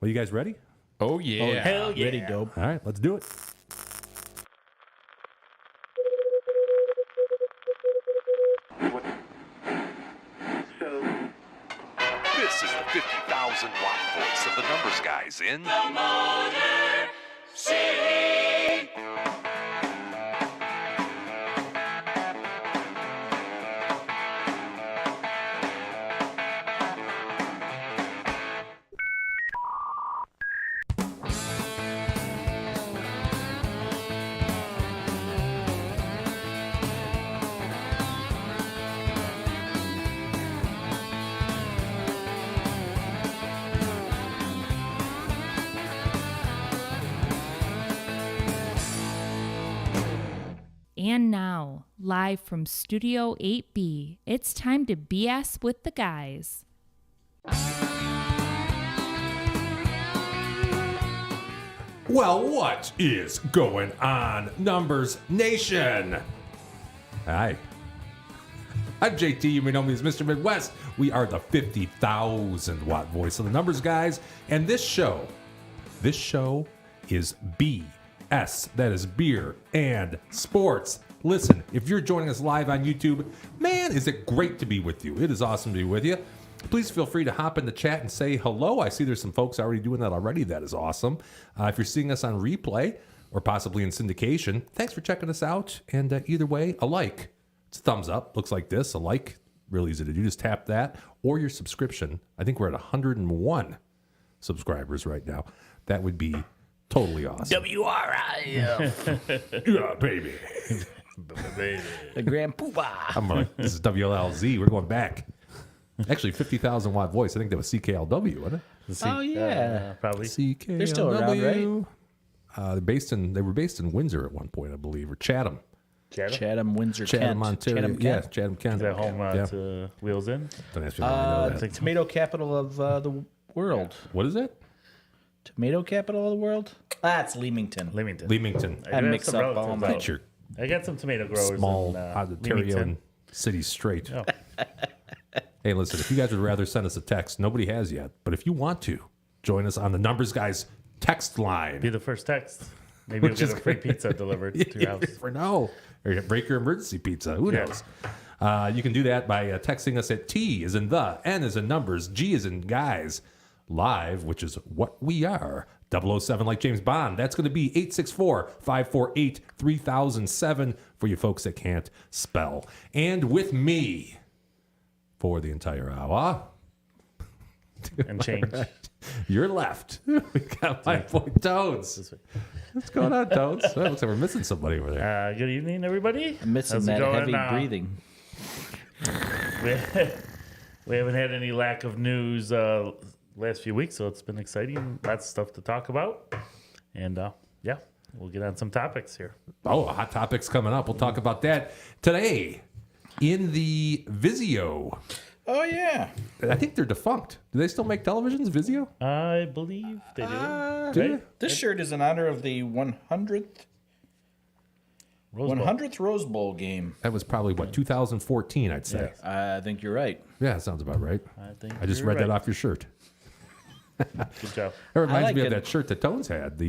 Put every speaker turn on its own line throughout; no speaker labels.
Well, you guys ready?
Oh, yeah.
Oh, hell yeah.
Ready, dope.
All right, let's do it.
This is the 50,000 watt voice of the numbers guys in
The Motor City.
And now, live from Studio 8B, it's time to BS with the guys.
Well, what is going on, Numbers Nation? Hi. I'm JT. You may know me as Mr. Midwest. We are the 50,000 watt voice of the numbers guys. And this show is BS. That is beer and sports. Listen, if you're joining us live on YouTube, man, is it great to be with you. It is awesome to be with you. Please feel free to hop in the chat and say hello. I see there's some folks already doing that already. That is awesome. If you're seeing us on replay or possibly in syndication, thanks for checking us out. And either way, a like. It's a thumbs up. Looks like this. A like. Really easy to do. Just tap that. Or your subscription. I think we're at 101 subscribers right now. That would be totally awesome.
WRIF.
Yeah, baby.
The Grand Poobah.
I'm like, this is WLZ. We're going back. Actually, 50,000 watt voice. I think that was CKLW, wasn't it?
Oh, yeah.
Probably.
CKLW.
They're still around, right?
They were based in Windsor at one point, I believe, or Chatham.
Chatham, Windsor,
Chatham,
Kent.
Ontario.
Chatham,
Yeah,
Kent.
Chatham, Kent.
Is that home
Yeah.
to Wheels In?
Don't ask me how I know
The
that.
tomato capital of the world.
What is it?
Tomato capital of the world? Ah, it's Leamington.
Leamington.
I
do have
mix
some
up
relatives
all
out.
my...
Get your
I got some tomato growers
small
in
Ontario
Leamington.
city straight.
Oh.
Hey, listen, if you guys would rather send us a text, nobody has yet. But if you want to, join us on the Numbers Guys text line.
Be the first text. Maybe you'll
Which
get
is
a free pizza delivered to your house.
You never know. Or break your emergency pizza. Who
Yeah.
knows? You can do that by texting us at T as in the, N as in numbers, G as in guys, live, which is what we are. 007 like James Bond. That's going to be 864-548-3007 for you folks that can't spell. And with me for the entire hour,
And change.
your left, we got my boy Toads. What's going on, Toads? Oh, looks like we're missing somebody over there.
Good evening, everybody.
I'm missing
How's it
that
going?
heavy breathing.
We haven't had any lack of news last few weeks, so it's been exciting. Lots of stuff to talk about. And yeah, we'll get on some topics here.
Oh, hot topics coming up. We'll talk about that today in the Vizio.
Oh, yeah.
I think they're defunct. Do they still make televisions, Vizio?
I believe they do.
Do
Right?
This shirt is in honor of the 100th
Rose Bowl.
100th Rose Bowl game.
That was probably, 2014, I'd say.
I think you're right.
Yeah, that sounds about right.
think
I just
you're
read that
right.
off your shirt.
Good job.
That reminds
like
me of
it.
that shirt that Tones had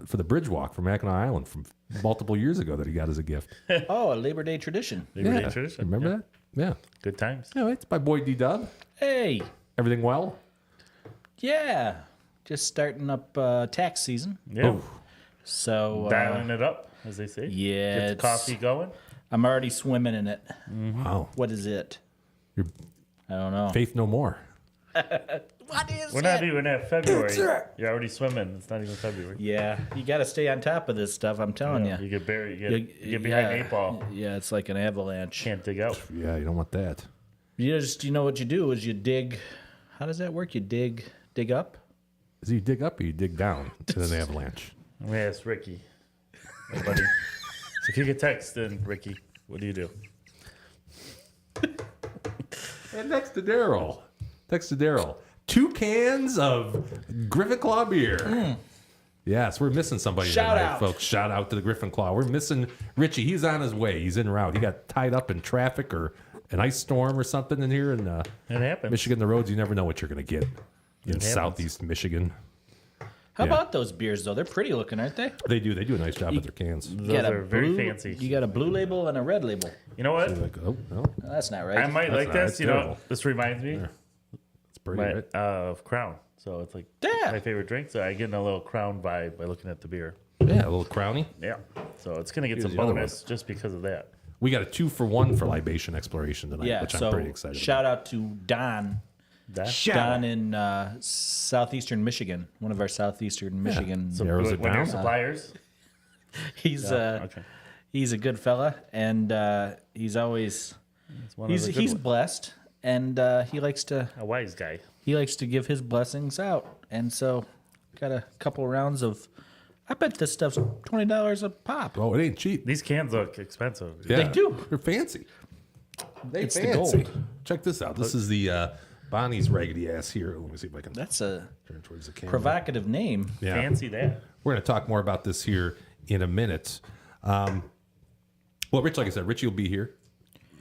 for the bridge walk from Mackinac Island from multiple years ago that he got as a gift.
Oh, a Labor Day tradition.
Labor Day
Yeah.
tradition.
Remember
Yeah.
that? Yeah.
Good times.
Yeah, it's my boy D-Dub.
Hey,
Everything well?
yeah. Just starting up tax season.
Yeah.
Oh,
So
Dialing it up, as they say.
yeah,
Get the
it's-
coffee going.
I'm already swimming in it.
wow.
What is it?
Your
I don't know.
faith no more.
What is
We're not even at February. You're already swimming. It's not even February.
Yeah, you got to stay on top of this stuff. I'm telling
You
you.
get buried. You get behind the 8 ball.
Yeah, it's like an avalanche.
Can't dig out.
Yeah, you don't want that.
You know what you do is you dig How does that work? You dig up?
Is you dig up or you dig down in an avalanche?
I'm going to ask Ricky. Hey, buddy. So if you get text, then Ricky, what do you do?
And next to Daryl. 2 cans of Griffin Claw beer. Yes, we're missing somebody
Shout
tonight,
out.
folks. Shout out to the Griffin Claw. We're missing Richie. He's on his way. He's en route. He got tied up in traffic or an ice storm or something in here in
It happens.
Michigan. The roads, you never know what you're going to get in
happens.
southeast Michigan.
How
Yeah.
about those beers, though? They're pretty looking, aren't they?
They do a nice job with their cans.
You
Those
got a
are very
blue-
fancy.
You got a blue label and a red label.
You know what?
Like, oh, no,
No, that's not right.
I might like
not-
this.
that's
You know,
terrible.
this reminds me
it's pretty right?
of Crown. So it's like
Yeah.
my favorite drink. So I get a little Crown vibe by looking at the beer.
Yeah, a little crowny.
Yeah. So it's going to get
Here's
some
the other
bonus just because of that.
We got a 2-for-1 for libation exploration tonight,
Yeah,
which I'm
so
pretty excited
shout out to Don.
That.
Don in southeastern Michigan, one of our southeastern Michigan.
So
Narrows it
when your
down.
suppliers.
He's
Okay.
he's a good fella, and he's always
It's one of the good
he's
ones.
blessed, and he likes to
A wise guy.
give his blessings out, and so got a couple rounds of. I bet this stuff's $20 a pop.
about. Oh, it ain't cheap.
These cans look expensive.
Yeah,
They do.
They're fancy.
It's the
Fancy.
gold.
Check this out. This is the Bonnie's raggedy ass here. Let me see if I can
That's a
turn towards the camera.
provocative name.
Yeah.
Fancy that.
We're going to talk more about this here in a minute. Well, Rich, like I said, Richie will be here.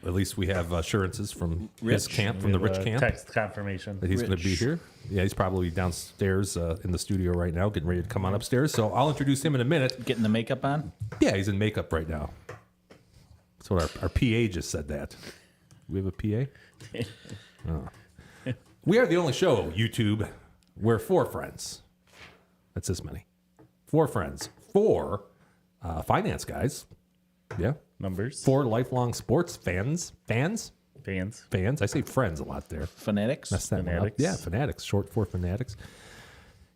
At least we have assurances from his
Rich.
camp, from the Rich camp,
Text confirmation.
that he's going to be
Rich.
here. Yeah, he's probably downstairs in the studio right now, getting ready to come on upstairs. So I'll introduce him in a minute.
Getting the makeup on.
Yeah, he's in makeup right now. That's what our PA just said that. We have a PA? Oh. We are the only show, YouTube, where 4 friends. That's this many. 4 friends. 4 finance guys. Yeah.
Numbers.
4 lifelong sports fans. Fans?
Fans.
I say friends a lot there.
Fanatics.
That's that one up.
Fanatics.
Yeah, fanatics, short for fanatics.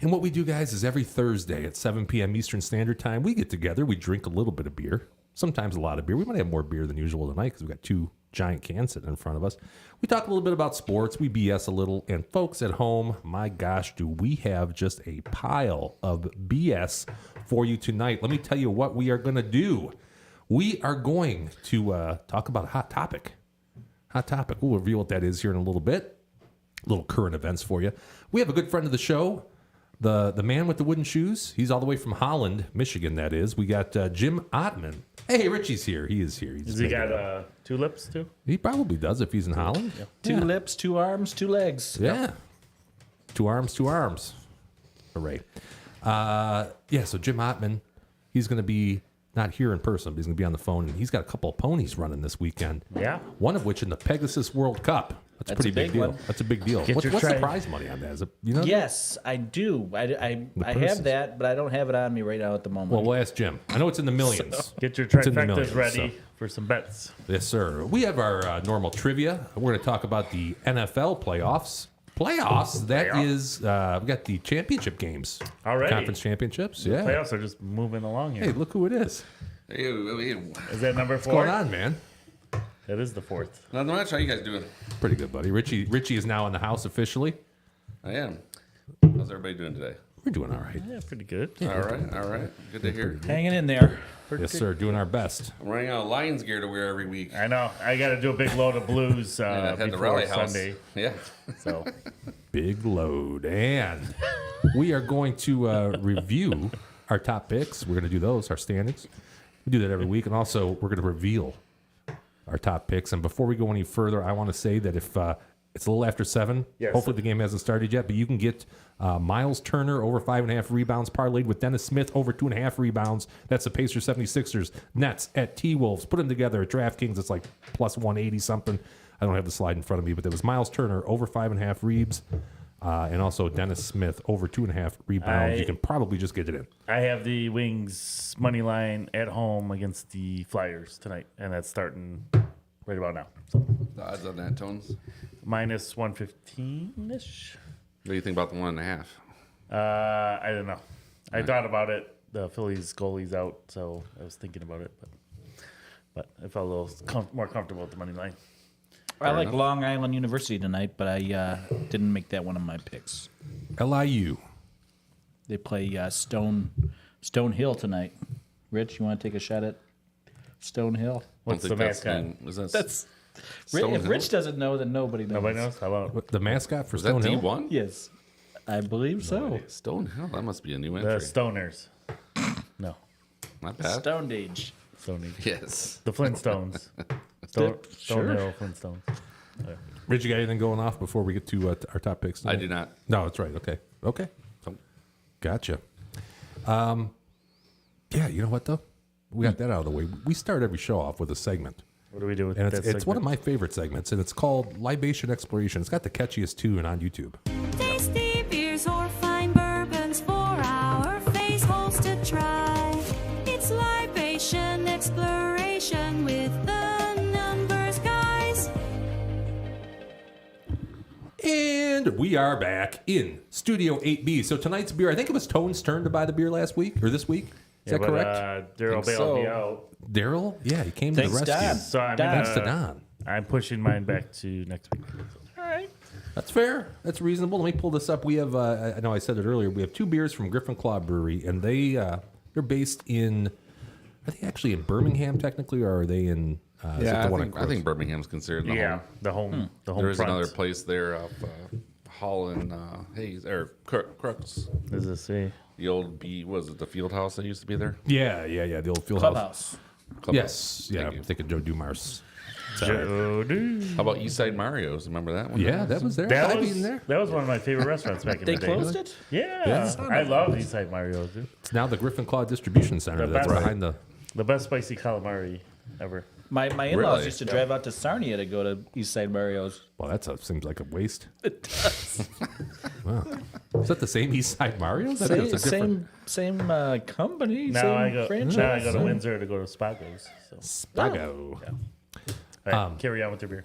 And what we do, guys, is every Thursday at 7 p.m. Eastern Standard Time, we get together, we drink a little bit of beer, sometimes a lot of beer. We might have more beer than usual tonight because we've got 2 giant cans sitting in front of us. We talk a little bit about sports, we BS a little, and folks at home, my gosh, do we have just a pile of BS for you tonight. Let me tell you what we are going to do. We are going to talk about a hot topic. Hot topic. We'll reveal what that is here in a little bit. Little current events for you. We have a good friend of the show, the man with the wooden shoes. He's all the way from Holland, Michigan, that is. We got Jim Otteman. Hey, Richie's here. He is here. He's
Has he
making
got
it up.
2 lips too?
He probably does if he's in Holland.
2 lips, 2 arms, 2 legs.
Yeah. 2 arms, 2 arms. Hooray. Yeah, so Jim Otteman, he's going to be not here in person, but he's going to be on the phone. And he's got a couple of ponies running this weekend.
Yeah.
One of which in the Pegasus World Cup. That's a
That's
pretty
a
big
big
deal.
one.
That's a big deal.
Get
What's
your
the
try-
prize money on that? Is it, you know?
Yes, I do. I
purses.
have that, but I don't have it on me right now at the moment.
Well, we'll ask Jim. I know it's in the millions.
Get your
It's in the
trifectas
millions,
ready
so.
for some bets.
Yes, sir. We have our normal trivia. We're going to talk about the NFL playoffs. That is, we got the championship games.
Already?
Conference championships. Yeah.
Playoffs are just moving along here.
Hey, look who it is.
Hey,
Is that number 4?
What's going on, man?
That is the 4th.
not much. How you guys doing?
Pretty good, buddy. Richie is now in the house officially.
I am. How's everybody doing today?
We're doing all right.
Yeah, pretty good.
All right. Good to hear.
Hanging in there.
Yes, sir. Doing our best.
I'm running out of Lions gear to wear every week.
I know. I got to do a big load of blues
I had the
before
rally house.
Sunday.
Yeah.
So
Big load. And we are going to review our top picks. We're going to do those, our standings. We do that every week. And also, we're going to reveal our top picks. And before we go any further, I want to say that if it's a little after 7,
Yes.
hopefully the game hasn't started yet, but you can get Miles Turner over 5.5 rebounds parlayed with Dennis Smith over 2.5 rebounds. That's the Pacers 76ers Nets at T-Wolves. Put them together at DraftKings. It's like plus 180 something. I don't have the slide in front of me, but there was Miles Turner over 5.5 reebs. And also Dennis Smith over 2.5 rebounds. You can probably just get it in.
I have the Wings money line at home against the Flyers tonight, and that's starting right about now. So
The odds on that, Tones.
minus 115-ish.
What do you think about the 1.5?
I don't know. I thought about it. The Phillies goalie's out, so I was thinking about it, but I felt a little more comfortable with the money line.
I like Long Island University tonight, but I didn't make that one of my picks.
LIU.
They play Stone Hill tonight. Rich, you want to take a shot at Stone Hill?
What's the mascot?
That's
Stone
if
Hill?
Rich doesn't know, then nobody knows.
Nobody knows? How about
What, the mascot for
Was that
Stone Hill?
D1?
Yes, I believe so.
Stone Hill? That must be a new
the
entry.
Stoners? No.
Not bad.
Stone Age.
Stone
Yes.
The Flintstones. Stone
Sure.
Hill Flintstones.
Rich, you got anything going off before we get to our top picks?
I
tonight?
do not.
No, that's right. Okay. Gotcha. Yeah, you know what, though? We got that out of the way. We start every show off with a segment.
What do we do with
And
that
it's one of
segment?
my favorite segments, and it's called Libation Exploration. It's got the catchiest tune on YouTube.
Tasty beers or fine bourbons for our face holes to try. It's libation exploration with the numbers guys.
And we are back in Studio 8B. So tonight's beer, I think it was Tone's turn to buy the beer last week, or this week. Is that correct?
Daryl
Think
bailed me
so.
out.
Daryl? Yeah, he came to
Thanks,
the rescue.
Don.
So I'm,
Thanks to Don.
I'm pushing mine back to next week.
That's fair. That's reasonable. Let me pull this up. We have, I know I said it earlier, we have two beers from Griffin Claw Brewery, and they're based in, are they actually in Birmingham technically, or are they in, is it
Yeah,
the
I
one in
think,
Crooks?
Birmingham's considered the
Yeah,
home.
the home. The home
There is
front.
another place there off Hall and Hayes, or Crooks.
Does it say?
The old was it the field house that used to be there?
Yeah, the old field house.
Clubhouse.
Yes, yeah,
Thank you.
I'm thinking Joe Dumars.
Jody.
How about Eastside Mario's? Remember that one?
Yeah, that was there.
That
I've
was,
eaten there.
that was one of my favorite restaurants back in
They
the day.
closed it?
Yeah. I love Eastside Mario's, dude.
It's now the Griffin Claw Distribution Center
The
that's
best.
behind the.
The best spicy calamari ever.
My in-laws
Really?
used to drive out to Sarnia to go to Eastside Mario's.
Well, seems like a waste.
It does.
Wow. Is that the same East Side Mario's? I think it's a different.
Same company,
Now
same
I go.
franchise.
Now I go to Windsor to go to Spago's. So.
Spago.
All right, carry on with your beer.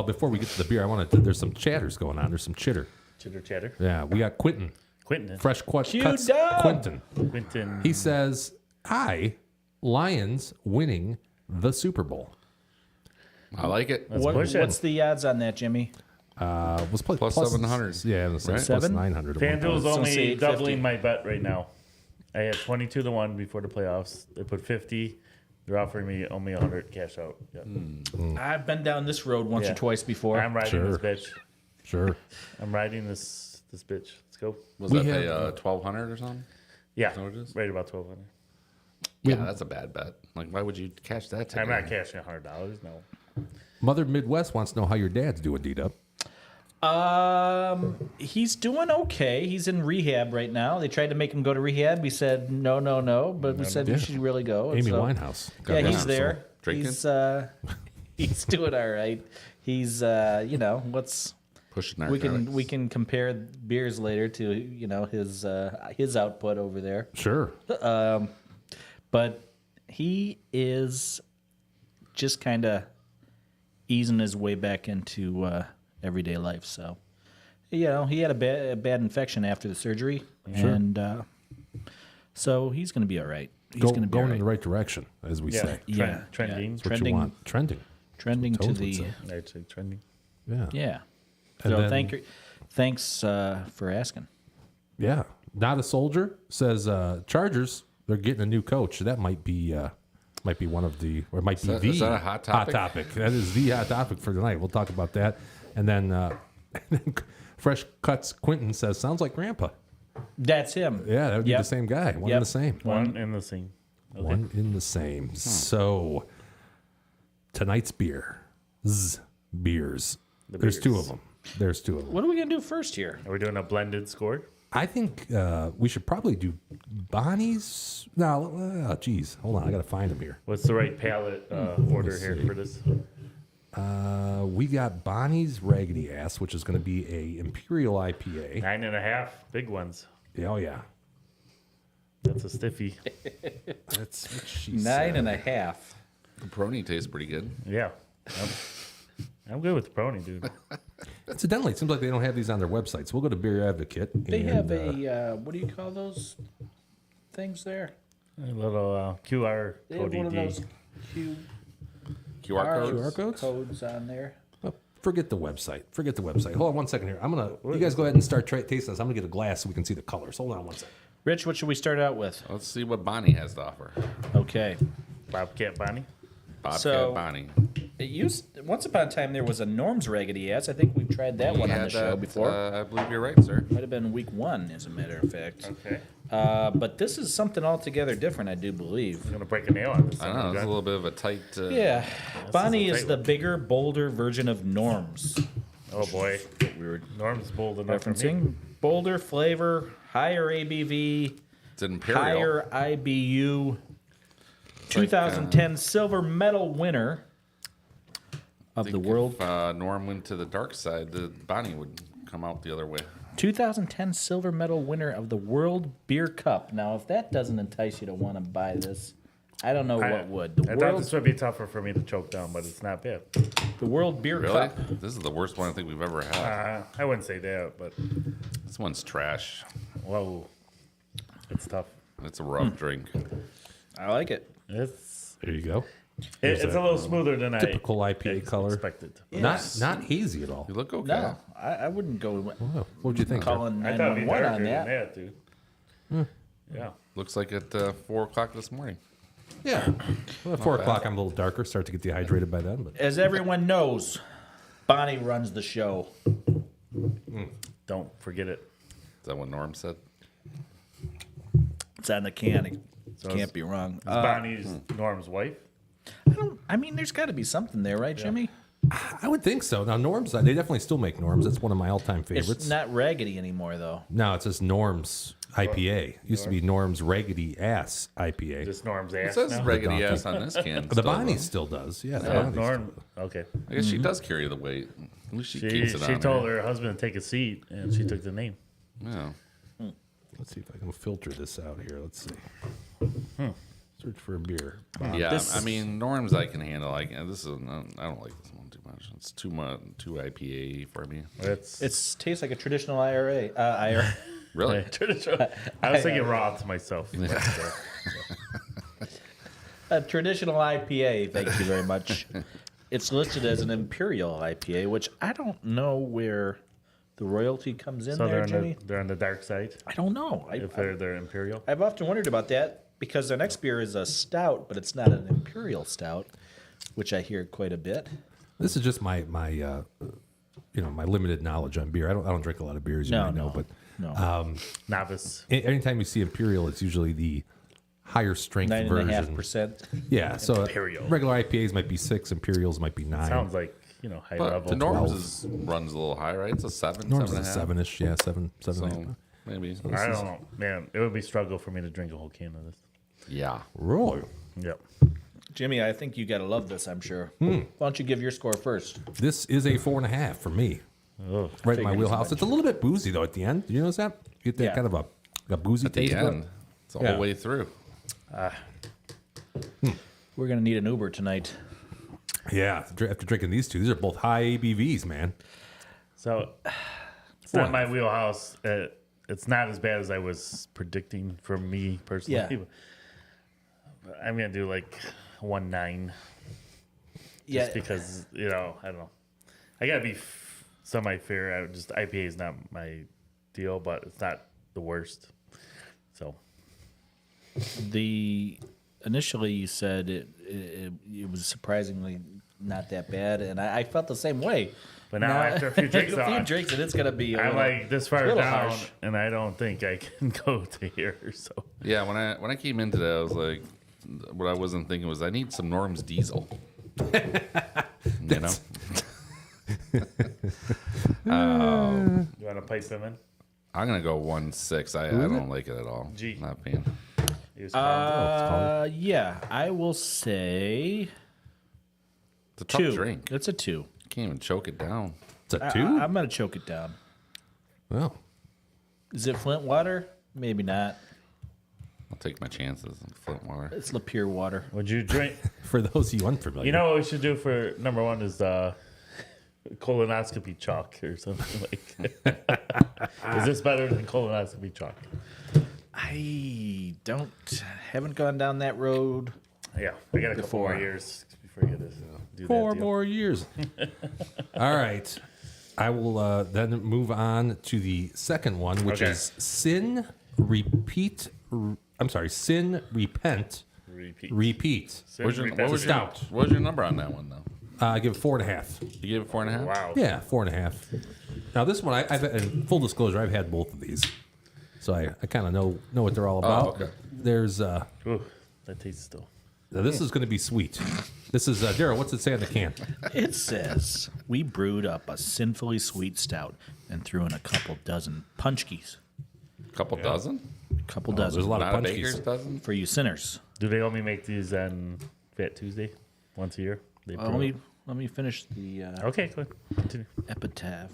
Before we get to the beer, there's some chatters going on. There's some chitter.
Chitter chatter.
Yeah, we got Quentin.
Quentin.
Fresh cuts.
Q-Dub.
Quentin.
Quentin.
He says, "Hi, Lions winning the Super Bowl."
I like it.
Let's push it.
What's the odds on that, Jimmy?
Was plus
700.
Yeah, it was like
Right?
plus
7?
900.
FanDuel's
So
only
say 850.
doubling my bet right now. I had 22-1 before the playoffs. They put 50. They're offering me only 100 cash out. Yeah.
I've been down this road once
Yeah.
or twice before.
I'm riding
Sure.
this bitch.
Sure.
I'm riding this bitch. Let's go.
Was
We
that
have-
pay 1,200 or something?
Yeah,
what it is?
right about 1,200.
Yeah, that's a bad bet. Like, why would you cash that ticket?
I'm not cashing $100. No.
Mother Midwest wants to know how your dad's doing, D-Dub.
He's doing okay. He's in rehab right now. They tried to make him go to rehab. We said no, but we said
Yeah.
you should really go. And
Amy
so-
Winehouse. God
Yeah,
bless
he's
her
there.
soul.
Drinking?
He's doing all right. He's let's
Pushing
we can compare beers later to his output over there.
Sure.
But he is just kind of easing his way back into everyday life. So, he had a bad infection after the surgery, and so he's going to be all right. He's going to be
going
all right.
in the right direction, as we say.
Yeah,
Trending.
That's what
Trending.
you want. Trending.
Trending to
Tones would
the
say.
I'd say trending.
Yeah.
yeah.
And
So
then-
thanks for asking.
Yeah. Not a soldier says Chargers. They're getting a new coach. That might be one of the, or it might be
that-
the
is that a hot topic?
That is the hot topic for tonight. We'll talk about that. And then Fresh Cuts Quentin says, sounds like Grandpa.
That's him.
Yeah, that would be
Yep.
the same guy. One
Yep.
and the same.
One in the same. Okay.
One in the same. So tonight's beers. There's two of them.
What are we gonna do first here?
Are we doing a blended score?
I think we should probably do Bonnie's. No, geez, hold on, I gotta find them here.
What's the right palette order here for this?
We got Bonnie's Raggedy Ass, which is going to be a Imperial IPA.
9.5, big ones.
Oh yeah,
That's a stiffy.
that's what she
9.5.
The Peroni tastes pretty good.
Yeah. I'm good with the Prony, dude.
Incidentally, it seems like they don't have these on their websites. We'll go to Beer Advocate.
They
and,
have a what do you call those things there?
A little QR
They have
code
one of
ED.
those
QR codes?
QR codes?
codes on there.
Forget the website. Hold on one second here. You guys go ahead and start tasting this. I'm gonna get a glass so we can see the colors. Hold on one second.
Rich, what should we start out with?
Let's see what Bonnie has to offer.
Okay.
Bobcat Bonnie.
Bobcat Bonnie.
Once upon a time there was a Norm's Raggedy Ass. I think we've tried that one on the show before.
I believe you're right, sir.
Might have been week 1, as a matter of fact.
Okay.
But this is something altogether different, I do believe.
I'm gonna break a nail on this.
I know, it's a little bit of a tight...
Yeah. Bonnie
a
is
tight
the
one.
bigger, bolder version of Norm's.
Oh boy.
We were
Norm's bold enough for me.
referencing. Bolder flavor, higher ABV,
It's an Imperial.
higher IBU.
like,
2010 silver medal winner of the world.
If Norm went to the dark side, the Bonnie would come out the other way.
2010 silver medal winner of the World Beer Cup. Now, if that doesn't entice you to want to buy this, I don't know what would.
I thought this would be tougher for me to choke down, but it's not bad.
The World Beer
Really?
Cup.
This is the worst one I think we've ever had.
I wouldn't say that, but
This one's trash.
whoa, it's tough.
It's a rough drink.
I like it.
It's
There you go.
it's a little smoother than
Typical
I
IPA color.
expected.
Not hazy at all.
You look okay.
No, I wouldn't go
Wow. What'd you think? Jeff?
calling
I thought it'd be
911
darker
on
than
that.
dude. Yeah.
Looks like at 4 o'clock this morning.
Yeah. Well, at 4 o'clock, I'm a little darker. Start to get dehydrated by then. But
As everyone knows, Bonnie runs the show.
Don't forget it.
Is that what Norm said?
It's on the can. It
So
can't
it's-
be wrong.
Bonnie's Norm's wife.
I mean, there's got to be something there, right, Jimmy?
I would think so. Now, Norm's, they definitely still make Norm's. That's one of my all-time favorites.
It's not raggedy anymore, though.
No, it says Norm's IPA. Used to be Norm's Raggedy Ass IPA.
Just Norm's
It
ass.
says
now.
raggedy
donkey.
ass on this can.
The
still,
Bonnie
though.
still does. Yeah, the
Oh,
Bonnie
Norm. Okay.
I guess she does carry the weight. At least she keeps it
She
on
told
there.
her husband to take a seat, and she took the name.
Yeah.
Let's see if I can filter this out here. Let's see. Search for a beer.
Yeah,
This-
I mean, Norm's I can handle. I don't like this one too much. It's too IPA for me.
It's
It tastes like a traditional IRA.
Really?
I was thinking raw to myself.
A traditional IPA, thank you very much. It's listed as an Imperial IPA, which I don't know where the royalty comes in
So
there, Jimmy.
they're on the dark side.
I don't know.
If they're imperial.
I've often wondered about that because their next beer is a stout, but it's not an Imperial stout, which I hear quite a bit.
This is just my my limited knowledge on beer. I don't drink a lot of beers, you
No,
might know,
no.
but
No.
Novice.
anytime you see Imperial, it's usually the higher strength version.
9.5%.
Yeah, so
Imperial.
regular IPAs might be 6, Imperials might be 9.
Sounds like high
But
level.
the Norm's runs a little high, right? It's a 7,
Norm's is a
7.5.
7-ish, yeah, 7, 7
So
and a half.
maybe.
I don't know, man. It would be struggle for me to drink a whole can of this.
Yeah.
Really?
Yep.
Jimmy, I think you got to love this, I'm sure. Why don't you give your score first?
This is a 4.5 for me.
Ugh.
Right in my
Figured as
wheelhouse.
much.
It's a little bit boozy though at the end. Do you notice that? You get that
Yeah.
kind of a boozy
At the
taste. to it.
end. It's all
Yeah.
the way through.
We're going to need an Uber tonight.
Yeah, after drinking these two, these are both high ABVs, man.
So it's not my wheelhouse. It's not as bad as I was predicting for me personally.
Yeah.
But I'm gonna do like 1.9
Yeah.
just because I don't know. I gotta be semi fair. IPA is not my deal, but it's not the worst. So
Initially you said it was surprisingly not that bad, and I felt the same way.
But now after a few drinks
a few
on,
drinks, and it's gonna be.
I'm like this far
little
down,
harsh.
and I don't think I can go to here. So
Yeah, when I came into that, I was like, what I wasn't thinking was I need some Norm's Diesel. You know?
you want to pipe him in?
I'm going to go 1.6. I don't like it at all.
G.
Not a fan.
He was calm.
Yeah, I will say
It's a tough
2.
drink.
It's a 2.
Can't even choke it down.
It's a 2?
I'm gonna choke it down.
Well,
Is it Flint water? Maybe not.
I'll take my chances in Flint water.
It's Lapeer water.
Would you drink?
for those of you unfamiliar.
You know what we should do for number 1 is colonoscopy chalk or something like that. Is this better than colonoscopy chalk?
I haven't gone down that road.
Yeah, I got a couple
Before.
more years before I get this. do
4
that deal.
more years. All right. I will then move on to the second one, which
Okay.
is sin, repent, repeat.
What was your
stout.
What was your number on that one though?
I give it 4.5.
You gave it 4.5.
Wow.
Yeah, 4.5. Now this one, I've in full disclosure, I've had both of these, so I kind of know what they're all about.
okay.
There's
Ooh, that tastes still.
now this is going to be sweet. This is Daryl. What's it say on the can?
It says, we brewed up a sinfully sweet stout and threw in a couple dozen punchkies.
Couple dozen?
Couple
There's
dozen
a lot
Not a
of
baker's
punchies.
dozen?
for you sinners.
Do they only make these on Fat Tuesday once a year? They
Let me finish the
Okay, go ahead. Continue.
epitaph.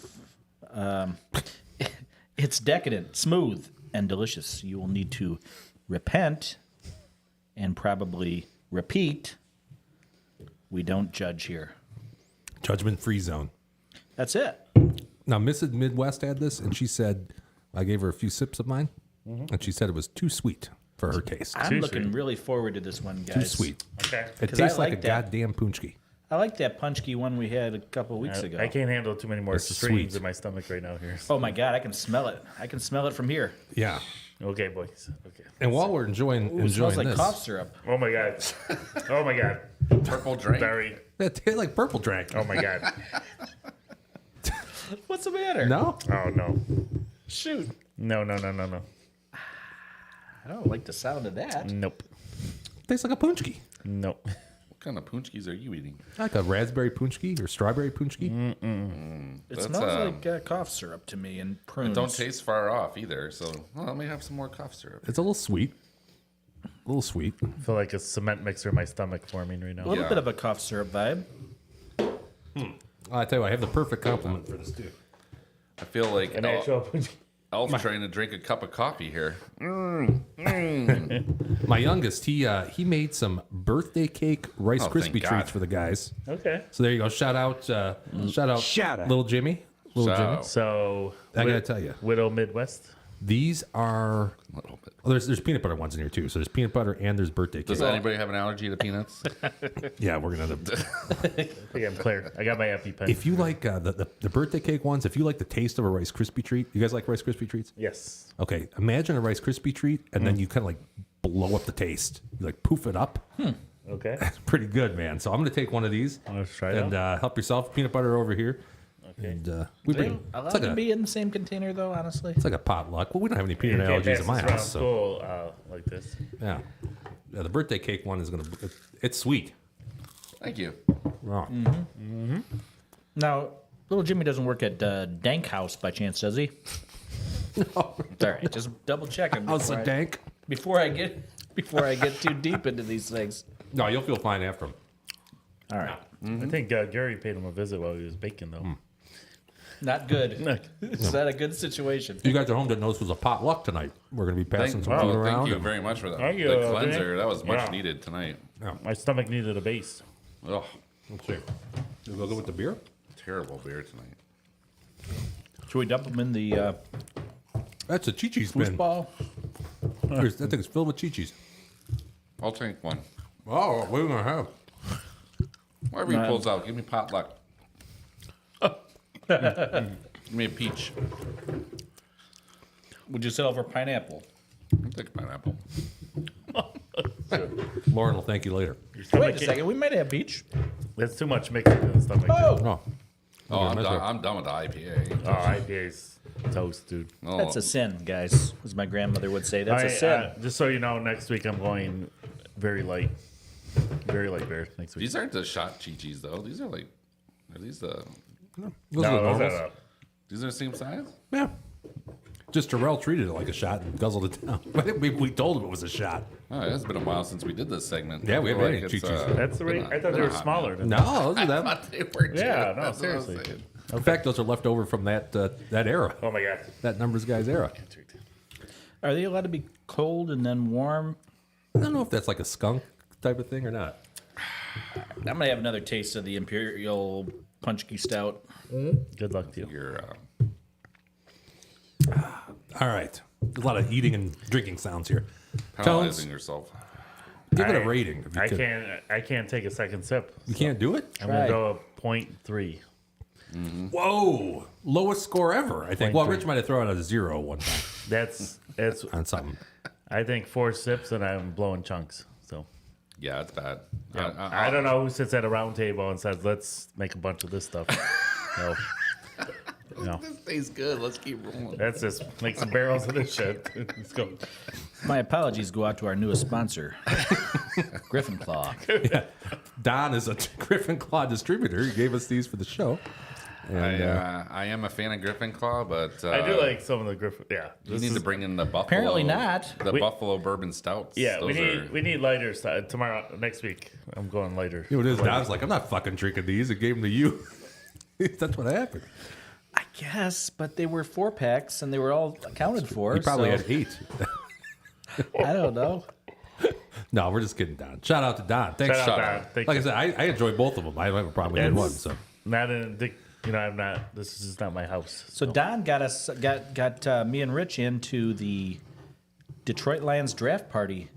It's decadent, smooth, and delicious. You will need to repent and probably repeat. We don't judge here.
Judgment-free zone.
That's it.
Now, Mrs. Midwest had this, and she said, I gave her a few sips of mine, and she said it was too sweet for her taste.
I'm
Too
looking
sweet.
really forward to this one, guys.
Too sweet.
Okay.
It
'Cause I
tastes like
like
a
that.
goddamn punchki.
I like that punchki one we had a couple weeks ago.
I can't handle too many more
It's
streams
sweet.
in my stomach right now here.
Oh my god, I can smell it. I can smell it from here.
Yeah.
Okay, boys. Okay.
And while we're enjoying
Ooh, it smells like
this,
cough syrup.
Oh my god. Oh my god.
Purple drink.
Sorry.
it tastes like purple drink.
Oh my god.
What's the matter?
No?
Oh no.
Shoot.
No.
I don't like the sound of that.
Nope.
Tastes like a punchki.
Nope.
What kind of punchkis are you eating?
Like a raspberry punchki or strawberry punchki.
It
That's,
smells like cough syrup to me and prunes.
It don't taste far off either. So let me have some more cough syrup.
It's a little sweet. A little sweet.
I feel like a cement mixer in my stomach forming right
A
now.
little
Yeah.
bit of a cough syrup vibe.
I tell you what, I have the perfect compliment for this too.
I feel like
An actual
Elf trying to drink a cup of coffee here.
My youngest, he made some birthday cake Rice
Oh,
Krispie
thank God.
treats for the guys.
Okay.
So there you go. Shout out, little Jimmy. Little
Shout
Jimmy.
out.
So
I gotta tell you,
Widow Midwest.
these are.
A little bit.
Oh, there's peanut butter ones in here too. So there's peanut butter and there's birthday cake.
Does anybody have an allergy to peanuts?
Yeah, we're gonna.
I think I'm clear. I got my EpiPen.
If you like the birthday cake ones, if you like the taste of a Rice Krispie treat, you guys like Rice Krispie treats?
Yes.
Okay, imagine a Rice Krispie treat, and then you kind of like blow up the taste. You like poof it up.
Okay.
It's pretty good, man. So I'm gonna take one of these
Let's try
and
that.
help yourself. Peanut butter over here.
Okay.
And we bring.
Allowed
It's like
to
a
be in the same container though, honestly.
it's like a potluck. Well, we don't have any
You
peanut
can't
allergies
pass
in my
this around
house, so
school, like this.
yeah. The birthday cake one is gonna. It's sweet.
Thank you.
Oh.
Now, little Jimmy doesn't work at Dank House by chance, does he?
No.
All right, just double checking
How's the dank?
before I get too deep into these things.
No, you'll feel fine after them.
All right,
I think Gary paid him a visit while he was baking, though.
not good. Is that a good situation?
You guys at home didn't know this was a potluck tonight. We're gonna be passing some food
Thank
around.
you
and-
very much for that.
Thank you,
The cleanser,
Vinny.
that was much
Yeah.
needed tonight.
My stomach needed a base.
Oh,
Let's see. You go good with the beer?
terrible beer tonight.
Should we dump them in the
That's a Chi-Chi's bin.
foosball?
That thing is filled with Chi-Chi's.
I'll take one.
Oh, what are we gonna have?
Whatever he pulls out, give me potluck. Give me a peach.
Would you settle for pineapple?
I'll take a pineapple.
Lauren will thank you later.
Wait a second, we might have peach.
That's too much mixing in the stomach.
Oh,
Oh,
Oh, I'm
that's
done.
right.
I'm done with the IPA.
Oh, IPA's toast, dude.
Oh,
that's a sin, guys. As my grandmother would say, that's a sin.
Just so you know, next week I'm going very light beer next week.
these aren't the shot Chi-Chis though. These are like, are these the?
those are the
those
normals.
are
These are the same size.
Yeah. Just Terrell treated it like a shot and guzzled it down. we told him it was a shot.
Oh, it's been a while since we did this segment.
Yeah, we
I feel
haven't
like
had
it's,
Chi-Chis.
that's the
been
rate.
a-
I thought they
been
were
a hot
smaller.
minute.
Than
No, those are
I
them.
thought they were. Too.
Yeah, no,
That's what I was
seriously.
saying.
In fact, those are left over from that era,
Oh my god.
that numbers guys era.
Are they allowed to be cold and then warm?
I don't know if that's like a skunk type of thing or not.
I'm gonna have another taste of the Imperial Punchki Stout.
Good luck to you.
You're,
All right. There's a lot of eating and drinking sounds here.
penalizing yourself.
Give it a rating. If you
I
could.
can't. I can't take a second sip.
You can't do it?
I'm gonna
Try.
go a 0.3.
Whoa. Lowest score ever, I think. Well, Rich might have thrown out a 0 one time
That's
on something.
I think 4 sips and I'm blowing chunks. So
Yeah, it's bad.
I don't know who sits at a round table and says, "Let's make a bunch of this stuff." No,
This tastes good. Let's keep rolling.
that's just make some barrels of this shit. Let's go.
My apologies go out to our newest sponsor, Griffin Claw.
Don is a Griffin Claw distributor. He gave us these for the show. And,
I am a fan of Griffin Claw, but
I do like some of the Griffin. Yeah,
you need to bring in the Buffalo.
Apparently not.
The Buffalo Bourbon Stouts.
Yeah,
Those
we need lighter tomorrow. Next week, I'm going lighter.
you know what it is? Don's like, I'm not fucking drinking these. It gave them to you. That's what happened.
I guess, but they were 4-packs and they were all accounted for.
He probably
so
had 8.
I don't know.
No, we're just kidding, Don. Shout out to Don. Thanks.
Shout out, Don. Thank
Like
you.
I said, I enjoy both of them. I don't have a problem with either one.
It's
So
not in. I'm not. This is not my house.
So Don got me and Rich into the Detroit Lions draft party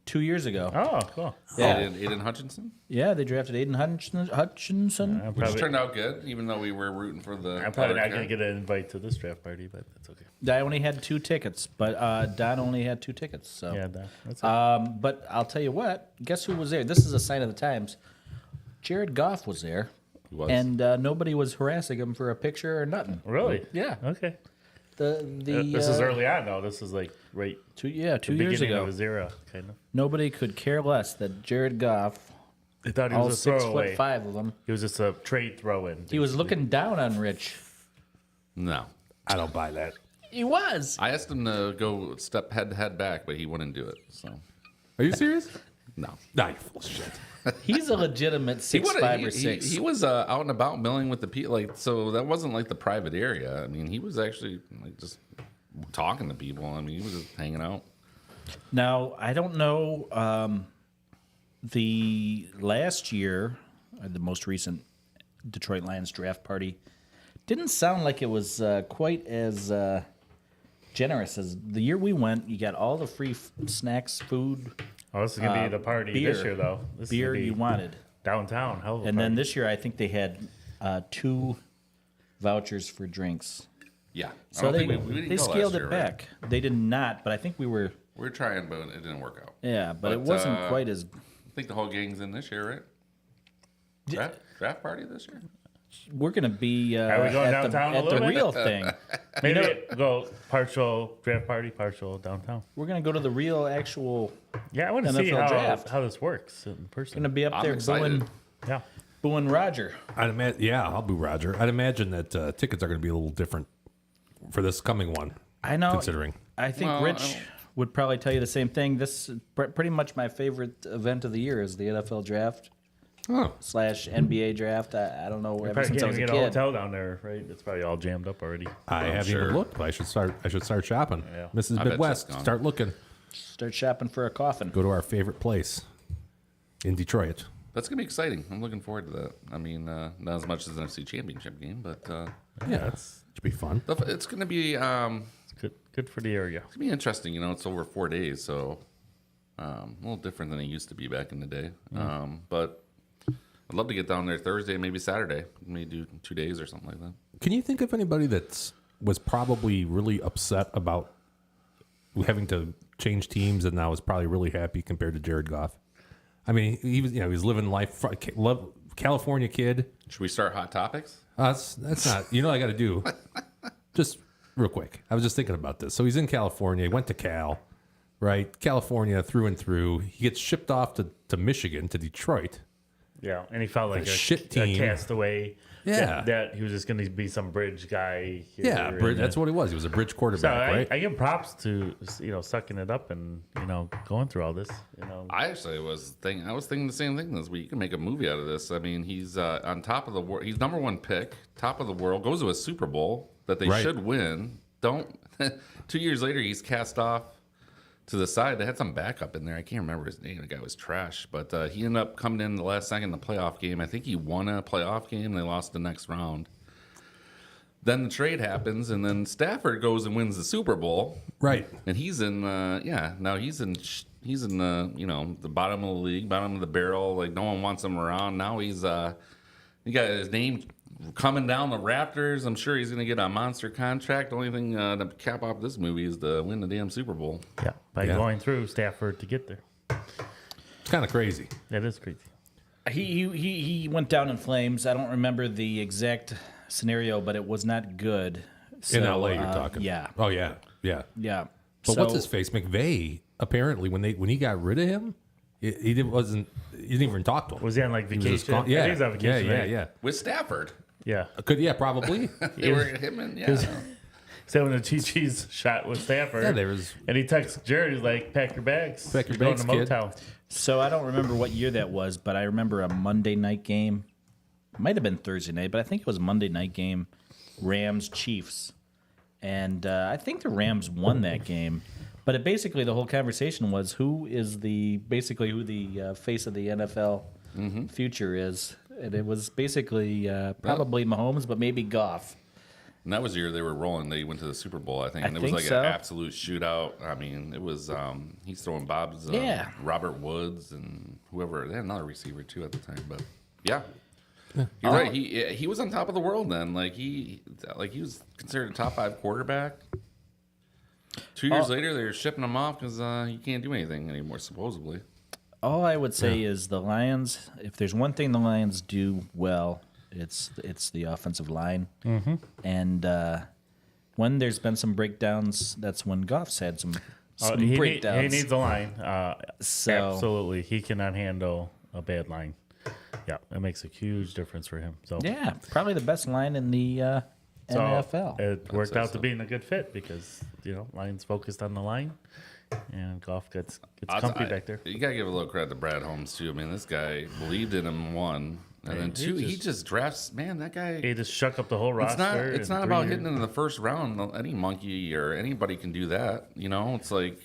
2 years ago.
Oh, cool.
Yeah.
Aiden Hutchinson.
Yeah, they drafted Aiden Hutchinson.
I'm
Which
probably,
turned out good, even though we were rooting for the.
I'm probably
other
not
guy.
going to get an invite to this draft party, but that's okay.
I only had 2 tickets, but Don only had 2 tickets. So,
Yeah, that's okay.
but I'll tell you what. Guess who was there? This is a sign of the times. Jared Goff was there,
He was.
and nobody was harassing him for a picture or nothing.
Really?
Yeah.
Okay.
This
This is early on, though. This is like right
2 years
beginning
ago.
of his era, kind of.
Nobody could care less that Jared Goff,
I thought he
all
was a throwaway.
6'5" of them,
He was just a trade throw-in.
he was looking down on Rich.
No.
I don't buy that.
He was.
I asked him to go step head to head back, but he wouldn't do it. So,
Are you serious?
no.
Nah, you full of shit.
He's a legitimate 6'5" or 6.
He was out and about milling with the people. Like, so that wasn't like the private area. I mean, he was actually like just talking to people. I mean, he was just hanging out.
Now, I don't know. The last year, the most recent Detroit Lions draft party, didn't sound like it was quite as generous as the year we went. You got all the free snacks, food,
Oh, this is going to be the party
beer.
this year, though. This
beer
is gonna
you
be
wanted.
downtown. Hell of a
And then
party.
this year, I think they had 2 vouchers for drinks.
Yeah. I
So
don't
they,
think we didn't
they
go last
scaled
year,
it
right?
back. They did not, but I think we were,
We were trying, but it didn't work out.
yeah, but it
But,
wasn't quite as.
I think the whole gang's in this year, right? Draft party this year?
We're going to be
Are we going
at the,
downtown a
at the
little bit?
real thing.
Maybe go partial draft party, partial downtown.
We're going to go to the real, actual.
Yeah, I want to see
NFL draft.
how this works in person.
Going to be up
I'm
there
excited.
booing,
Yeah.
Roger.
I'd imagine. Yeah, I'll boo Roger. I'd imagine that tickets are going to be a little different for this coming one.
I know.
Considering.
I think
Well,
Rich would probably tell you the same thing. This is pretty much my favorite event of the year is the NFL draft
Oh,
/ NBA draft. I don't know ever
Probably
since I
can't
was a
even get a
kid.
hotel down there, right? It's probably all jammed up already.
I haven't
sure.
even looked. But I should start shopping.
Yeah.
Mrs.
I bet
Midwest,
it's gone.
start looking.
Start shopping for a coffin.
Go to our favorite place in Detroit.
That's going to be exciting. I'm looking forward to that. I mean, not as much as an NFC Championship game, but
Yeah, should be fun.
it's going to be
It's good for the area.
It's gonna be interesting. You know, it's over 4 days, so a little different than it used to be back in the day. But I'd love to get down there Thursday, maybe Saturday. Maybe do 2 days or something like that.
Can you think of anybody that was probably really upset about having to change teams and now is probably really happy compared to Jared Goff? I mean, he was living life, California kid.
Should we start hot topics?
That's not. You know what I got to do? Just real quick. I was just thinking about this. So he's in California. He went to Cal, right? California through and through. He gets shipped off to Michigan, to Detroit.
Yeah, and he felt like
A shit team.
a castaway.
Yeah.
that he was just going to be some bridge guy. Here
Yeah,
and
that's what he was. He was a bridge
So
quarterback, right?
I give props to sucking it up and going through all this.
I actually was thinking the same thing this week. You can make a movie out of this. I mean, he's on top of the world. He's number 1 pick, top of the world. Goes to a Super Bowl that they
Right.
should win. 2 years later, he's cast off to the side. They had some backup in there. I can't remember his name. The guy was trash, but he ended up coming in the last second in the playoff game. I think he won a playoff game. They lost the next round. Then the trade happens, and then Stafford goes and wins the Super Bowl.
Right.
And he's in, now he's in he's in the the bottom of the league, bottom of the barrel. Like no one wants him around. Now he got his name coming down the Raptors. I'm sure he's going to get a monster contract. The only thing to cap off this movie is to win the damn Super Bowl.
Yeah, by going through Stafford to get there.
It's kind of crazy.
That is crazy.
He went down in flames. I don't remember the exact scenario, but it was not good. So,
In LA, you're talking.
Yeah.
Oh yeah, yeah.
Yeah.
But what's his face? McVay. Apparently, when he got rid of him, he didn't even talk to him.
Was he on like
He was just
vacation?
gone. Yeah,
I think he was on vacation.
yeah,
right?
yeah.
With Stafford.
Yeah.
Probably.
They were him and yeah.
So when the Chi-Chi's shot with Stafford,
Yeah, there was-
and he texts Jared, he's like, "Pack your bags,
Pack your
We're going
bags,
to
kid."
Motown."
So I don't remember what year that was, but I remember a Monday night game. It might have been Thursday night, but I think it was a Monday night game. Rams Chiefs, and I think the Rams won that game. But basically the whole conversation was who the face of the NFL future is, and it was basically probably Mahomes, but maybe Goff.
And that was the year they were rolling. They went to the Super Bowl, I think. And it was
think
like
so.
an absolute shootout. I mean, it was he's throwing Bob's
Yeah.
Robert Woods and whoever. They had another receiver too at the time. But yeah. You're right. He was on top of the world then. Like he was considered a top 5 quarterback. 2 years later, they're shipping him off because he can't do anything anymore, supposedly.
All I would say is the Lions. If there's one thing the Lions do well, it's the offensive line. Mm-hmm. And when there's been some breakdowns, that's when Goff's had some
He
breakdowns.
needs a line.
So-
Absolutely, he cannot handle a bad line. Yeah, it makes a huge difference for him. So
Yeah, probably the best line in the
so
NFL.
It worked
say
out
so.
to being a good fit because Lions focused on the line, and Goff gets comfy back there.
You gotta give a little credit to Brad Holmes too. I mean, this guy believed in him, one, and then two, he just drafts. Man, that guy.
He just shook up the whole roster.
It's
in
not
3
about
years.
hitting in the first round. Any monkey or anybody can do that. It's like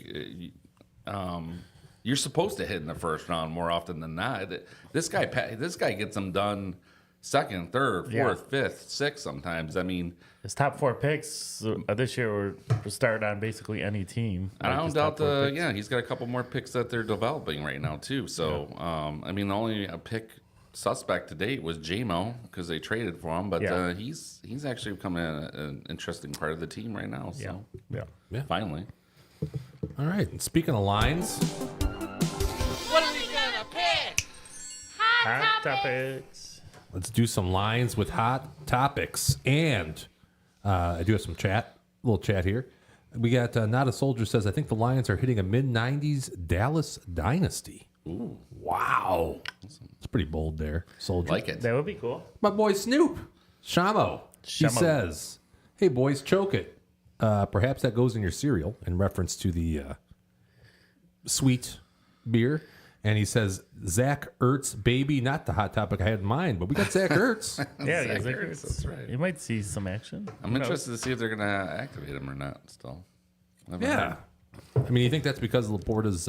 you're supposed to hit in the first round more often than not. This guy gets them done second, third, fourth,
Yeah.
fifth, sixth. Sometimes. I mean,
His top 4 picks this year were started on basically any team.
I don't
his
doubt
top 4 picks.
he's got a couple more picks that they're developing right now too. So I mean, the only pick suspect to date was J-Mo because they traded for him, but
Yeah.
he's actually becoming an interesting part of the team right now. So
Yeah.
finally.
All right. And speaking of lines,
Hot topics.
let's do some lines with hot topics. And I do have some little chat here. We got Not a Soldier says, I think the Lions are hitting a mid-90s Dallas dynasty. Ooh. Wow. It's pretty bold there, Soldier.
Like it.
That would be cool.
My boy Snoop, Shamo. He
Shamo.
says, hey, boys, choke it. Perhaps that goes in your cereal in reference to the sweet beer. And he says, Zach Ertz, baby, not the hot topic I had in mind, but we got Zach Ertz.
Yeah,
Zach
Zach
Ertz,
Ertz.
that's right.
You might see some action.
I'm interested to see if they're going to activate him or not still.
Yeah. I mean, you think that's because Laporta's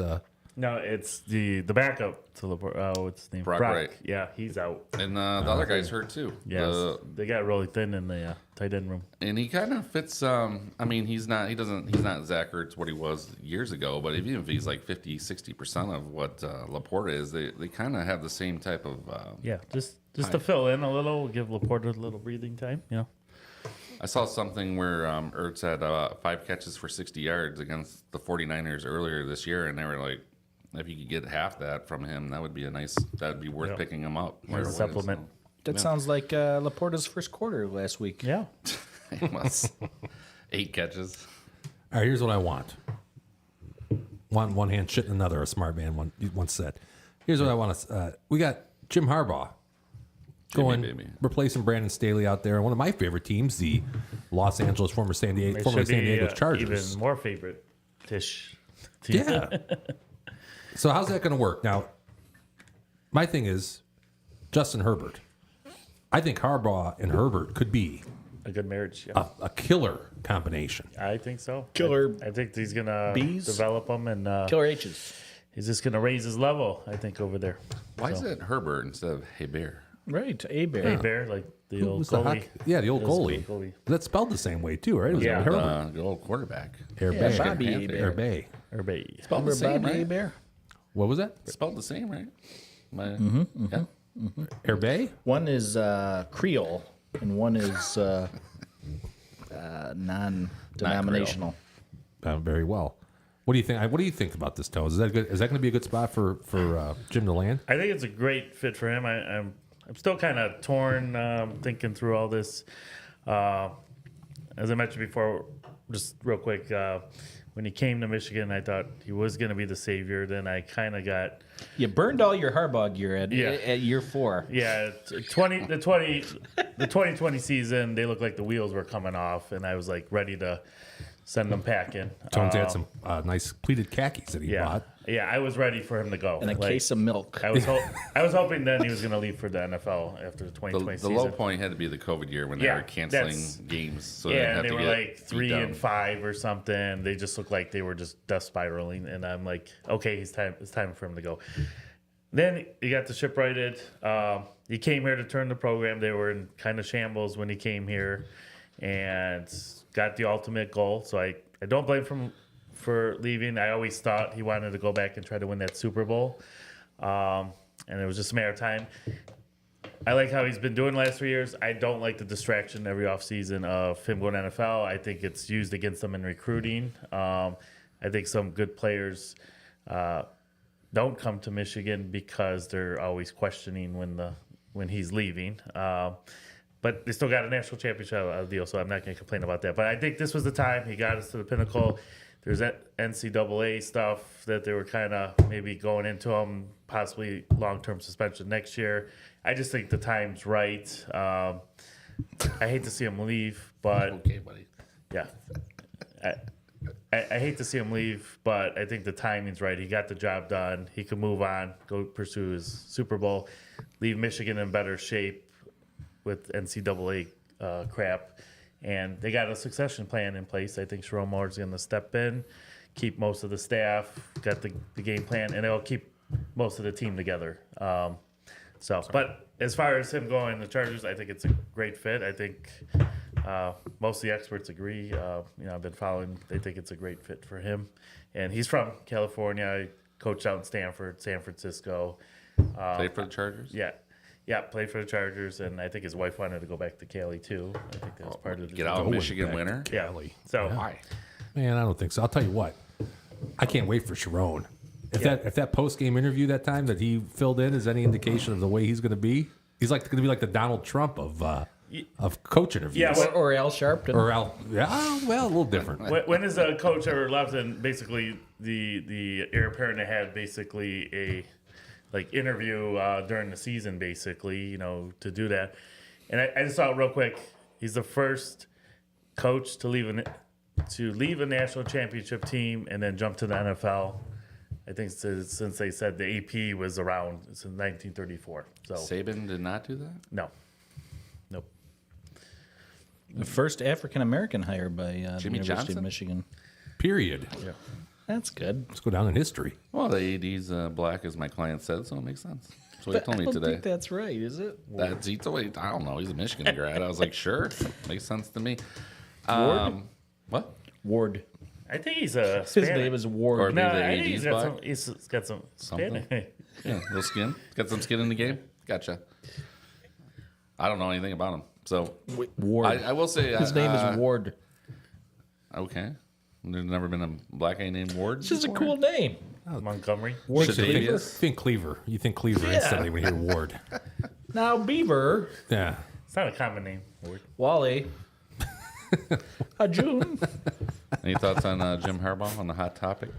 No, it's the backup to LeBron. What's his name?
Brock Wright.
Yeah, he's out.
And the other guy's hurt too.
Yes, they got really thin in the tight end room.
And he kind of fits. I mean, he's not Zach Ertz what he was years ago. But even if he's like 50-60% of what Laporta is, they kind of have the same type of.
Yeah, just to fill in a little, give Laporta a little breathing time. Yeah.
I saw something where Ertz had 5 catches for 60 yards against the 49ers earlier this year, and they were like, if you could get half that from him, that'd be worth picking him up.
As a supplement.
That sounds like Laporta's first quarter last week.
Yeah.
It was 8 catches.
All right, here's what I want. One hand shit in another, a smart man once said. Here's what I want to. We got Jim Harbaugh
Baby.
replacing Brandon Staley out there. One of my favorite teams, the Los Angeles former San
It
Diego
should be,
Chargers.
even more favorite-ish.
Yeah. So how's that going to work? Now, my thing is Justin Herbert. I think Harbaugh and Herbert could be
A good marriage. Yeah.
a killer combination.
I think so.
Killer
I think he's gonna
bees?
develop him, and
Killer H's.
he's just gonna raise his level. I think over there.
Why is it Herbert instead of Hey Bear?
Right, A Bear.
Hey Bear, like the old
Who's the
goalie.
the old
It was
goalie.
goalie.
That's spelled the same way too, right? It was
Yeah.
Herbert.
Good old quarterback.
Air
Yeah,
Bay.
Bobby
Panther.
A.
Air
Bear.
Bay.
Herbe.
Spelled the same,
Everybody
right?
bear.
What was that?
Spelled the same, right? Yeah.
Herbe?
One is Creole, and one is non-denominational.
Very well. What do you think? What do you think about this, Toes? Is that good? Is that going to be a good spot for Jim to land?
I think it's a great fit for him. I'm still kind of torn, thinking through all this. As I mentioned before, just real quick, when he came to Michigan, I thought he was going to be the savior. Then I kind of got
You burned all your Harbaugh gear at year 4.
the 2020 season. They looked like the wheels were coming off, and I was like ready to send them packing.
Tones had some nice pleated khakis that he bought.
Yeah, I was ready for him to go.
And a case of milk.
I was hoping then he was going to leave for the NFL after the 2020
The
season.
low point had to be the COVID year when they were canceling games. So they
Yeah,
had
and they
to
were
get
like 3-5 or something. They just looked like they were just death spiraling. And I'm like, okay, it's time for him to go. Then he got the ship righted. He came here to turn the program. They were in kind of shambles when he came here and got the ultimate goal. So I don't blame him for leaving. I always thought he wanted to go back and try to win that Super Bowl. And it was just a matter of time. I like how he's been doing the last 3 years. I don't like the distraction every offseason of him going to NFL. I think it's used against them in recruiting. I think some good players don't come to Michigan because they're always questioning when he's leaving. But they still got a national championship deal, so I'm not going to complain about that. But I think this was the time he got us to the pinnacle. There's that NCAA stuff that they were kind of maybe going into him, possibly long-term suspension next year. I just think the time's right. I hate to see him leave, but
Okay, buddy.
yeah. I hate to see him leave, but I think the timing's right. He got the job done. He can move on, go pursue his Super Bowl, leave Michigan in better shape with NCAA crap. And they got a succession plan in place. I think Sharon Moore's going to step in, keep most of the staff, got the game plan, and they'll keep most of the team together. But as far as him going to the Chargers, I think it's a great fit. I think most of the experts agree. I've been following. They think it's a great fit for him. And he's from California. Coached out in Stanford, San Francisco.
Played for the Chargers?
Yeah, played for the Chargers, and I think his wife wanted to go back to Cali too. I think that was part of the
Get out,
Going
Michigan
back
winner.
to
Yeah.
Cali.
So
Why?
Man, I don't think so. I'll tell you what. I can't wait for Sharon. If that post game interview that time that he filled in is any indication of the way he's going to be, he's like going to be like the Donald Trump of coach interviews.
Yeah,
Or Al Sharpton.
or Al. Yeah, well, a little different.
when has a coach ever left and basically the heir apparent had basically a interview during the season, basically, to do that. And I just saw it real quick. He's the first coach to leave a national championship team and then jump to the NFL. I think since they said the AP was around since 1934. So
Saban did not do that?
no, nope.
The first African American hire by the
Jimmy
University
Johnson?
of Michigan.
Period.
That's good.
Let's go down in history.
Well, the AD's black, as my client said, so it makes sense. That's what he told
I
me
don't
today.
think that's right, is it?
He told me, I don't know. He's a Michigan grad. I was like, sure. Makes sense to me.
Ward?
What?
Ward.
I think he's a
His name is Ward.
Or
No,
maybe the
I think
AD's black?
he's got some
Something?
Hispanic.
Yeah, little skin. Got some skin in the game. Gotcha. I don't know anything about him. So
Ward.
I will say
His name is Ward.
Okay. There's never been a black guy named Ward.
This is a
before?
cool name.
Montgomery.
Ward
Should be.
Cleaver.
Think Cleaver. You think Cleaver instantly when you hear Ward.
Now Beaver.
Yeah.
It's not a common name. Ward.
Wally. June.
Any thoughts on Jim Harbaugh on the hot topic?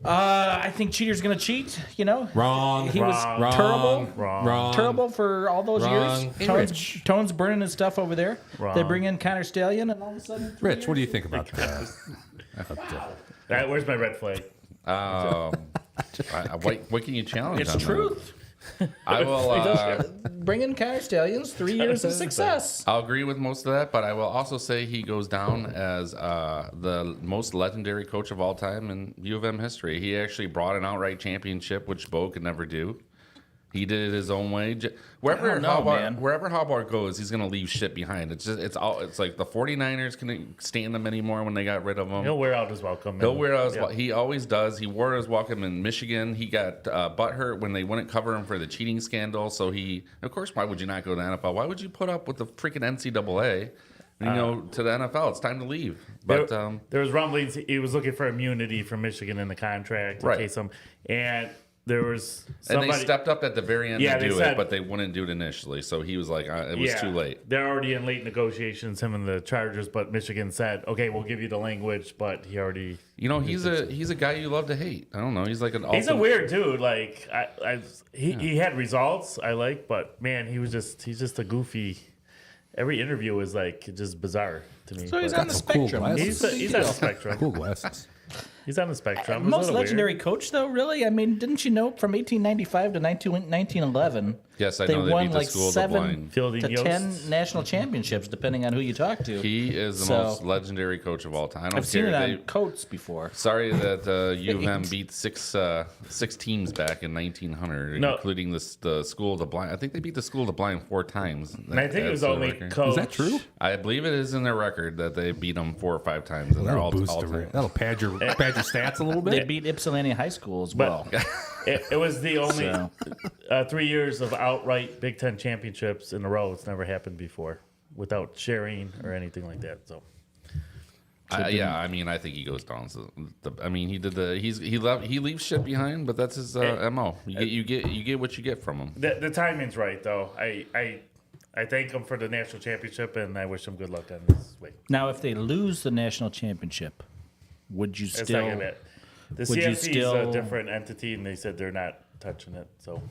I think Cheater's going to cheat,
Wrong.
He was
Wrong.
terrible.
Wrong.
Terrible for all those
Wrong.
years.
Hey,
Tone's,
Rich.
Tone's burning his stuff over there.
Wrong.
They bring in Connor Stallion, and all of a sudden,
Rich, what do you think about that?
Where's my red flag?
What can you challenge?
it's
on that?
truth.
I will.
Bring in Connor Stallions, 3 years of success.
I'll agree with most of that, but I will also say he goes down as the most legendary coach of all time in U of M history. He actually brought an outright championship, which Bo could never do. He did it his own way. Wherever
I don't know, man.
Harbaugh goes, he's gonna leave shit behind. It's like the 49ers couldn't stand him anymore when they got rid of him.
He'll wear out his welcome.
He'll wear out his
Yeah.
He always does. He wore his welcome in Michigan. He got butthurt when they wouldn't cover him for the cheating scandal. So of course, why would you not go to the NFL? Why would you put up with the freaking NCAA? To the NFL, it's time to leave. But
there was rumblings he was looking for immunity from Michigan in the contract in
Right.
case and there was somebody,
and they stepped up at the very end
Yeah,
to
they
do
said-
it, but they wouldn't do it initially. So he was like, it was too late.
They're already in late negotiations, him and the Chargers, but Michigan said, okay, we'll give you the language, but he already.
He's a guy you love to hate. I don't know. He's like
He's a weird dude. Like he had results I like, but man, he's just a goofy. Every interview is like just bizarre to me.
So he's
but
on the
some cool
spectrum.
glasses.
he's on the spectrum.
Cool glasses.
He's on the spectrum. It's a
Most
little weird.
legendary coach, though, really? I mean, didn't you know from 1895 to 1911,
Yes, I
they
know they
won
beat the
like
School of the
7
Blind.
Fielding
to
Yost.
10 national championships, depending on who you talk to.
He is the
So-
most legendary coach of all time. I don't
I've seen
care.
it on coats before.
Sorry that U of M beat six teams back in 1900,
No.
including the School of the Blind. I think they beat the School of the Blind 4 times.
And I think it was
That's the
only
record.
coach.
Is that true?
I believe it is in their record that they beat them 4 or 5 times, and they're
That'll
all
boost
all
the
time.
that'll pad your stats a little
They
bit.
beat Ypsilanti High School as
But
well.
it was the only
So-
3 years of outright Big Ten championships in a row. It's never happened before without sharing or anything like that. So
I mean, I think he goes down. So he leaves shit behind, but that's his mo. You get what you get from him.
the timing's right, though. I thank him for the national championship, and I wish him good luck on this week.
Now, if they lose the national championship, would you
It's not
still?
gonna be it. The
would you
CFC is
still-
a different entity, and they said they're not touching it. So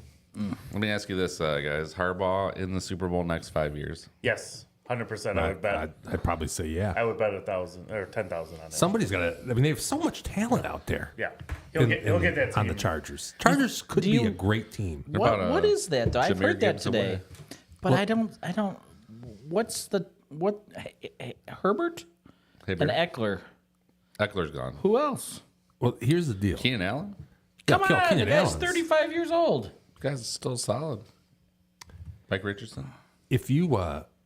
Let me ask you this, guys: Harbaugh in the Super Bowl next 5 years?
yes, 100%. I would bet.
I'd probably say yeah.
I would bet 1,000 or 10,000 on it.
Somebody's got to. I mean, they have so much talent out there.
Yeah, he'll get that
on
team.
the Chargers. Chargers could
Do
be
you-
a great team.
What is that? Though? I've
Jameer
heard that
Gibbs
today,
away.
but I don't. What's what? Herbert
Hey,
and
Bear.
Eckler.
Eckler's gone.
Who else?
Well, here's the deal.
Keenan Allen,
Yeah,
Come
Kill
on, the
Keenan
guy's
Allen's-
35 years old.
guy's still solid. Mike Richardson.
If you,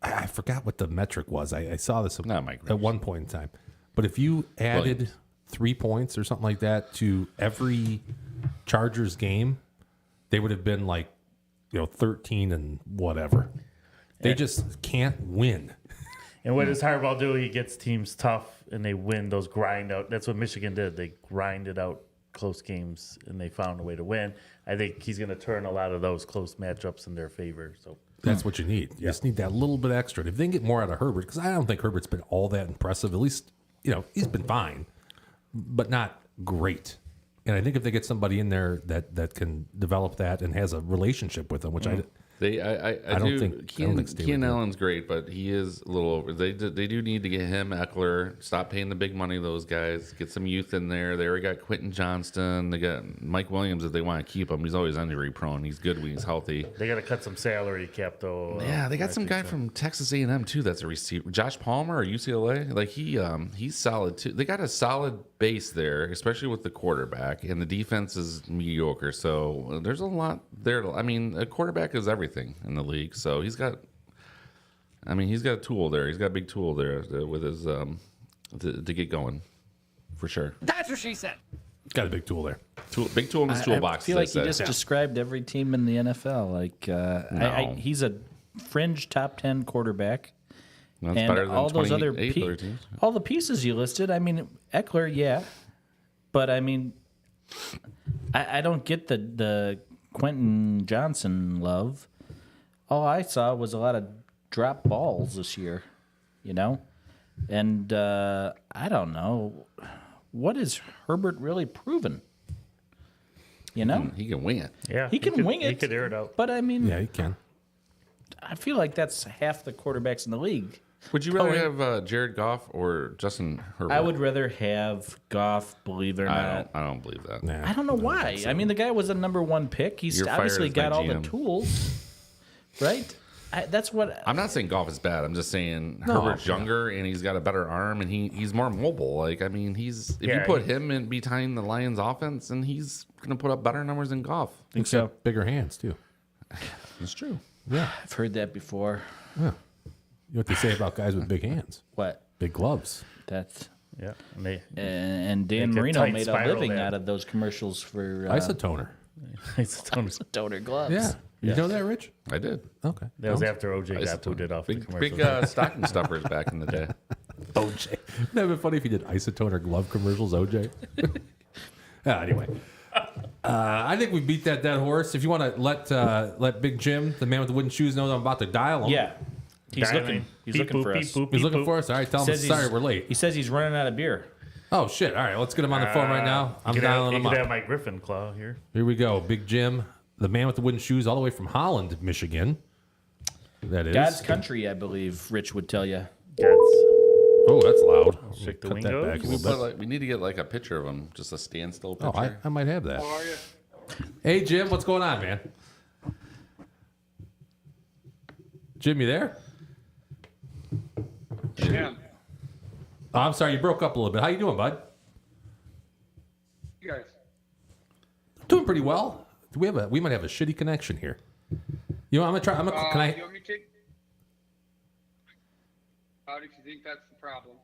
I forgot what the metric was. I saw this
Not Mike
at one point in time. But if you added
Williams.
3 points or something like that to every Chargers game, they would have been like, 13 and whatever. They just can't win.
And what does Harbaugh do? He gets teams tough, and they win those grind out. That's what Michigan did. They grinded out close games, and they found a way to win. I think he's going to turn a lot of those close matchups in their favor. So
That's what you need. You just need that little bit extra. And if they can get more out of Herbert, because I don't think Herbert's been all that impressive. At least, he's been fine, but not great. And I think if they get somebody in there that can develop that and has a relationship with them, which I don't think Staley
Keenan
would.
Allen's great, but he is a little over. They do need to get him, Eckler. Stop paying the big money to those guys. Get some youth in there. They already got Quentin Johnston. They got Mike Williams if they want to keep him. He's always injury prone. He's good when he's healthy.
they got to cut some salary cap, though.
Yeah, they got
I
some
think
guy
so.
from Texas A&M too. That's a receiver, Josh Palmer or UCLA. Like he's solid too. They got a solid base there, especially with the quarterback, and the defense is mediocre. So there's a lot there. I mean, a quarterback is everything in the league. So he's got a tool there. He's got a big tool there with his to get going, for sure.
got a big tool there.
Big tool in his toolbox.
I feel like
as
you
they
just
say.
described every team in the NFL. Like
No.
he's a fringe top 10 quarterback.
That's
And
better than
all those other
28 other teams.
all the pieces you listed. I mean, Eckler, yeah, but I mean, I don't get the Quentin Johnson love. All I saw was a lot of drop balls this year, and I don't know what is Herbert really proven.
He can wing it.
Yeah,
He can wing it.
He could air it out.
But I mean,
Yeah, you can.
I feel like that's half the quarterbacks in the league.
Would you rather have Jared Goff or Justin Herbert?
I would rather have Goff, believe it or not.
I don't believe that.
Nah.
I don't know why. I mean, the guy was a number 1 pick. He's
You're
obviously
fired as
got
my
all the
GM.
tools, right? That's what.
I'm not saying Goff is bad. I'm just saying
No,
Herbert's
yeah.
younger and he's got a better arm and he's more mobile. Like I mean, if you put him in behind the Lions offense, and he's going to put up better numbers than Goff.
He's got bigger hands too.
It's true.
Yeah.
I've heard that before.
You know what they say about guys with big hands?
What?
Big gloves.
That's
Yeah. And
and Dan
Make a
Marino
tight
made a
spiral
living
there.
out of those commercials for
Isotoner.
toner gloves.
Yeah. You know that, Rich?
I did.
Okay.
that was after OJ got
Isotoner.
booted off the
Big,
commercial.
big stocking stuffers back in the day.
OJ. Wouldn't that be funny if you did isotoner glove commercials, OJ? Anyway. I think we beat that dead horse. If you want to let Big Jim, the man with the wooden shoes, know that I'm about to dial him.
Yeah. He's
Dialing.
looking. He's
Beep,
looking
boop,
for
beep,
us.
boop,
He's
beep,
looking
boop.
for us. All right, tell him
Says
sorry
he's-
we're late.
He says he's running out of beer.
Oh, shit. All right, let's get him on the phone right now. I'm
You could have-
dialing
you
him
could
up.
have my Griffin claw here.
Here we go. Big Jim, the man with the wooden shoes, all the way from Holland, Michigan. That is.
God's country, I believe Rich would tell you.
That's
Oh, that's loud.
Shake the
Cut that
windows.
back a
We,
little bit.
we need to get like a picture of him, just a standstill picture.
Oh, I might have that.
How are you?
Hey, Jim, what's going on, man? Jim, you there?
Jim,
Oh, I'm sorry, you broke up a little bit. How you doing, bud?
you guys.
Doing pretty well. We might have a shitty connection here. You know, I'm gonna try. Can I?
You want me to take? How do you think that's the problem?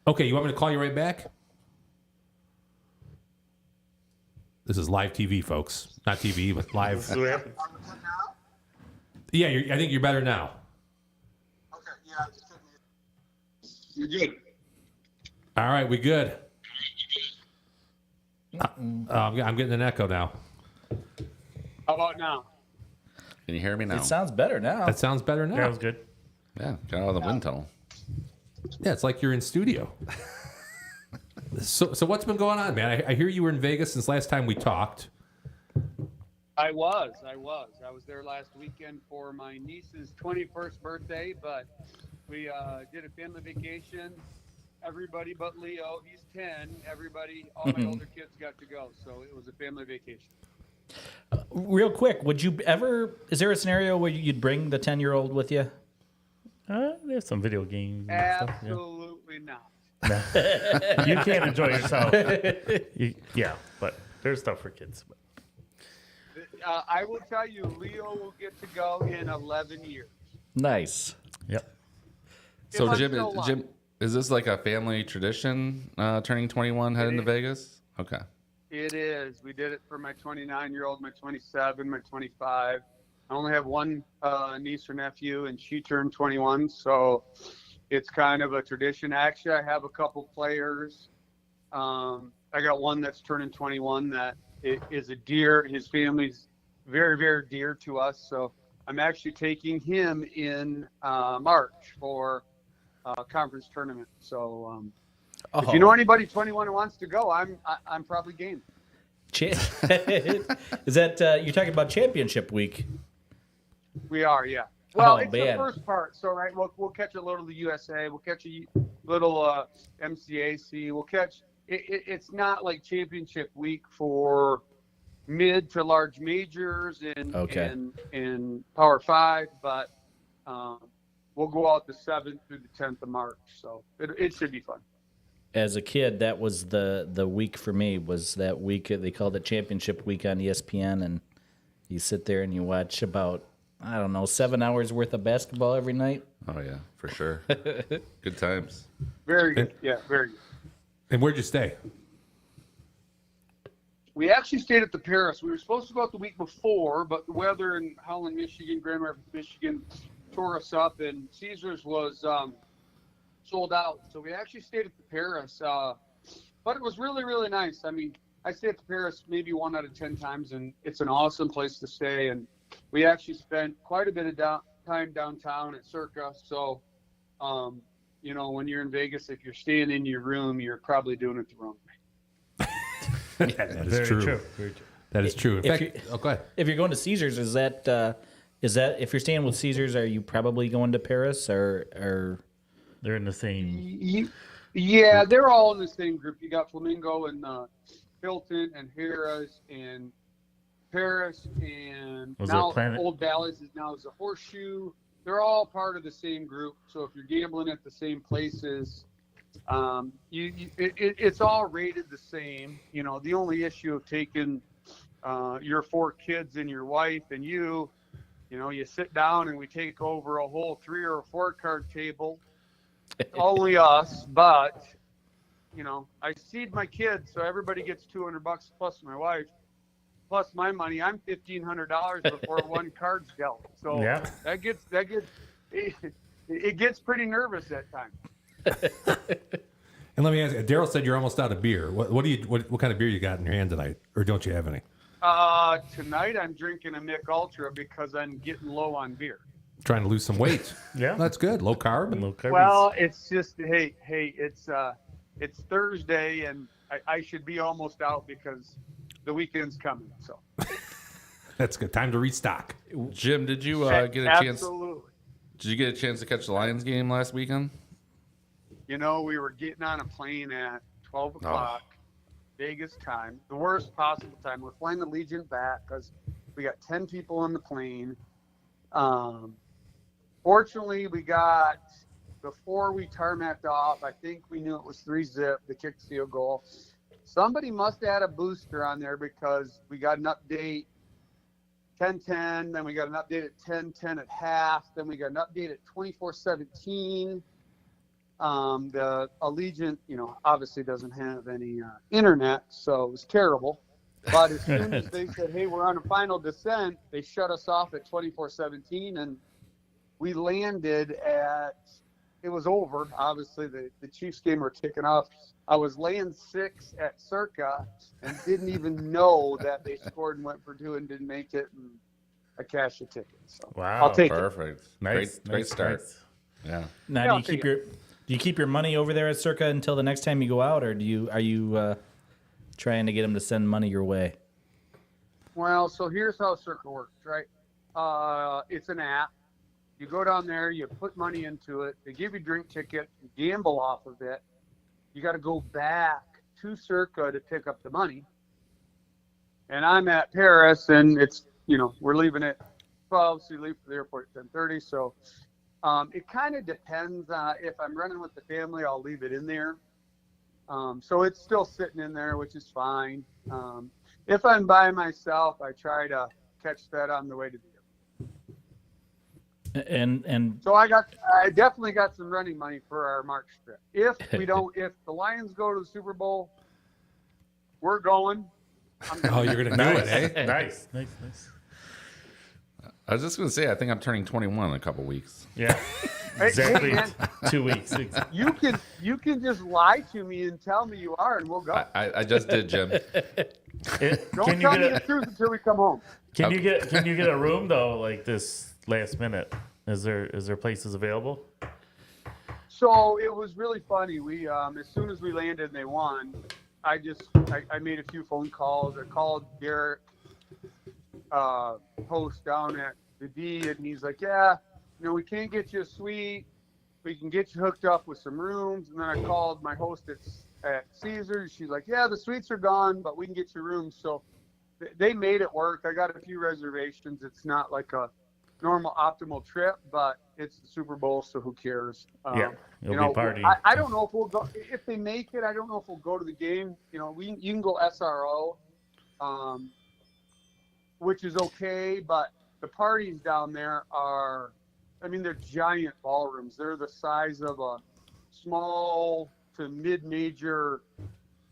Okay, you want me to call you right back? This is live TV, folks. Not TV, but live. Yeah, I think you're better now.
Okay, yeah. You're good.
All right, we good. I'm getting an echo now.
How about now?
Can you hear me now?
It sounds better now.
That sounds better now.
that was good.
Yeah, got out of the wind tunnel.
Yeah, it's like you're in studio. So what's been going on, man? I hear you were in Vegas since last time we talked.
I was there last weekend for my niece's 21st birthday, but we did a family vacation. Everybody but Leo, he's 10. All my older kids got to go, so it was a family vacation.
Real quick, would you ever? Is there a scenario where you'd bring the 10-year-old with you?
There's some video games and stuff.
Absolutely not.
Yeah. You can't enjoy yourself. Yeah, but there's stuff for kids.
I will tell you, Leo will get to go in 11 years.
Nice.
Yep.
So
I'm
Jim,
still alive.
Jim, is this like a family tradition? Turning 21, heading to Vegas? Okay.
It is. We did it for my 29-year-old, my 27, my 25. I only have one niece or nephew, and she turned 21, so it's kind of a tradition. Actually, I have a couple players. I got one that's turning 21 that is a dear. His family's very, very dear to us, so I'm actually taking him in March for a conference tournament. So if you know anybody 21 who wants to go, I'm probably game.
Is that you're talking about championship week?
We are, yeah. Well,
Oh,
it's
man.
the first part. So, right, we'll catch a little of the USA. We'll catch a little MCAC. We'll catch. It's not like championship week for mid to large majors in Power 5, but we'll go out the 7th through the 10th of March. So it should be fun.
As a kid, that was the week for me. Was that week they called it championship week on ESPN, and you sit there and you watch about 7 hours worth of basketball every night.
Oh yeah, for sure. Good times.
Very good. Yeah, very good.
And where'd you stay?
We actually stayed at the Paris. We were supposed to go out the week before, but the weather in Holland, Michigan, Grand Rapids, Michigan, tore us up, and Caesars was sold out. So we actually stayed at the Paris, but it was really, really nice. I mean, I stay at the Paris maybe 1 out of 10 times, and it's an awesome place to stay. And we actually spent quite a bit of time downtown at Circa. So, when you're in Vegas, if you're staying in your room, you're probably doing it the wrong way.
Yeah, that is true.
Very true.
That is true. In
If
fact, go ahead.
If you're going to Caesars, is that if you're staying with Caesars, are you probably going to Paris or?
They're in the same.
Yeah, they're all in the same group. You got Flamingo and Hilton and Harrah's and Paris and
Was
now
it Planet?
Old Valleys is a Horseshoe. They're all part of the same group. So if you're gambling at the same places, it's all rated the same. The only issue of taking your 4 kids and your wife and you sit down and we take over a whole 3 or 4 card table, only us, but I seed my kids, so everybody gets $200 plus my wife, plus my money. I'm $1,500 before one card's dealt. So
Yeah.
that gets it gets pretty nervous at times.
And let me ask you, Daryl said you're almost out of beer. What kind of beer you got in your hand tonight, or don't you have any?
Tonight I'm drinking a Mick Ultra because I'm getting low on beer.
Trying to lose some weight.
Yeah.
That's good. Low carb.
Low carbies.
Well, it's just hey, it's Thursday and I should be almost out because the weekend's coming. So
That's good. Time to restock.
Jim, did you get a chance?
Absolutely.
Did you get a chance to catch the Lions game last weekend?
We were getting on a plane at 12 o'clock, Vegas time, the worst possible time. We're flying the Legion back because we got 10 people on the plane. Fortunately, we got, before we tarmacked off, I think we knew it was 3-zip, the kick field goal. Somebody must have had a booster on there because we got an update 10:10, then we got an update at 10:10 at half, then we got an update at 24:17. The Allegiant, obviously doesn't have any internet, so it was terrible. But as soon as they said, hey, we're on a final descent, they shut us off at 24:17, and we landed at, it was over. Obviously, the Chiefs game were kicking off. I was laying 6 at Circa and didn't even know that they scored and went for 2 and didn't make it, and I cashed a ticket. So
Wow.
I'll take it.
Perfect.
Nice.
Great start.
Nice.
Yeah.
Now, do you keep your money over there at Circa until the next time you go out, or are you trying to get them to send money your way?
Well, so here's how Circa works, right? It's an app. You go down there, you put money into it. They give you a drink ticket, you gamble off of it. You got to go back to Circa to pick up the money. And I'm at Paris, and it's, we're leaving at 12, so you leave for the airport at 10:30. So it kind of depends. If I'm running with the family, I'll leave it in there. So it's still sitting in there, which is fine. If I'm by myself, I try to catch that on the way to the airport.
And
So I definitely got some running money for our March trip. If the Lions go to the Super Bowl, we're going.
Oh, you're going to do it, eh?
Nice.
I was just going to say, I think I'm turning 21 in a couple weeks.
Yeah.
Hey,
Exactly.
man,
2 weeks.
you can just lie to me and tell me you are, and we'll go.
I just did, Jim.
Don't tell me the truth until we come home.
Can you get a room though, like this last minute? Is there places available?
So it was really funny. We as soon as we landed and they won, I made a few phone calls. I called Derek, host down at the D, and he's like, yeah, we can't get you a suite. We can get you hooked up with some rooms. And then I called my host at Caesars. She's like, yeah, the suites are gone, but we can get you rooms. So they made it work. I got a few reservations. It's not like a normal optimal trip, but it's the Super Bowl, so who cares?
Yeah, you'll be partying.
I don't know if we'll go. If they make it, I don't know if we'll go to the game. You can go SRO, which is okay, but the parties down there are, they're giant ballrooms. They're the size of a small to mid-major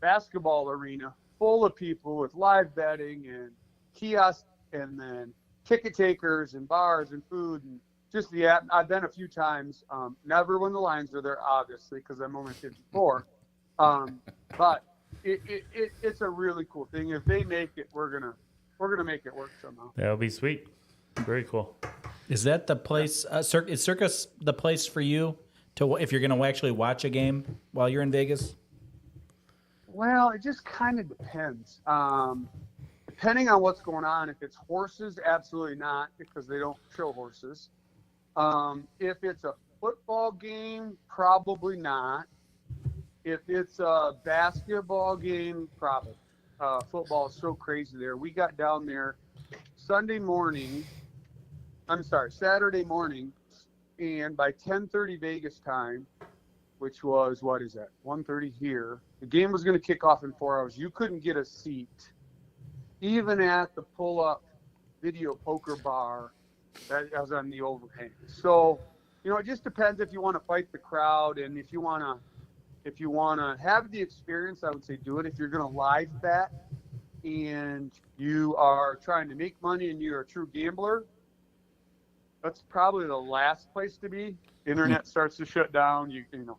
basketball arena, full of people with live betting and kiosks, and then ticket takers and bars and food, and just the app. I've been a few times, never when the Lions are there, obviously, because I'm only 54. But it's a really cool thing. If they make it, we're gonna make it work somehow.
That'll be sweet. Very cool.
is that the place? Is Circa the place for you to, if you're going to actually watch a game while you're in Vegas?
Well, it just kind of depends. Depending on what's going on. If it's horses, absolutely not, because they don't show horses. If it's a football game, probably not. If it's a basketball game, probably. Football is so crazy there. We got down there Saturday morning, and by 10:30 Vegas time, which was, 1:30 here, the game was going to kick off in 4 hours. You couldn't get a seat even at the pull-up video poker bar that was on the overhang. So, it just depends if you want to fight the crowd, and if you want to have the experience, I would say do it. If you're going to live bet and you are trying to make money and you're a true gambler, that's probably the last place to be. Internet starts to shut down. You know,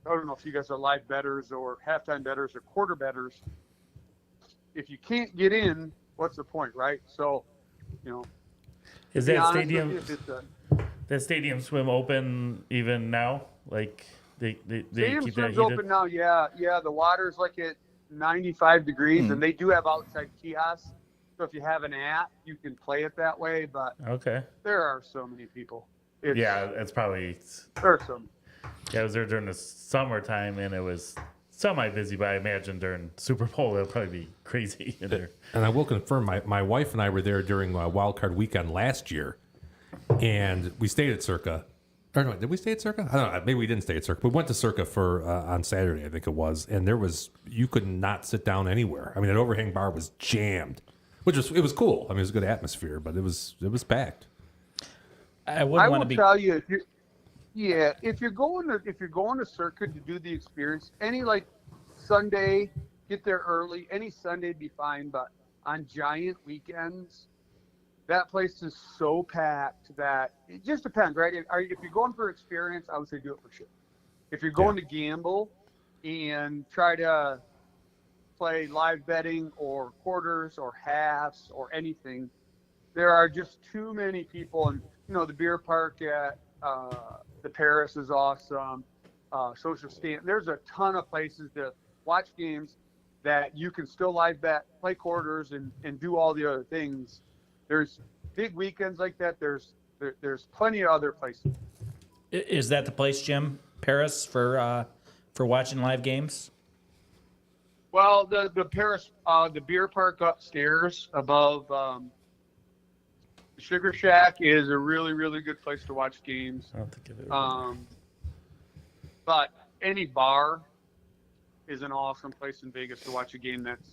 I don't know if you guys are live bettors or halftime bettors or quarter bettors. If you can't get in, what's the point, right? So,
Is
to be
that
honest
stadium
with you, if it's
that stadium swim open even now? Like they
stadium
keep that
swim's
heated?
open now. Yeah. The water's like at 95 degrees, and they do have outside kiosks. So if you have an app, you can play it that way. But
Okay.
there are so many people.
It's probably.
There are so many.
Yeah, I was there during the summertime, and it was semi-busy, but I imagine during Super Bowl, it'll probably be crazy in there.
And I will confirm, my wife and I were there during Wild Card Weekend last year, and we stayed at Circa. Or no, did we stay at Circa? I don't know. Maybe we didn't stay at Circa. We went to Circa for on Saturday, I think it was, and you could not sit down anywhere. I mean, that overhang bar was jammed, it was cool. I mean, it was a good atmosphere, but it was packed.
I wouldn't want to
will
be.
tell you if you're going to Circuit to do the experience, any like Sunday, get there early. Any Sunday would be fine, but on giant weekends, that place is so packed that it just depends, right? If you're going for experience, I would say do it for sure. If you're going to gamble and try to play live betting or quarters or halves or anything, there are just too many people. And the beer park at the Paris is awesome. Social Stand. There's a ton of places to watch games that you can still live bet, play quarters, and do all the other things. There's big weekends like that. There's plenty of other places.
Is that the place, Jim? Paris for watching live games?
Well, the Paris, the beer park upstairs above Sugar Shack is a really, really good place to watch games.
I don't think I've ever
But any bar is an awesome place in Vegas to watch a game that's,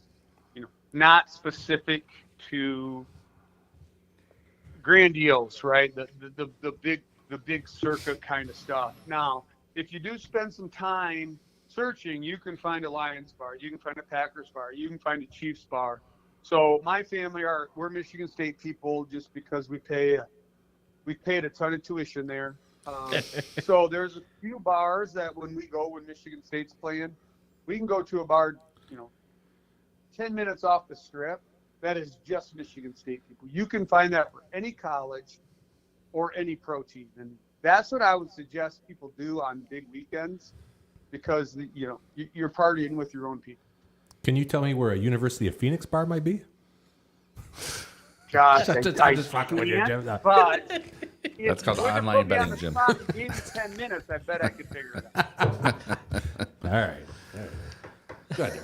not specific to grandiose, right? The big circuit kind of stuff. Now, if you do spend some time searching, you can find a Lions bar, you can find a Packers bar, you can find a Chiefs bar. So my family we're Michigan State people just because we paid a ton of tuition there. So there's a few bars that when Michigan State's playing, we can go to a bar, 10 minutes off the strip. That is just Michigan State people. You can find that for any college or any pro team. And that's what I would suggest people do on big weekends because, you're partying with your own people.
Can you tell me where a University of Phoenix bar might be?
Gosh,
I'm just fucking with you, Jim.
But
That's called
if you were to
online
put me on
betting,
the
Jim.
spot and gave me 10 minutes, I bet I could figure it out.
All right. Good.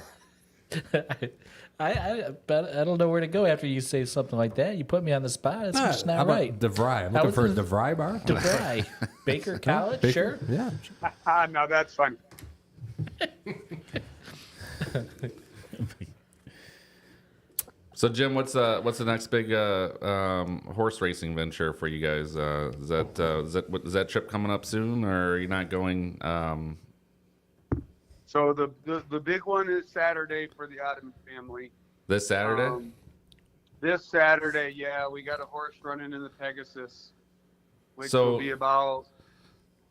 I don't know where to go after you say something like that. You put me on the spot. It's just
How
not
about
right.
DeVry? I'm
How
looking for a
is it-
DeVry bar.
DeVry. Baker College,
Baker?
sure.
Yeah.
No, that's funny.
So Jim, what's the next big horse racing venture for you guys? Is that trip coming up soon, or are you not going?
So the big one is Saturday for the Otteman family.
This Saturday?
This Saturday, yeah, we got a horse running in the Pegasus, which
So-
will be about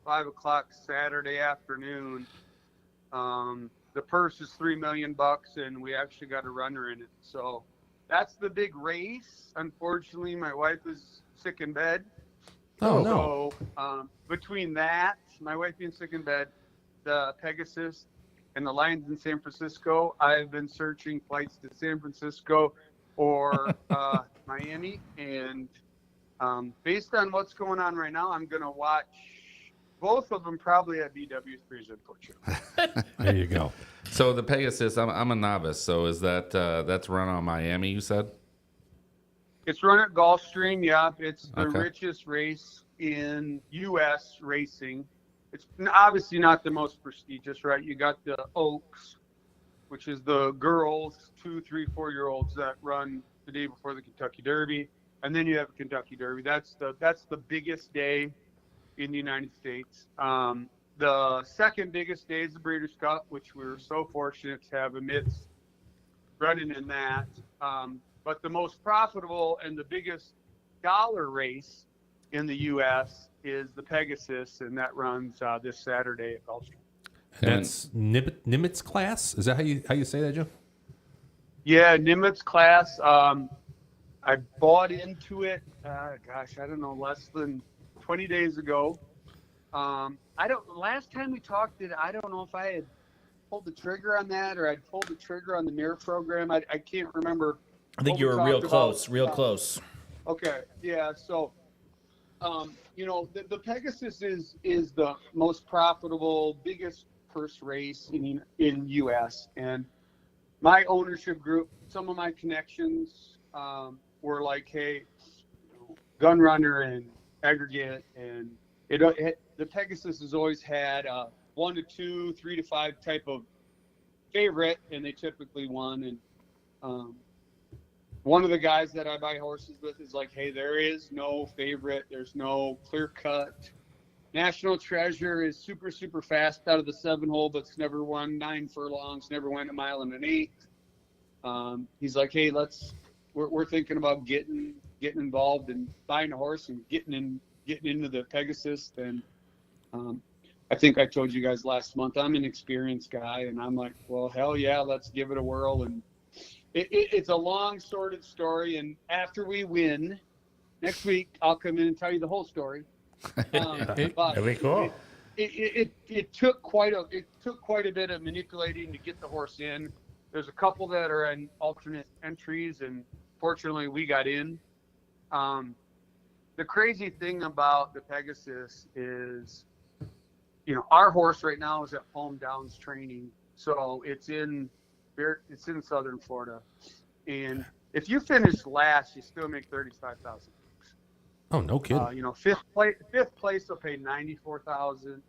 5:00 Saturday afternoon. The purse is $3 million, and we actually got a runner in it. So that's the big race. Unfortunately, my wife is sick in bed.
Oh, no.
So between that, my wife being sick in bed, the Pegasus, and the Lions in San Francisco, I've been searching flights to San Francisco or Miami. And based on what's going on right now, I'm going to watch both of them probably at BW3's, unfortunately.
There you go.
So the Pegasus, I'm a novice. So is that's run on Miami? You said.
It's run at Gulfstream, yeah. It's the
Okay.
richest race in U.S. racing. It's obviously not the most prestigious, right? You got the Oaks, which is the girls, 2, 3, 4-year-olds that run the day before the Kentucky Derby, and then you have a Kentucky Derby. That's the biggest day in the United States. The second biggest day is the Breeders' Cup, which we were so fortunate to have amidst running in that. But the most profitable and the biggest dollar race in the U.S. is the Pegasus, and that runs this Saturday at Gulfstream.
That's Nimitz class. Is that how you say that, Joe?
Yeah, Nimitz class. I bought into it. I don't know, less than 20 days ago. Last time we talked, I don't know if I had pulled the trigger on that or I'd pulled the trigger on the mirror program. I can't remember.
I think you were real close.
Okay. Yeah. So, the Pegasus is the most profitable, biggest purse race in U.S. And my ownership group, some of my connections were like, hey, gun runner and aggregate, and the Pegasus has always had 1 to 2, 3 to 5 type of favorite, and they typically won. And one of the guys that I buy horses with is like, hey, there is no favorite. There's no clear cut. National Treasure is super, super fast out of the 7-hole, but's never won 9 furlongs, never went 1 mile and an 1/8. He's like, hey, we're thinking about getting involved and buying a horse and getting into the Pegasus. And I think I told you guys last month, I'm an experienced guy, and I'm like, well, hell yeah, let's give it a whirl. And it's a long, sordid story. And after we win next week, I'll come in and tell you the whole story. But
That'd be cool.
It took quite a bit of manipulating to get the horse in. There's a couple that are in alternate entries, and fortunately we got in. The crazy thing about the Pegasus is, our horse right now is at Palm Downs training, so it's in Southern Florida, and if you finish last, you still make $35,000.
Oh, no kidding.
Fifth place will pay $94,000.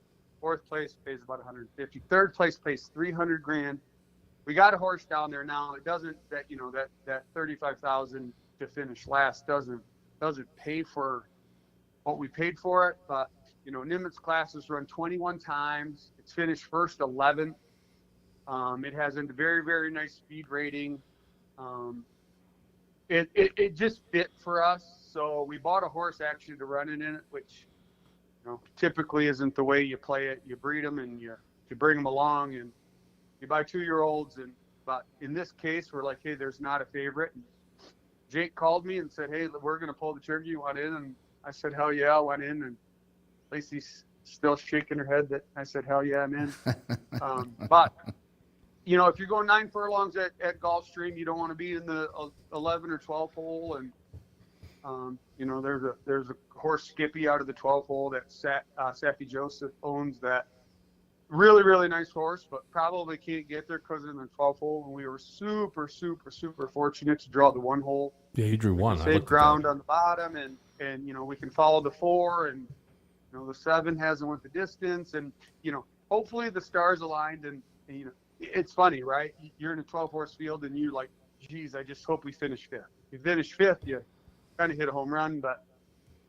Fourth place pays about $150,000. Third place pays $300,000. We got a horse down there now. It doesn't that $35,000 to finish last doesn't pay for what we paid for it. But Nimitz classes run 21 times. It's finished first 11th. It has a very, very nice speed rating. It just fit for us. So we bought a horse actually to run it in it, which typically isn't the way you play it. You breed them and you bring them along, and you buy 2-year-olds. But in this case, we're like, hey, there's not a favorite. And Jake called me and said, hey, we're going to pull the trigger. You want in? And I said, hell yeah, I went in. And Lacey's still shaking her head that I said, hell yeah, I'm in. But if you're going 9 furlongs at Gulfstream, you don't want to be in the 11 or 12 hole. And there's a horse Skippy out of the 12 hole that Sappy Joseph owns, that really, really nice horse, but probably can't get there because in the 12 hole. And we were super, super, super fortunate to draw the 1 hole.
Yeah, you drew 1.
Save ground on the bottom, and we can follow the 4, and the 7 hasn't went the distance, and hopefully the stars aligned. And it's funny, right? You're in a 12-horse field, and you're like, geez, I just hope we finish 5th. If you finish 5th, you kind of hit a home run, but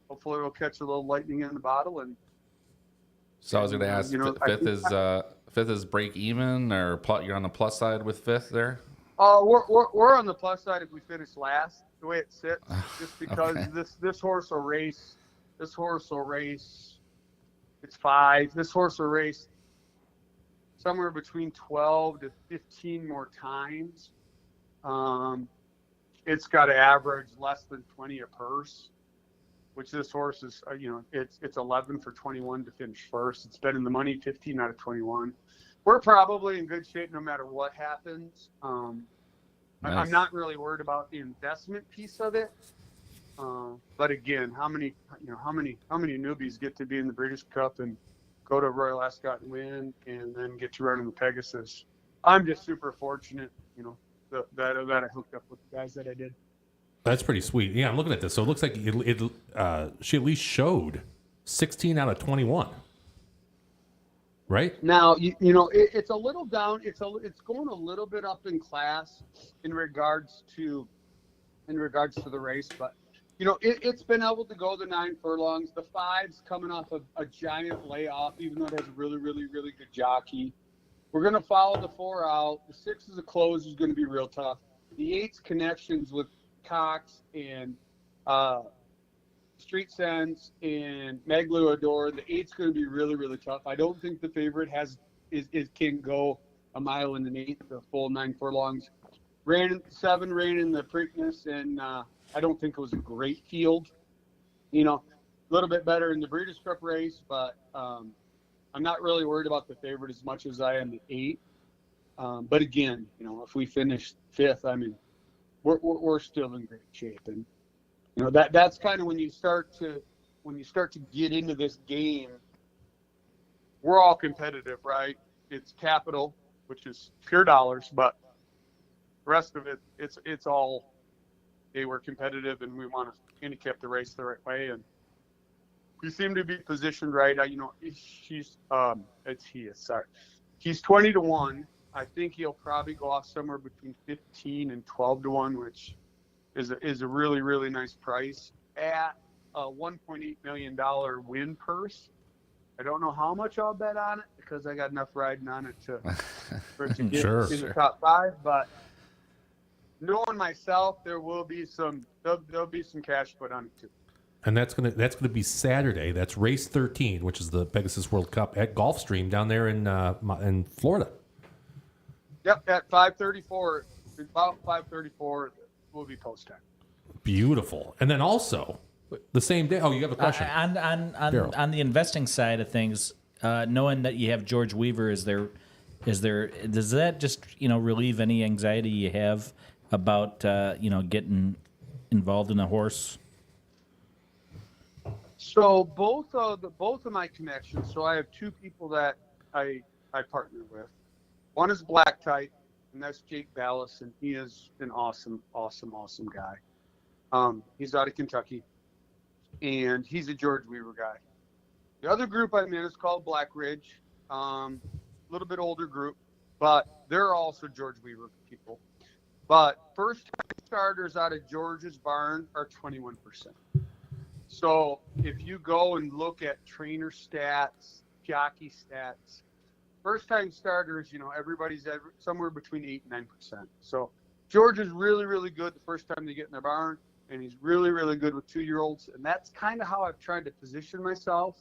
hopefully we'll catch a little lightning in the bottle. And
so I was going to ask, fifth is break even, or you're on the plus side with 5th there?
We're on the plus side if we finish last, the way it sits, just because
Okay.
this horse will race. This horse will race. It's 5. This horse will race somewhere between 12 to 15 more times. It's got to average less than 20 a purse, which this horse is, it's 11 for 21 to finish first. It's been in the money 15 out of 21. We're probably in good shape no matter what happens.
Nice.
I'm not really worried about the investment piece of it. But again, how many newbies get to be in the British Cup and go to Royal Ascot and win, and then get to run in the Pegasus? I'm just super fortunate, that I hooked up with the guys that I did.
That's pretty sweet. Yeah, I'm looking at this. So it looks like she at least showed 16 out of 21. right?
Now, it's a little down. It's going a little bit up in class in regards to the race, but it's been able to go the 9 furlongs. The 5's coming off of a giant layoff, even though it has a really, really, really good jockey. We're going to follow the 4 out. The 6 is a close is going to be real tough. The 8's connections with Cox and Street Sense and Megalodor. The 8's going to be really, really tough. I don't think the favorite can go a mile in an 8, the full 9 furlongs. 7 ran in the Preakness, and I don't think it was a great field. A little bit better in the Breeders' Cup race, but I'm not really worried about the favorite as much as I am the 8. But again, if we finish 5th, I mean, we're still in great shape, and that's kind of when you start to get into this game. We're all competitive, right? It's capital, which is pure dollars, but the rest of it, it's all, hey, we're competitive and we want to handicap the race the right way, and we seem to be positioned right. He's 20-1. I think he'll probably go off somewhere between 15 and 12-1, which is a really, really nice price at a $1.8 million win purse. I don't know how much I'll bet on it because I got enough riding on it for it to get in the top 5. But knowing myself, there'll be some cash put on it too.
And that's gonna be Saturday. That's race 13, which is the Pegasus World Cup at Gulfstream down there in Florida.
Yep, at 5:34, about 5:34 will be post time. Beautiful.
And then also the same day. Oh, you have a question
on the investing side of things. Knowing that you have George Weaver, does that just relieve any anxiety you have about getting involved in a horse?
So both of my connections. So I have 2 people that I partner with. One is Black Type, and that's Jake Ballas, and he is an awesome, awesome, awesome guy. He's out of Kentucky, and he's a George Weaver guy. The other group I'm in is called Black Ridge, a little bit older group, but they're also George Weaver people. But first-time starters out of George's barn are 21%. So if you go and look at trainer stats, jockey stats, first-time starters, everybody's somewhere between 8 and 9%. So George is really, really good the first time they get in their barn, and he's really, really good with 2-year-olds. And that's kind of how I've tried to position myself.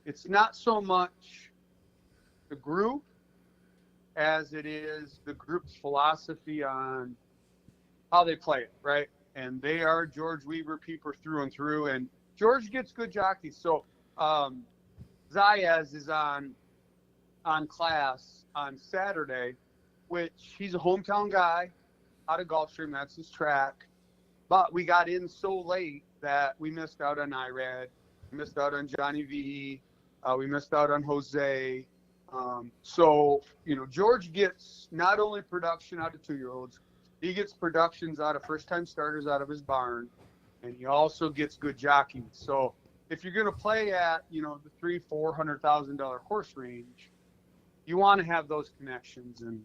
It's not so much the group as it is the group's philosophy on how they play it, right? And they are George Weaver people through and through. And George gets good jockeys. So Zayas is on class on Saturday, which he's a hometown guy out of Gulfstream. That's his track. But we got in so late that we missed out on Irad. We missed out on Johnny V. We missed out on Jose. So, George gets not only production out of 2-year-olds, he gets productions out of first-time starters out of his barn, and he also gets good jockeys. So if you're going to play at, the $300,000-$400,000 horse range, you want to have those connections. And,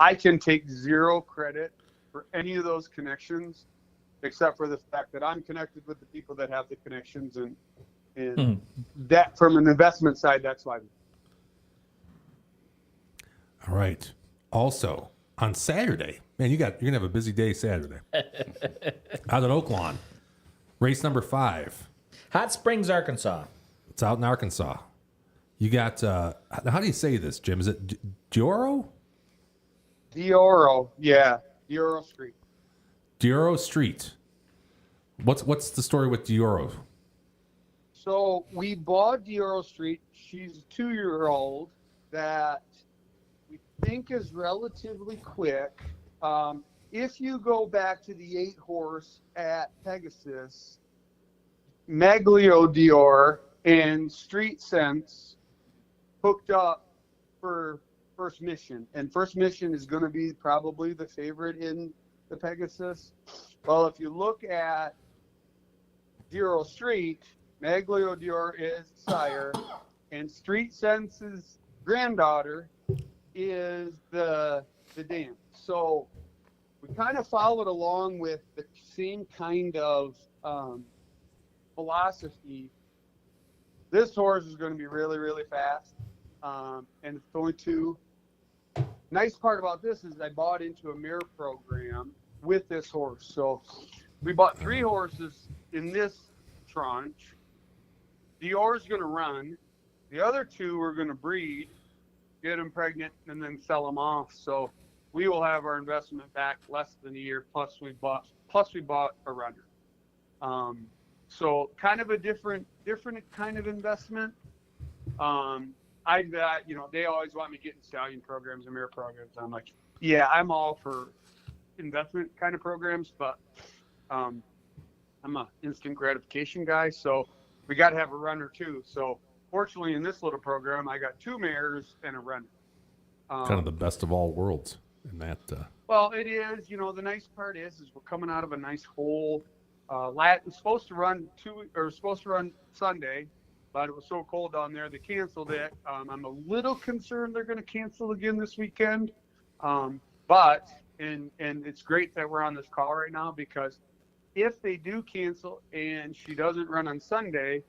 I can take zero credit for any of those connections, except for the fact that I'm connected with the people that have the connections. And that, from an investment side, that's why.
All right. Also, on Saturday, man, you're gonna have a busy day Saturday. Out at Oaklawn, race number 5.
Hot Springs, Arkansas.
It's out in Arkansas. You got how do you say this, Jim? Is it Dioro?
Dioro, yeah, Dioro Street.
Dioro Street. What's the story with Dioro?
So we bought Dioro Street. She's a 2-year-old that we think is relatively quick. If you go back to the 8-horse at Pegasus, Maglio Dior and Street Sense hooked up for First Mission. And First Mission is going to be probably the favorite in the Pegasus. Well, if you look at Dioro Street, Maglio Dior is sire, and Street Sense's granddaughter is the dam. So we kind of followed along with the same kind of philosophy. This horse is going to be really, really fast, and it's going to. Nice part about this is I bought into a mare program with this horse. So we bought 3 horses in this tranche. Dior's going to run. The other 2 are going to breed, get them pregnant, and then sell them off. So we will have our investment back less than a year. Plus we bought a runner. So kind of a different kind of investment. They always want me getting stallion programs and mare programs. I'm like, yeah, I'm all for investment kind of programs, but I'm a instant gratification guy, so we got to have a runner too. So fortunately, in this little program, I got 2 mares and a runner.
Kind of the best of all worlds in that.
Well, it is. The nice part is we're coming out of a nice hole. It's supposed to run Sunday, but it was so cold down there they canceled it. I'm a little concerned they're going to cancel again this weekend. But it's great that we're on this call right now, because if they do cancel and she doesn't run on Sunday,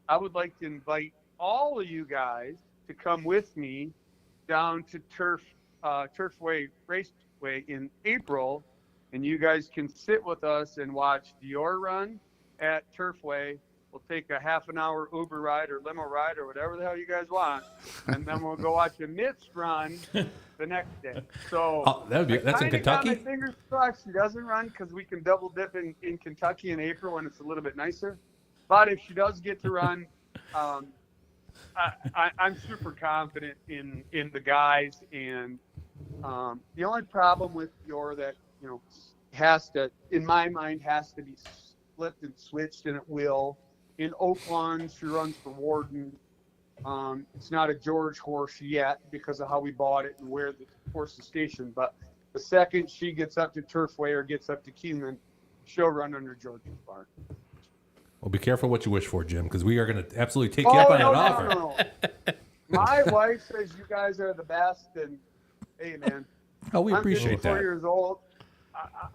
I would like to invite all of you guys to come with me down to Turfway Raceway in April, and you guys can sit with us and watch Dior run at Turfway. We'll take a half an hour Uber ride or limo ride or whatever the hell you guys want, and then we'll go watch a Mitts run the next day. So
that's in Kentucky?
Got my fingers crossed she doesn't run, because we can double dip in Kentucky in April when it's a little bit nicer. But if she does get to run, I'm super confident in the guys. And the only problem with Dior that has to, in my mind, has to be flipped and switched, and it will. In Oaklawn, she runs for Warden. It's not a George horse yet because of how we bought it and where the horse is stationed. But the second she gets up to Turfway or gets up to Keeneland, she'll run under George's barn.
Well, be careful what you wish for, Jim, because we are going to absolutely take you up on that offer.
No. My wife says you guys are the best, and hey, man.
Oh, we appreciate that.
I'm 54 years old.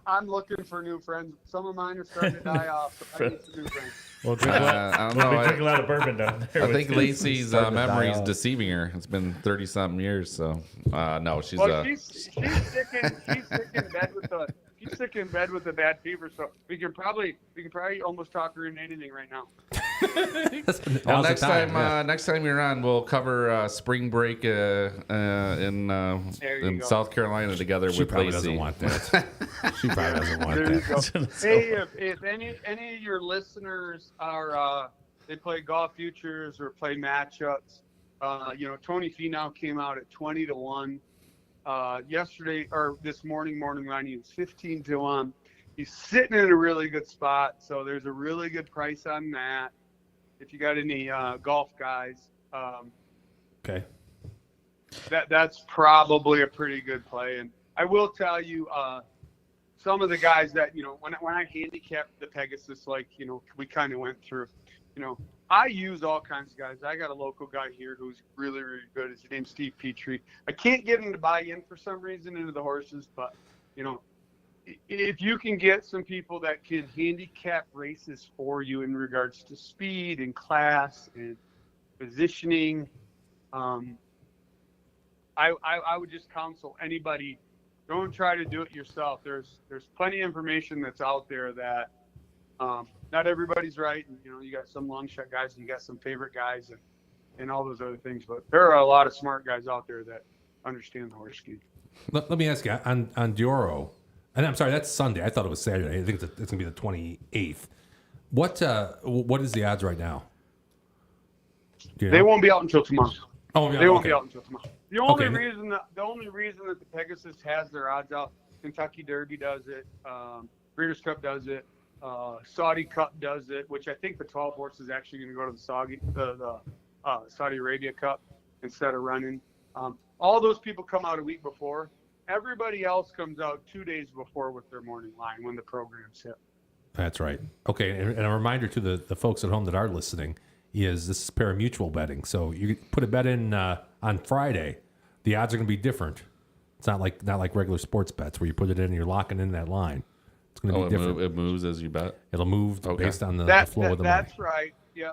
I'm looking for new friends. Some of mine are starting to die off. So I need some new friends.
We'll drink a lot of bourbon down there.
I think Lacey's memory is deceiving her. It's been 30-something years, so no, she's
sick in bed with a bad fever, so we can probably almost talk her into anything right now.
Well, next time you're on, we'll cover spring break in South Carolina together with Lacey.
Doesn't want that. She probably doesn't want that.
Hey, if any of your listeners are they play golf futures or play matchups, Tony Finau came out at 20-1. Yesterday or this morning line, he was 15-1. He's sitting in a really good spot, so there's a really good price on that. If you got any golf guys,
okay,
that's probably a pretty good play. And I will tell you, some of the guys that when I handicapped the Pegasus, we kind of went through, I use all kinds of guys. I got a local guy here who's really, really good. His name's Steve Petrie. I can't get him to buy in for some reason into the horses, but if you can get some people that can handicap races for you in regards to speed and class and positioning, I would just counsel anybody, don't try to do it yourself. There's plenty of information that's out there that not everybody's right, and you got some long shot guys and you got some favorite guys and all those other things, but there are a lot of smart guys out there that understand the horse game.
Let me ask you on Dioro, and I'm sorry, that's Sunday. I thought it was Saturday. I think it's gonna be the 28th. What is the odds right now?
They won't be out until tomorrow.
Oh, yeah,
they won't
okay.
be out until tomorrow. The only reason that the Pegasus has their odds out, Kentucky Derby does it, Breeders' Cup does it, Saudi Cup does it, which I think the 12 horse is actually going to go to the Saudi Arabia Cup instead of running. All those people come out a week before. Everybody else comes out 2 days before with their morning line when the program's hit.
That's right. Okay, and a reminder to the folks at home that are listening, is this is pari-mutuel betting. So you put a bet in on Friday, the odds are going to be different. It's not like regular sports bets where you put it in and you're locking in that line. It's going to be different.
It moves as you bet.
It'll move based on the flow of the money.
That's right. Yeah,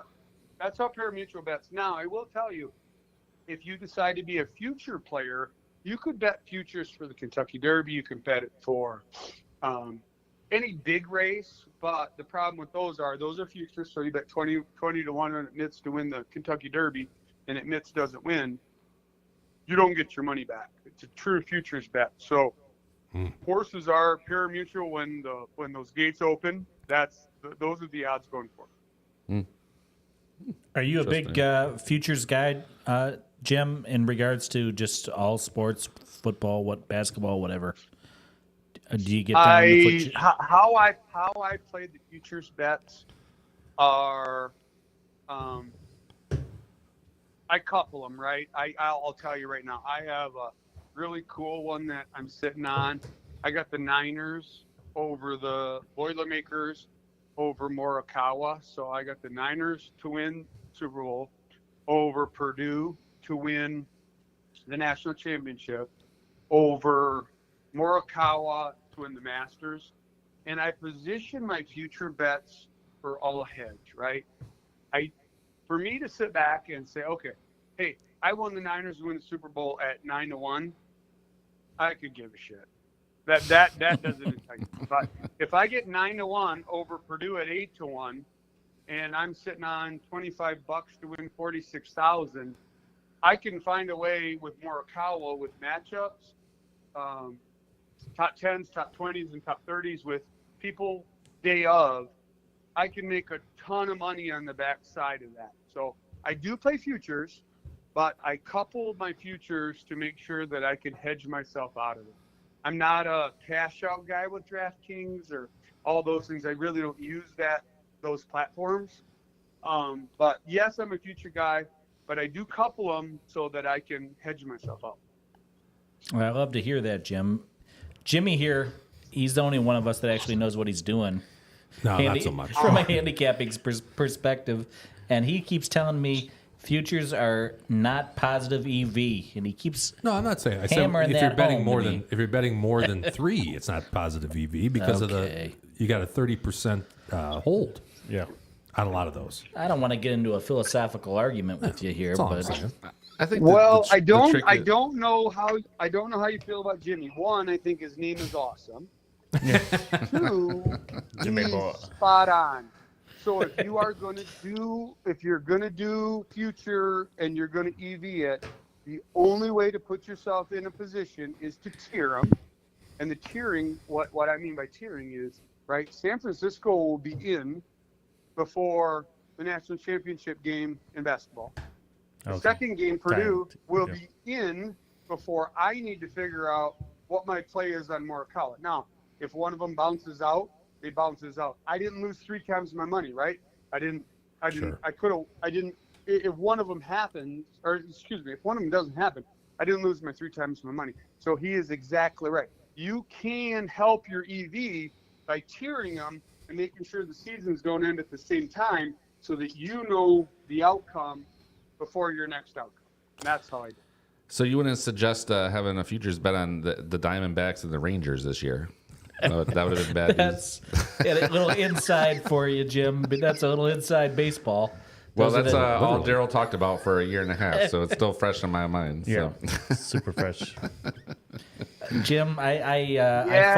that's how pari-mutuel bets. Now, I will tell you, if you decide to be a future player, you could bet futures for the Kentucky Derby. You can bet it for any big race. But the problem with those are futures. So you bet 20 to 1 on Mitts to win the Kentucky Derby, and if Mitts doesn't win, you don't get your money back. It's a true futures bet. So horses are pari-mutuel when those gates open. Those are the odds going for.
Are you a big futures guy, Jim, in regards to just all sports, football, basketball, whatever? Do you get down on the futures?
How I played the futures bets are I couple them, right? I'll tell you right now. I have a really cool one that I'm sitting on. I got the Niners over the Boilermakers over Morikawa. So I got the Niners to win Super Bowl over Purdue to win the national championship over Morikawa to win the Masters. And I position my future bets for all hedge, right? For me to sit back and say, okay, hey, I won the Niners to win the Super Bowl at 9 to 1, I could give a shit. That doesn't entice me. But if I get 9 to 1 over Purdue at 8 to 1, and I'm sitting on $25 to win 46,000, I can find a way with Morikawa with matchups, top 10s, top 20s, and top 30s with people day of. I can make a ton of money on the backside of that. So I do play futures, but I couple my futures to make sure that I can hedge myself out of it. I'm not a cash out guy with DraftKings or all those things. I really don't use those platforms. But yes, I'm a future guy, but I do couple them so that I can hedge myself out.
Well, I love to hear that, Jim. Jimmy here, he's the only one of us that actually knows what he's doing.
No, not so much.
From a handicapping perspective. And he keeps telling me futures are not positive EV. And he keeps
No, I'm not saying. I said
hammering
if
that
you're betting
home
more
to
than
me.
if you're betting more than 3, it's not positive EV because
Okay.
you got a 30% hold
Yeah.
on a lot of those.
I don't want to get into a philosophical argument with you here,
That's all I'm
but
saying.
I think.
I don't
trick
know how you feel about Jimmy. One, I think his name is awesome. 2,
Jimmy
he's
boy.
spot on. So if you're gonna do future and you're gonna EV it, the only way to put yourself in a position is to tier them. And the tiering, what I mean by tiering is, right, San Francisco will be in before the national championship game in basketball. The
Okay.
second game, Purdue, will
Yeah.
be in before I need to figure out what my play is on Morikawa. Now, if one of them bounces out, it bounces out. I didn't lose 3 times my money, right? If one of them happens, or excuse me, if one of them doesn't happen, I didn't lose my 3 times my money. So he is exactly right. You can help your EV by tiering them and making sure the seasons don't end at the same time so that you know the outcome before your next outcome. And that's how I do it.
So you wouldn't suggest having a futures bet on the Diamondbacks and the Rangers this year? That would have been bad news.
that's a little inside for you, Jim. But that's a little inside baseball.
Well,
Those are
that's
the-
all Daryl talked about for a year and a half, so it's still fresh in my mind.
Yeah.
So.
Super fresh.
Jim, I
Yeah,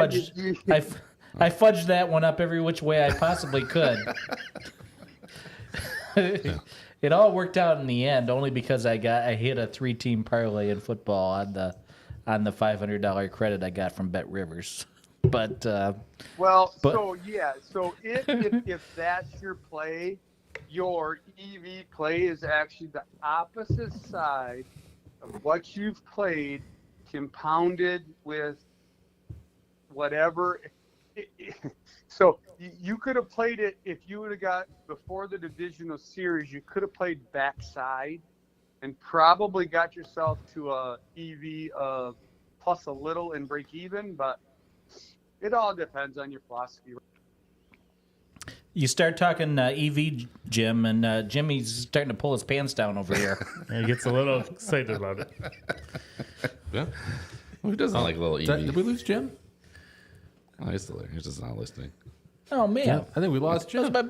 fudged that one up every which way I possibly could. It all worked out in the end, only because I hit a 3-team parlay in football on the $500 credit I got from Bet Rivers. But
so if that's your play, your EV play is actually the opposite side of what you've played, compounded with whatever. So you could have played it if you would have got before the divisional series. You could have played backside and probably got yourself to a EV of plus a little and break even, but it all depends on your philosophy.
You start talking EV, Jim, and Jimmy's starting to pull his pants down over here.
And he gets a little excited about it.
Yeah.
Who doesn't like a little EV?
Did we lose Jim?
Oh, he's still there. He's just not listening.
Oh man,
I think we lost
that was
Jim.
my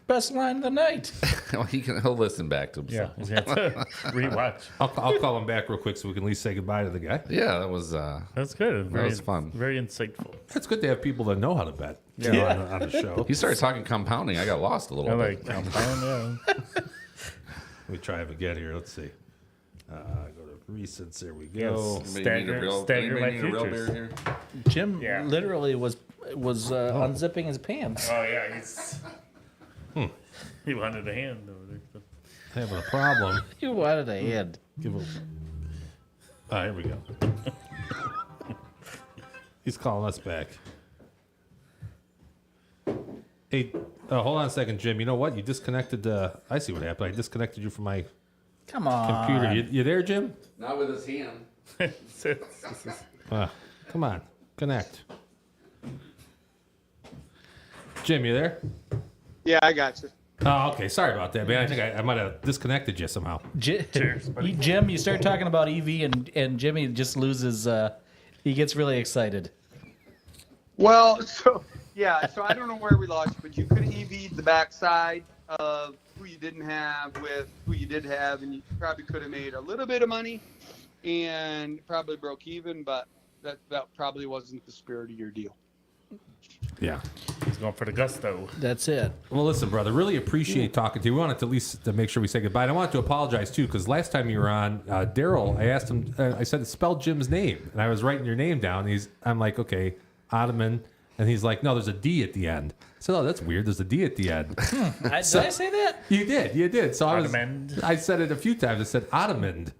best line of the night.
Well, he'll listen back to
Yeah,
himself.
he's going to rewatch.
I'll call him back real quick so we can at least say goodbye to the guy.
Yeah, that was
That's good.
was fun.
Very insightful.
It's good to have people that know how to bet on the show.
He started talking compounding. I got lost a little
I
bit.
like compound, yeah.
Let me try him again here. Let's see. Go to recents. There we go.
Yes.
Anybody need a real-
Stagger my
anybody need a real
futures.
beer here?
Jim
Yeah.
literally was unzipping his pants.
Oh, yeah. He's... He wanted a hand over there. So.
Having a problem.
You wanted a hand.
Give him. Here we go. He's calling us back. Hey, hold on a second, Jim. You know what? You disconnected. I see what happened. I disconnected you from my
Come on.
computer. You there, Jim?
Not with his hand.
Come on, connect. Jim, you there?
Yeah, I got you.
Oh, okay. Sorry about that, man. I think I might have disconnected you somehow.
Cheers, buddy.
Jim, you start talking about EV, and Jimmy just loses. He gets really excited.
Well, so I don't know where we lost you, but you could have EV'd the backside of who you didn't have with who you did have, and you probably could have made a little bit of money and probably broke even, but that probably wasn't the spirit of your deal.
Yeah.
He's going for the gusto.
That's it.
Well, listen, brother, really appreciate talking to you. We wanted to at least to make sure we say goodbye. And I wanted to apologize, too, because last time you were on, Daryl, I asked him, I said, spell Jim's name. And I was writing your name down. I'm like, okay, Otteman. And he's like, no, there's a D at the end. So, oh, that's weird. There's a D at the end.
Did I say that?
You did. So
Otteman.
I said it a few times. I said Otteman.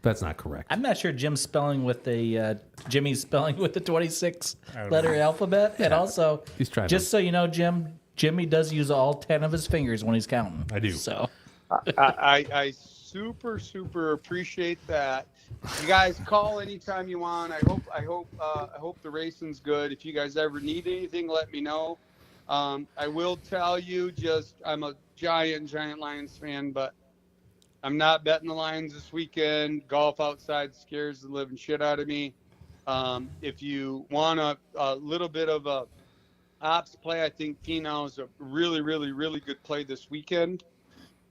That's not correct.
I'm not sure Jimmy's spelling with the 26 letter alphabet, and also
He's trying
just
to-
so you know, Jimmy does use all 10 of his fingers when he's counting.
I do.
So
I super appreciate that. You guys call anytime you want. I hope the racing's good. If you guys ever need anything, let me know. I will tell you, I'm a giant Lions fan, but I'm not betting the Lions this weekend. Golf outside scares the living shit out of me. If you want a little bit of a ops play, I think Finau is a really good play this weekend.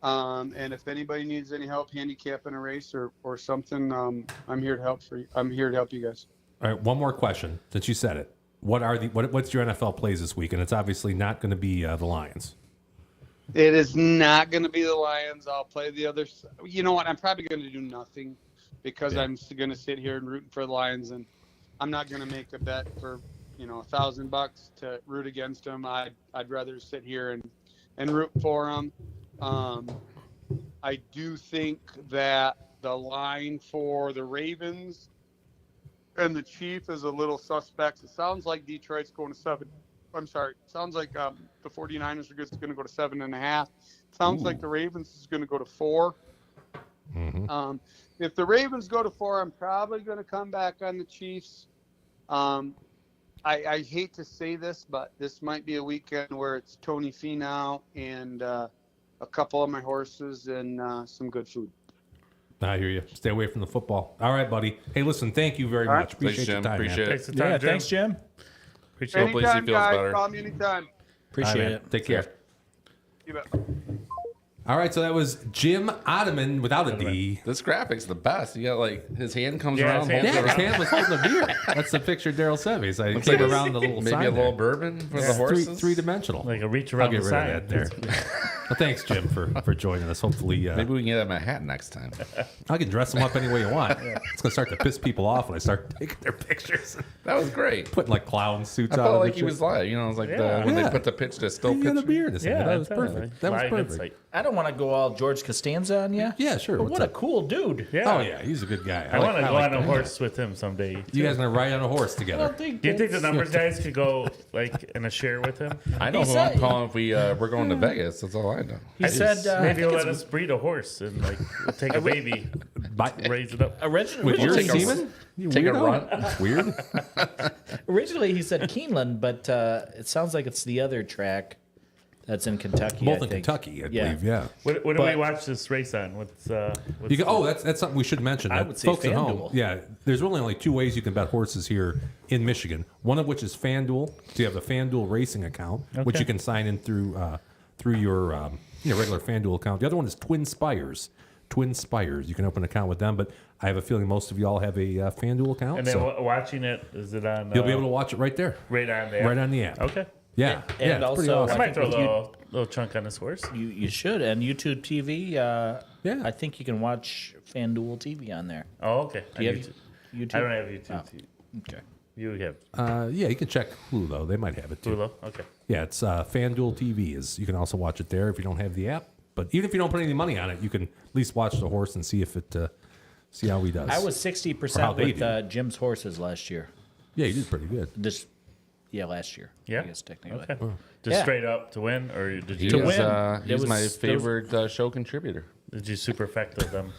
And if anybody needs any help handicapping a race or something, I'm here to help I'm here to help you guys.
All right, one more question since you said it. What's your NFL plays this week? And it's obviously not going to be the Lions.
It is not going to be the Lions. I'll play the other. You know what? I'm probably going to do nothing because I'm going to sit here and root for the Lions, and I'm not going to make a bet for $1,000 to root against them. I'd rather sit here and root for them. I do think that the line for the Ravens and the Chiefs is a little suspect. It sounds like Detroit's going to 7. I'm sorry. It sounds like the 49ers are going to go to 7.5. Sounds like the Ravens is going to go to 4.
Mm-hmm.
If the Ravens go to 4, I'm probably going to come back on the Chiefs. I hate to say this, but this might be a weekend where it's Tony Finau and a couple of my horses and some good food.
I hear you. Stay away from the football. All right, buddy. Hey, listen, thank you very much. Appreciate your
Jim.
time,
Appreciate
man.
it.
Thanks for the time, Jim.
Thanks, Jim.
Appreciate it.
Hopefully he
Anytime,
feels
guys.
better.
Call me anytime.
Appreciate
All right, man.
it.
Take care.
You bet.
All right, so that was Jim Otteman without a D.
This graphic's the best. You got like his hand comes
Yeah,
around,
his hand-
holds
Yeah,
it
his
around.
hand was holding a beer. That's the picture Daryl sent me. So I
Looks
came
like
around the little
maybe
sign
a little
there.
bourbon for the
It's
horses.
three-dimensional.
Like a reach
I'll
around
get
the
rid
sign.
of that there. Well, thanks, Jim, for joining us. Hopefully,
Maybe we can get him a hat next time.
I can dress them up any way you want. It's gonna start to piss people off when I start taking their pictures,
That was great.
putting like clown suits
I
on.
felt
and
like he
shit.
was live. You know, it was like
Yeah.
when
Yeah.
they put the pitch to still
He had a
picture.
beer in his hand.
Yeah,
That was
that's
perfect. That was
live
perfect.
insight.
I don't want to go all George Costanza on you.
Yeah, sure.
But
What's
what a
up?
cool dude.
Yeah.
Oh yeah, he's a good guy.
I want to go on a
that
horse with him someday.
guy. You guys gonna ride on a horse
I
together?
don't think
Do you think the
that's-
numbers guys could go like in a share with him?
I know
He
who
said-
I'm calling if we're going to Vegas. That's all I know.
He said I
Maybe
think
he'll
it's
let us breed a horse and like take a baby, raise it up.
With your
originally,
semen? You
take a
weirdo.
run.
That's weird.
originally he said Keeneland, but it sounds like it's the other track That's in Kentucky.
Both
I
in
think.
Kentucky, I
Yeah.
believe. Yeah.
What do
But-
we watch this race on? What's
You can, that's something we should mention.
I
that
would say
folks at home.
FanDuel.
Yeah, there's really only 2 ways you can bet horses here in Michigan. One of which is FanDuel. So you have a FanDuel racing account, which
Okay.
you can sign in through your regular FanDuel account. The other one is Twin Spires. Twin Spires. You can open an account with them, but I have a feeling most of y'all have a FanDuel account.
and then
so
watching it, is it on?
you'll be able to watch it right there,
right on there.
right on the app.
Okay.
Yeah,
And
yeah, it's pretty
also-
awesome.
I might throw a
think
little chunk on this horse.
You should. And YouTube TV.
Yeah.
I think you can watch FanDuel TV on there.
Oh, okay.
Do you
On
have
YouTube.
YouTube?
I don't have YouTube.
Okay.
You have
Yeah, you can check Hulu though. They might have it too.
Hulu. Okay.
Yeah, it's FanDuel TV. You can also watch it there if you don't have the app. But even if you don't put any money on it, you can at least watch the horse and see if it see how he does.
I was
Or how
60%
they
with
do.
Jim's horses last year.
Yeah, you did pretty good.
Last year.
Yeah.
I guess technically.
Okay. Just
Yeah.
straight up to win, or did
He
you
To
was,
win.
he was
It
my
was-
favorite show contributor.
did you superfecta them?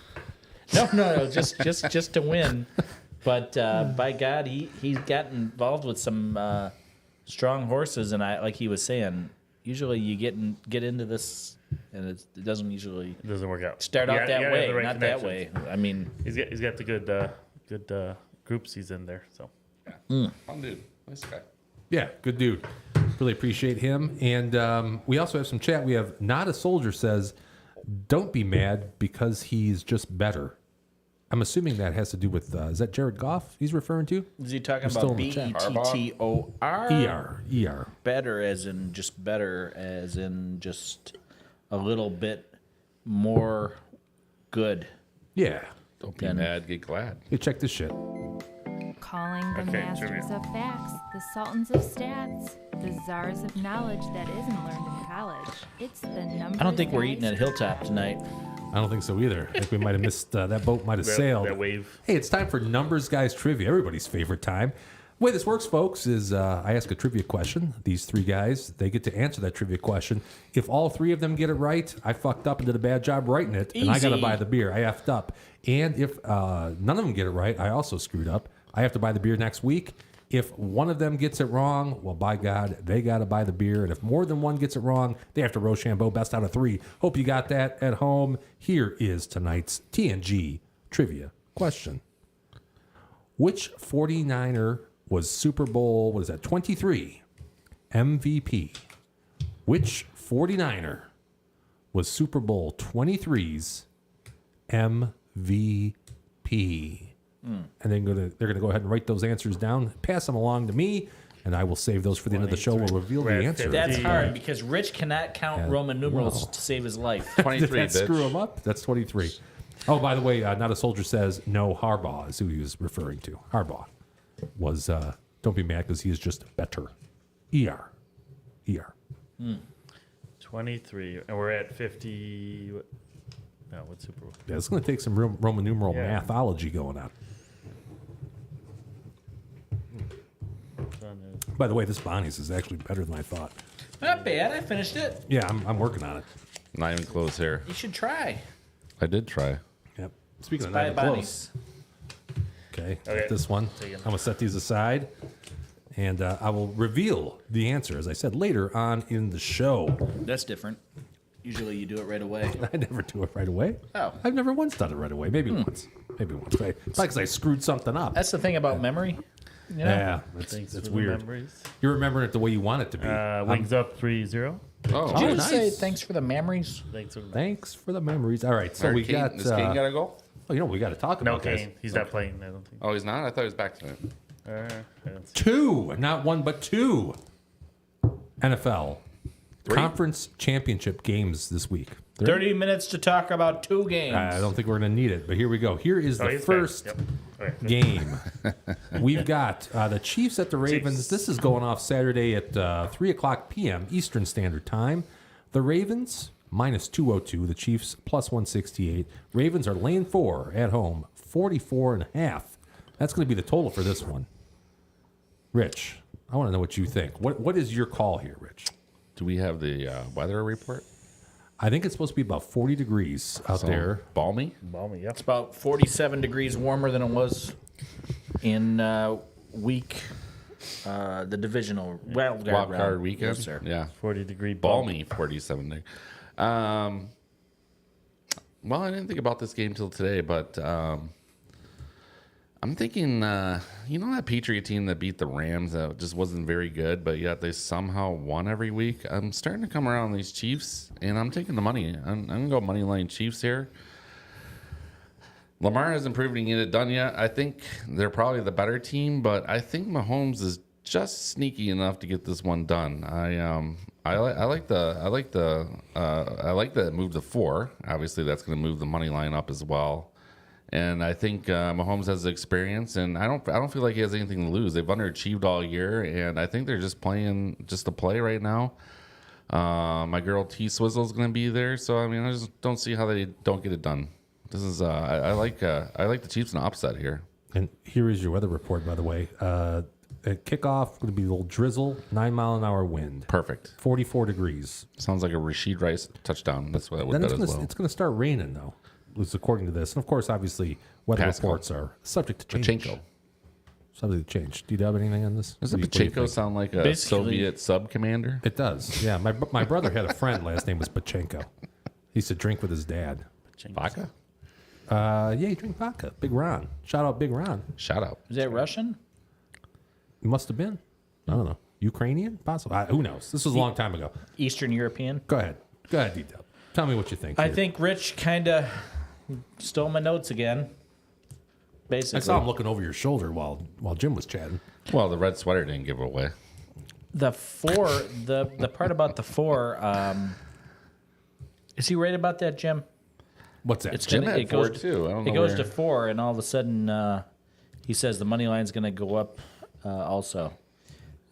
No, just to win. But by God, he's got involved with some strong horses, and like he was saying, usually you get into this, and it doesn't usually
It doesn't work out.
start
You
out
got-
that
you gotta
way,
have the right
not that way.
connections.
I mean,
He's got the good groups he's in there. So
Fun dude. Nice guy.
Yeah, good dude. Really appreciate him. And we also have some chat. We have Not a Soldier says, "Don't be mad because he's just better." I'm assuming that has to do with is that Jared Goff he's referring to?
is he talking
We're still
about
in the chat.
BETTOR?
ER.
Better as in just a little bit more good.
Yeah.
Don't be
Then-
mad, get glad.
Hey, check this shit.
Calling the
Okay,
masters
trivia.
of facts, the sultans of stats, the czars of knowledge that isn't learned in college. It's the numbers.
I don't think we're
guys.
eating at Hilltop tonight.
I don't think so either. I think we might have missed that boat might have sailed.
that wave.
Hey, it's time for Numbers Guys Trivia, everybody's favorite time. The way this works, folks, is I ask a trivia question. These 3 guys, they get to answer that trivia question. If all 3 of them get it right, I fucked up and did a bad job writing it, and I got to
Easy.
buy the beer. I effed up. And if none of them get it right, I also screwed up. I have to buy the beer next week. If one of them gets it wrong, well, by God, they got to buy the beer. And if more than one gets it wrong, they have to Rochambeau best out of 3. Hope you got that at home. Here is tonight's TNG trivia question. Which 49er was Super Bowl, 23, MVP? Which 49er was Super Bowl 23's MVP? And then they're gonna go ahead and write those answers down, pass them along to me, and I will save those for the end of the show. We'll reveal the
Red
answer.
fifty.
That's hard because Rich cannot count
Yeah.
Roman numerals
Wow.
to save his life.
23,
Did that
bitch.
screw him up? That's 23. Oh, by the way, Not a Soldier says no. Harbaugh is who he was referring to. Harbaugh was. Don't be mad because he is just better. ER.
23, and we're at 50. No, what's Super Bowl?
Yeah, it's going to take some Roman numeral
Yeah.
mathology going on.
Which one is-
By the way, this Bonnie's is actually better than I thought.
Not bad. I finished it.
Yeah, I'm working on it.
Not even close here.
You should try.
I did try.
Yep. Speaking of
Buy
not
a
even
Bonnie's.
close. Okay,
Okay.
this one.
Take it.
I'm going to set these aside. And I will reveal the answer, as I said, later on in the show.
That's different. Usually you do it right away.
I never do it right away.
Oh.
I've never once done it right away. Maybe once. Maybe once. It's like because I screwed something up.
That's the thing about memory. You know?
Yeah, that's
Thanks
that's
for the
weird.
memories.
You're remembering it the way you want it to be.
Wings up 3-0.
Oh,
Did you
Oh,
just say
nice.
thanks for the memories?
Thanks for the
Thanks for the memories. All right, so we
Kane,
got.
Does Kane got to go?
Oh, you know, we got to talk
No,
about this.
Kane. He's not playing, I don't think.
Oh, he's not? I thought he was back tonight.
That's-
2, not 1, but 2 NFL conference championship games this week.
30 minutes to talk about 2 games.
I don't think we're going to need it, but here we go. Here is
Oh,
the
he's back.
first
Yep. Okay, good.
game. We've got the Chiefs at the Ravens.
Chiefs.
This is going off Saturday at 3 o'clock p.m. Eastern Standard Time. The Ravens, minus 202. The Chiefs, plus 168. Ravens are lane 4 at home, 44.5. That's going to be the total for this one. Rich, I want to know what you think. What is your call here, Rich?
Do we have the weather report?
I think it's supposed to be about 40 degrees out
So,
there.
Balmy?
Balmy, yep.
It's about 47 degrees warmer than it was in week the divisional wild
Wild
round.
card weekend.
Yes, sir.
Yeah.
40-degree
Balmy 47 day. Well, I didn't think about this game till today, but I'm thinking, that Patriot team that beat the Rams that just wasn't very good, but yet they somehow won every week. I'm starting to come around on these Chiefs, and I'm taking the money. I'm going to go money line Chiefs here. Lamar hasn't proven he can get it done yet. I think they're probably the better team, but I think Mahomes is just sneaky enough to get this one done. I like the move to 4. Obviously, that's going to move the money line up as well. And I think Mahomes has the experience, and I don't feel like he has anything to lose. They've underachieved all year, and I think they're just playing just to play right now. My girl T Swizzle is going to be there, so I mean, I just don't see how they don't get it done. This is I like the Chiefs in an upset here.
And here is your weather report, by the way. At kickoff, going to be a little drizzle, 9-mile-an-hour wind.
Perfect.
44 degrees.
Sounds like a Rasheed Rice touchdown. That's what I would
Then
bet
it's
as
gonna,
well.
it's going to start raining, though, at least according to this. And, of course, obviously, weather
Pascal.
reports are subject to change.
Pachenko.
Subject to change. Do you have anything on this?
Doesn't
What do you
Pachenko
think?
sound like a
Basically-
Soviet sub commander?
It does. Yeah, my brother had a friend. Last name was Pachenko. He used to drink with his dad.
Vodka?
Yeah, he drank vodka. Big Ron. Shout out Big Ron.
Shout out.
Is that Russian?
It must have been. I don't know. Ukrainian? Possible. Who knows? This was a long time ago.
Eastern European?
Go ahead. Go ahead, D-Dub. Tell me what you think.
I
here.
think Rich kind of stole my notes again. Basically.
I saw him looking over your shoulder while Jim was chatting.
Well, the red sweater didn't give it away.
The 4, the part about the 4, is he right about that, Jim?
What's that?
It's
Jim
gonna,
had
it goes,
4 too. I don't
it
know
goes
where-
to 4, and all of a sudden he says the money line's going to go up also.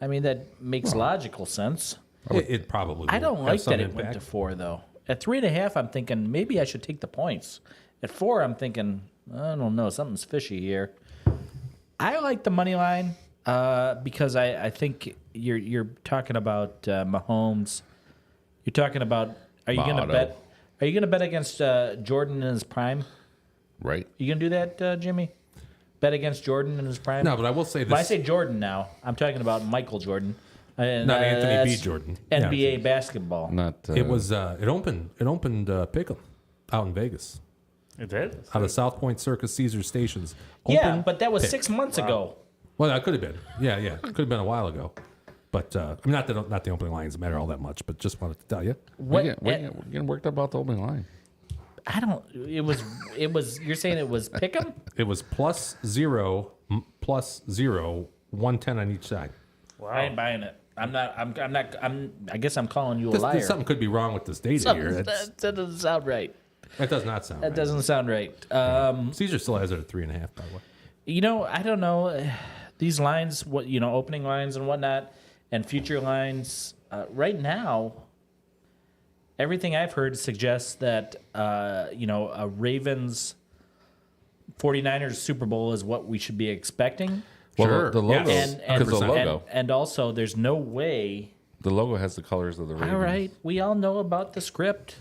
I mean, that makes logical sense.
It probably.
I
will
don't
have
like
some
that it
impact.
went to 4, though. At 3.5, I'm thinking maybe I should take the points. At 4, I'm thinking, I don't know, something's fishy here. I like the money line because I think you're talking about Mahomes. You're talking about are you going to
Motto.
bet? Are you going to bet against Jordan in his prime?
Right?
You going to do that, Jimmy? Bet against Jordan in his prime?
No, but I will say this.
When I say Jordan now, I'm talking about Michael Jordan. And,
Not Anthony B.
that's
Jordan.
NBA
Yeah.
basketball.
Not.
It was. It opened Pick'em out in Vegas,
It did?
out of South Point Circus Caesar Stations.
Yeah,
Open
but that was
pick.
6 months ago.
Well, that could have been. Yeah. Could have been a while ago. But I mean, not the opening lines matter all that much. But just wanted to tell you.
We're getting worked up about the opening line.
I don't. It was. You're saying it was Pick'em?
It was +0, +0, 110 on each side.
I ain't buying it. I'm not. I guess I'm calling you a
This,
liar.
something could be wrong with this data here.
That doesn't sound right.
That does not sound.
That
right.
doesn't sound right.
Caesar still has it at 3.5, by the way.
You know, I don't know these lines. What opening lines and whatnot, and future lines. Right now, everything I've heard suggests that a Ravens 49ers Super Bowl is what we should be expecting.
Well,
Sure.
the logo,
Yes.
because the
100%.
logo,
And also, there's no way.
the logo has the colors of the Ravens.
All right, we all know about the script.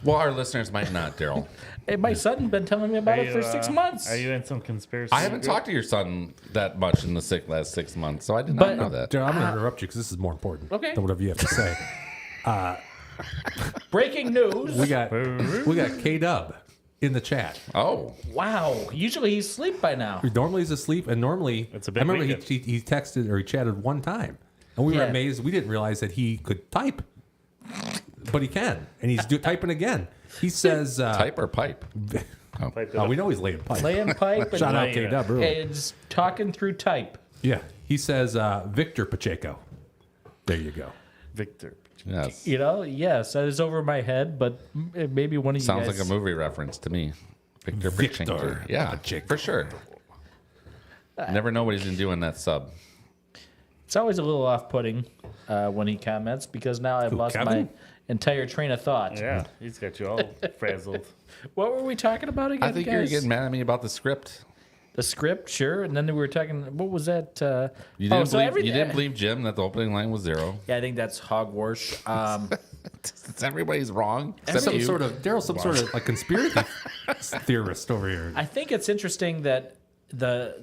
Well, our listeners might not, Daryl.
Hey, my son been telling me about
Are
it for
you,
6 months.
Are you in some conspiracy?
I haven't talked to your son that much in the last 6 months, so I did
But-
not know that.
Daryl, I'm going to interrupt you because this is more important
Okay.
than whatever you have to say.
Breaking news.
We got K-Dub in the chat.
Oh,
Wow. Usually he's asleep by now.
Normally he's asleep, and normally
It's a big
I remember
weekend.
he texted or he chatted one time, and we were
Yeah.
amazed. We didn't realize that he could type, but he can, and he's typing again. He says,
type or pipe?
Pipe it
"Oh,
up.
we know he's laying pipe."
Laying pipe and
Shout out
Laying it.
K-Dub. Really.
it's talking through type.
Yeah, he says Victor Pacheco. There you go.
Victor.
Yes.
Yes, that is over my head, but maybe one of you
Sounds
guys.
like a movie reference to me. Victor
Victor
Pachenko. Yeah,
Pacheco.
for sure. Never know what he's going to do in that sub.
It's always a little off-putting when he comments because now I've lost
Kevin?
my entire train of thought.
Yeah, he's got you all frazzled.
What were we talking about again,
I think
guys?
you're getting mad at me about the script.
The script, sure, and then we were talking. What was that?
You didn't, believe,
everything.
you didn't believe Jim that the opening line was 0.
Yeah, I think that's hogwash.
Everybody's wrong. Except
Some
you.
sort of Daryl's some sort of like conspiracy theorist over here.
I think it's interesting that the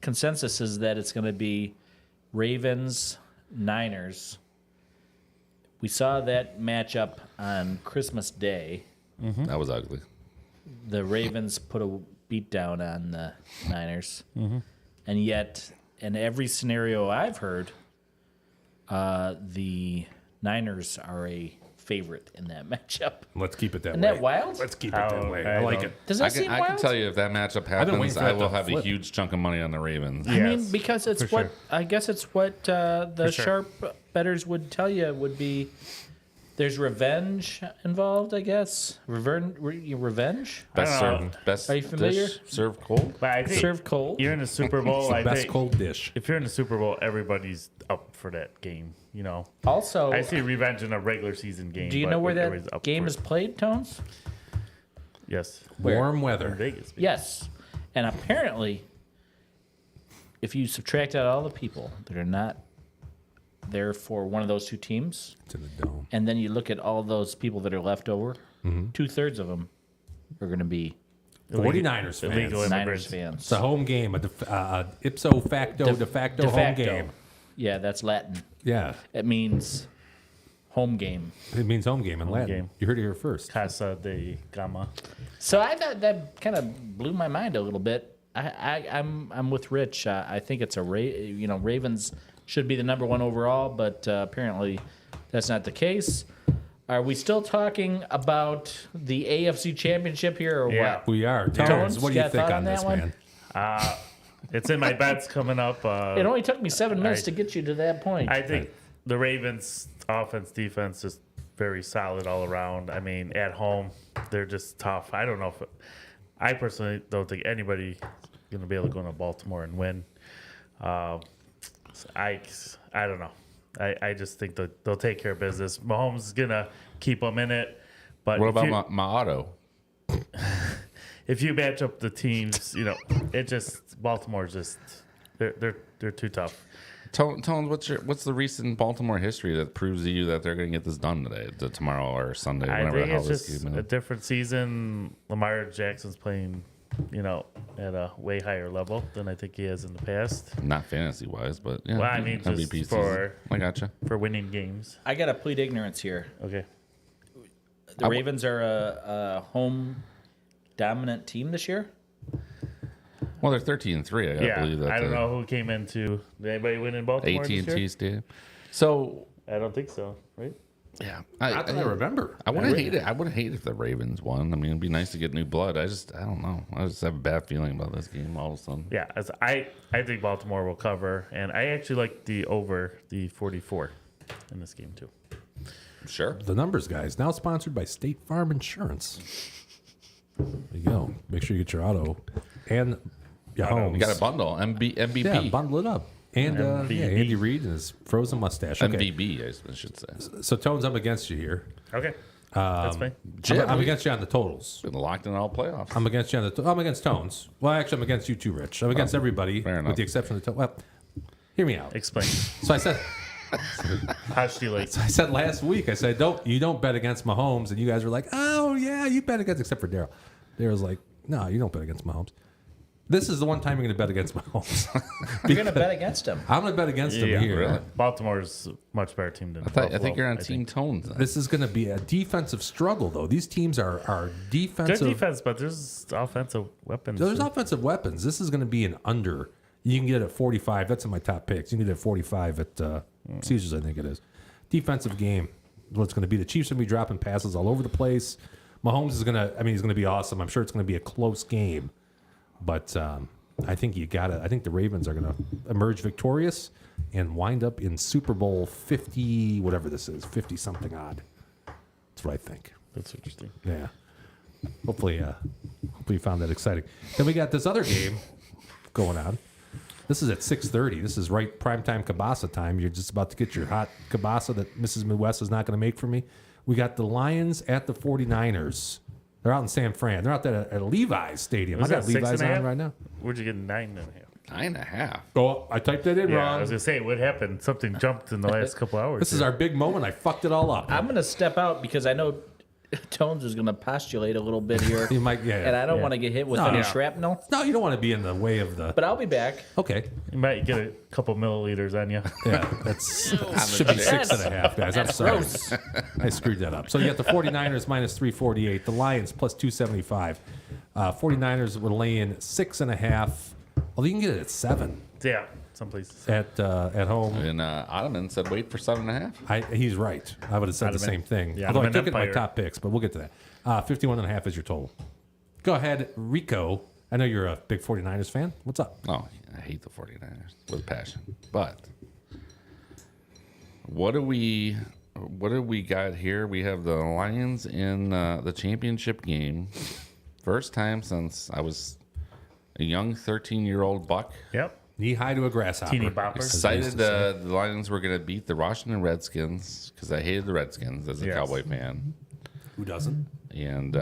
consensus is that it's going to be Ravens, Niners. We saw that matchup on Christmas Day.
That was ugly.
The Ravens put a beat down on the Niners. And yet, in every scenario I've heard, the Niners are a favorite in that matchup.
Let's keep it that
Isn't
way.
that wild?
Let's keep it that way. I
I
like
don't-
it.
Does that seem
I
wild?
can tell you if that matchup
been waiting
happens,
for
I
that
will
to
have a
flip.
huge chunk of money on the Ravens.
I mean,
Yes,
because it's
for
what
sure.
I guess it's what the
sure.
sharp bettors would tell you would be. There's revenge involved, I guess. Revenge?
Best
I don't know.
served, best
Are you familiar?
dish served cold.
But I think
Served cold.
you're in the Super Bowl. I
Best
think
cold dish.
if you're in the Super Bowl, everybody's up for that game. You know,
Also,
I see revenge in a regular season game.
do you
but
know where
everybody's
that
up
game
for
is
it.
played, Tones?
Yes,
Warm
in
weather.
Vegas. baby.
Yes. And apparently, if you subtract out all the people that are not there for one of those two teams,
To the dome.
and then you look at all those people that are left over, 2/3 of them are going to be
49ers fans.
Illegal
Niners
immigrants.
fans.
It's a home game, ipso facto, de facto home game.
Yeah, that's Latin.
Yeah,
It means home game.
it means home game in Latin.
game.
You heard it here first.
Casa de Gama.
So I thought that kind of blew my mind a little bit. I'm with Rich. I think it's Ravens should be the number one overall, but apparently that's not the case. Are we still talking about the AFC Championship here, or
Yeah.
what?
We are. Tones,
Tones,
what do you
got a
think
thought
on
on that
this,
one?
man?
It's in my bets coming up.
It only took me 7 minutes to get you to that point.
I think the Ravens' offense, defense is very solid all around. I mean, at home, they're just tough. I don't know if I personally don't think anybody's going to be able to go into Baltimore and win. So I don't know. I just think that they'll take care of business. Mahomes is going to keep them in it. But
What
if you-
about my auto?
if you match up the teams, it just Baltimore's just they're too tough.
Tones, what's the recent Baltimore history that proves to you that they're going to get this done today, tomorrow or Sunday,
I
whenever the
think
hell
it's
this
just
game
a
is?
different season. Lamar Jackson's playing, at a way higher level than I think he has in the past
Not fantasy wise, but yeah.
Well, I mean, just
MVP season.
for-
I gotcha.
for winning games.
I got to plead ignorance here.
Okay.
The Ravens are a home dominant team this year.
Well, they're 13-3. I gotta believe that.
I don't know who came into. Did anybody win in Baltimore this
AT&T
year?
Stadium. So
I don't think so. Right?
yeah,
Not that I remember.
I wouldn't hate it. I wouldn't hate if the Ravens won. I mean, it'd be nice to get new blood. I don't know. I just have a bad feeling about this game all of a sudden.
Yeah. I think Baltimore will cover, and I actually like the over the 44 in this game too.
Sure.
The Numbers Guys, now sponsored by State Farm Insurance. There you go. Make sure you get your auto and your homes.
You got a bundle. MVP.
Yeah, bundle it up. And
MVP.
Andy Reid and his frozen mustache. Okay.
MVB, I should say.
So, Tones, I'm against you here.
Okay. That's fine.
I'm against you on the totals.
Been locked in all playoffs.
I'm against you on I'm against Tones. Well, actually, I'm against you too, Rich. I'm against everybody
fair
with
enough.
the exception of the Well, hear me out.
Explain.
So I said
How do you like?
last week, I said, you don't bet against Mahomes. And you guys were like, oh, yeah, you bet against, except for Daryl. Daryl's like, no, you don't bet against Mahomes. This is the one time you're going to bet against Mahomes.
You're going to bet against him.
I'm going to bet against him here.
really?
Baltimore's a much better team than
I
Buffalo.
think you're on
I
Team
think.
Tones. Then.
This is going to be a defensive struggle, though. These teams are
Good
defensive.
defense, but there's offensive weapons.
There's offensive weapons. This is going to be an under. You can get it at 45. That's in my top picks. You can get it at 45 at Caesars, I think it is. Defensive game. What's going to be? The Chiefs are going to be dropping passes all over the place. Mahomes is going to, he's going to be awesome. I'm sure it's going to be a close game. But I think you got it. I think the Ravens are going to emerge victorious and wind up in Super Bowl 50, whatever this is, 50 something odd. That's what I think.
That's interesting.
Yeah. Hopefully you found that exciting. Then we got this other game going on. This is at 6:30. This is right primetime kielbasa time. You're just about to get your hot kielbasa that Mrs. Midwest is not going to make for me. We got the Lions at the 49ers. They're out in San Fran. They're out there at Levi's Stadium.
Was
I got
that
6.5
6.5?
right now.
Where'd you get 9.5?
9.5.
Oh, I typed that in
Yeah, I
wrong.
was gonna say what happened. Something jumped in the last couple hours.
This is our big moment. I fucked it all up.
I'm going to step out because I know Tones is going to postulate a little bit here.
You might, yeah.
And I don't want to get hit with any shrapnel.
No, you don't want to be in the way of the.
But I'll be back.
Okay.
You might get a couple milliliters on you.
Yeah, that's should be 6.5, guys. I'm sorry. I screwed that up. So you got the 49ers minus 348, the Lions plus 275. 49ers were laying 6.5. Well, you can get it at 7
Yeah, some places.
at home.
And Otteman said wait for 7.5.
He's right. I would have said the
Ottoman.
same thing.
Yeah,
Although I
Ottoman
took it in my
Empire.
top picks, but we'll get to that. 51.5 is your total. Go ahead, Rico. I know you're a big 49ers fan. What's up?
Oh, I hate the 49ers with passion. But what do we got here? We have the Lions in the championship game. First time since I was a young 13-year-old buck.
Yep.
Knee high to a grasshopper.
Teeny bopper.
as they used
Excited
to say.
the Lions were going to beat the Washington Redskins because I hated the Redskins as a
Yes.
Cowboy fan.
Who doesn't?
And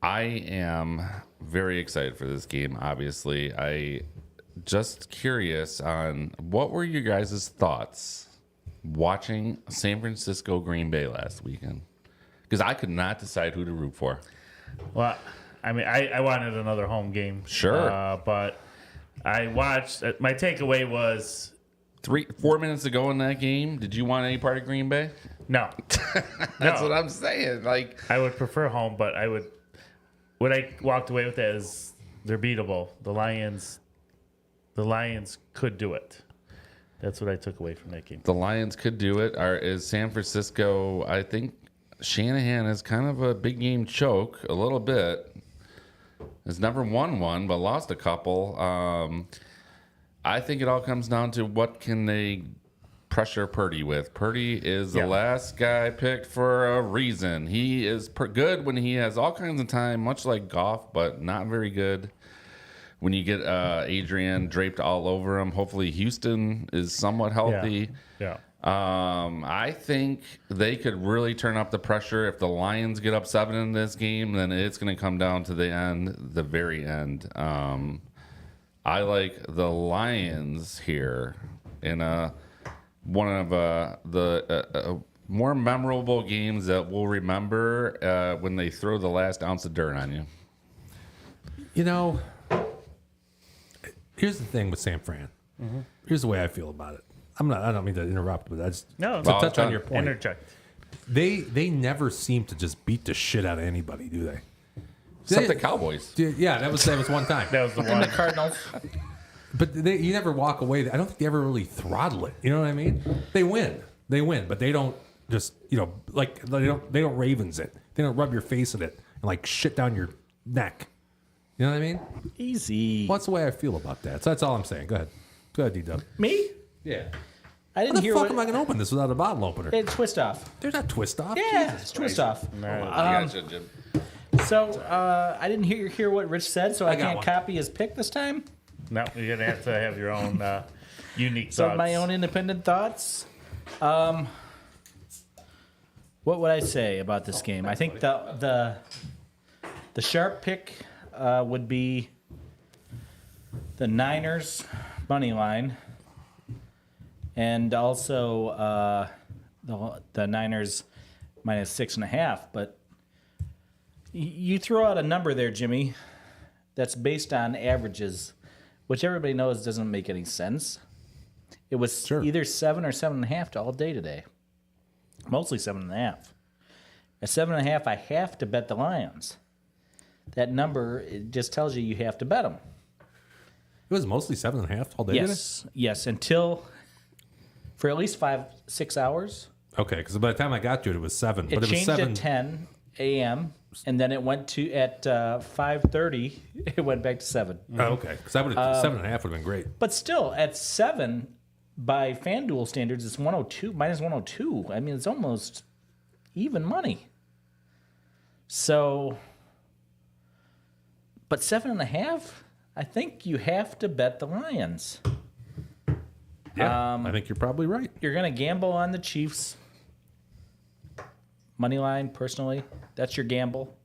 I am very excited for this game, obviously. I just curious on what were your guys' thoughts watching San Francisco Green Bay last weekend? Because I could not decide who to root for.
Well, I mean, I wanted another home game.
Sure.
But I watched. My takeaway was
4 minutes ago in that game, did you want any part of Green Bay?
no.
That's
No.
what I'm saying. Like,
I would prefer home, but what I walked away with that is they're beatable. The Lions could do it. That's what I took away from that game.
the Lions could do it. Is San Francisco, I think Shanahan is kind of a big game choke a little bit. Has never won one, but lost a couple. I think it all comes down to what can they pressure Purdy with. Purdy is the last guy picked for a reason. He is good when he has all kinds of time, much like Goff, but not very good when you get Adrian draped all over him. Hopefully Houston is somewhat healthy.
Yeah.
I think they could really turn up the pressure. If the Lions get up 7 in this game, then it's going to come down to the very end. I like the Lions here in one of the more memorable games that we'll remember when they throw the last ounce of dirt on you.
You know, here's the thing with San Fran. Here's the way I feel about it. I don't mean to interrupt, but that's
No,
to
it's
touch on your point.
interject.
They never seem to just beat the shit out of anybody, do they?
Except the Cowboys.
Yeah, that was one time.
That was the
And the
one.
Cardinals.
But you never walk away. I don't think they ever really throttle it. You know what I mean? They win, but they don't just like they don't Ravens it. They don't rub your face in it and like shit down your neck. You know what I mean?
Easy.
Well, that's the way I feel about that. So that's all I'm saying. Go ahead, D-Dub.
Me?
Yeah.
I
How
didn't
the
hear
fuck
what...
am I going to open this without a bottle opener?
It's twist off.
There's not twist off.
Yeah,
Jesus
it's twist
Christ.
off.
Gotcha, Jim.
So I didn't hear what Rich said, so I
got
can't
one.
copy his pick this time.
No, you're gonna have to have your own unique
So
thoughts.
my own independent thoughts. What would I say about this game? I think the sharp pick would be the Niners money line, and also the Niners minus 6.5. But you throw out a number there, Jimmy, that's based on averages, which everybody knows doesn't make any sense. It was either 7 or 7.5 all day today. Mostly 7.5. At 7.5, I have to bet the Lions. That number, it just tells you have to bet them.
It was mostly 7.5 all day.
Yes, until for at least 5-6 hours.
Okay, because by the time I got to it, it was 7.
It
but it was
changed
7.
at 10 a.m. and then it went to at 5:30. It went back to 7.
Oh, okay, because I would have 7.5 would have been great.
But still, at 7, by FanDuel standards, it's 102 minus 102. I mean, it's almost even money. So, but 7.5, I think you have to bet the Lions.
Yeah, I think you're probably right.
You're going to gamble on the Chiefs. Money line, personally, that's your gamble.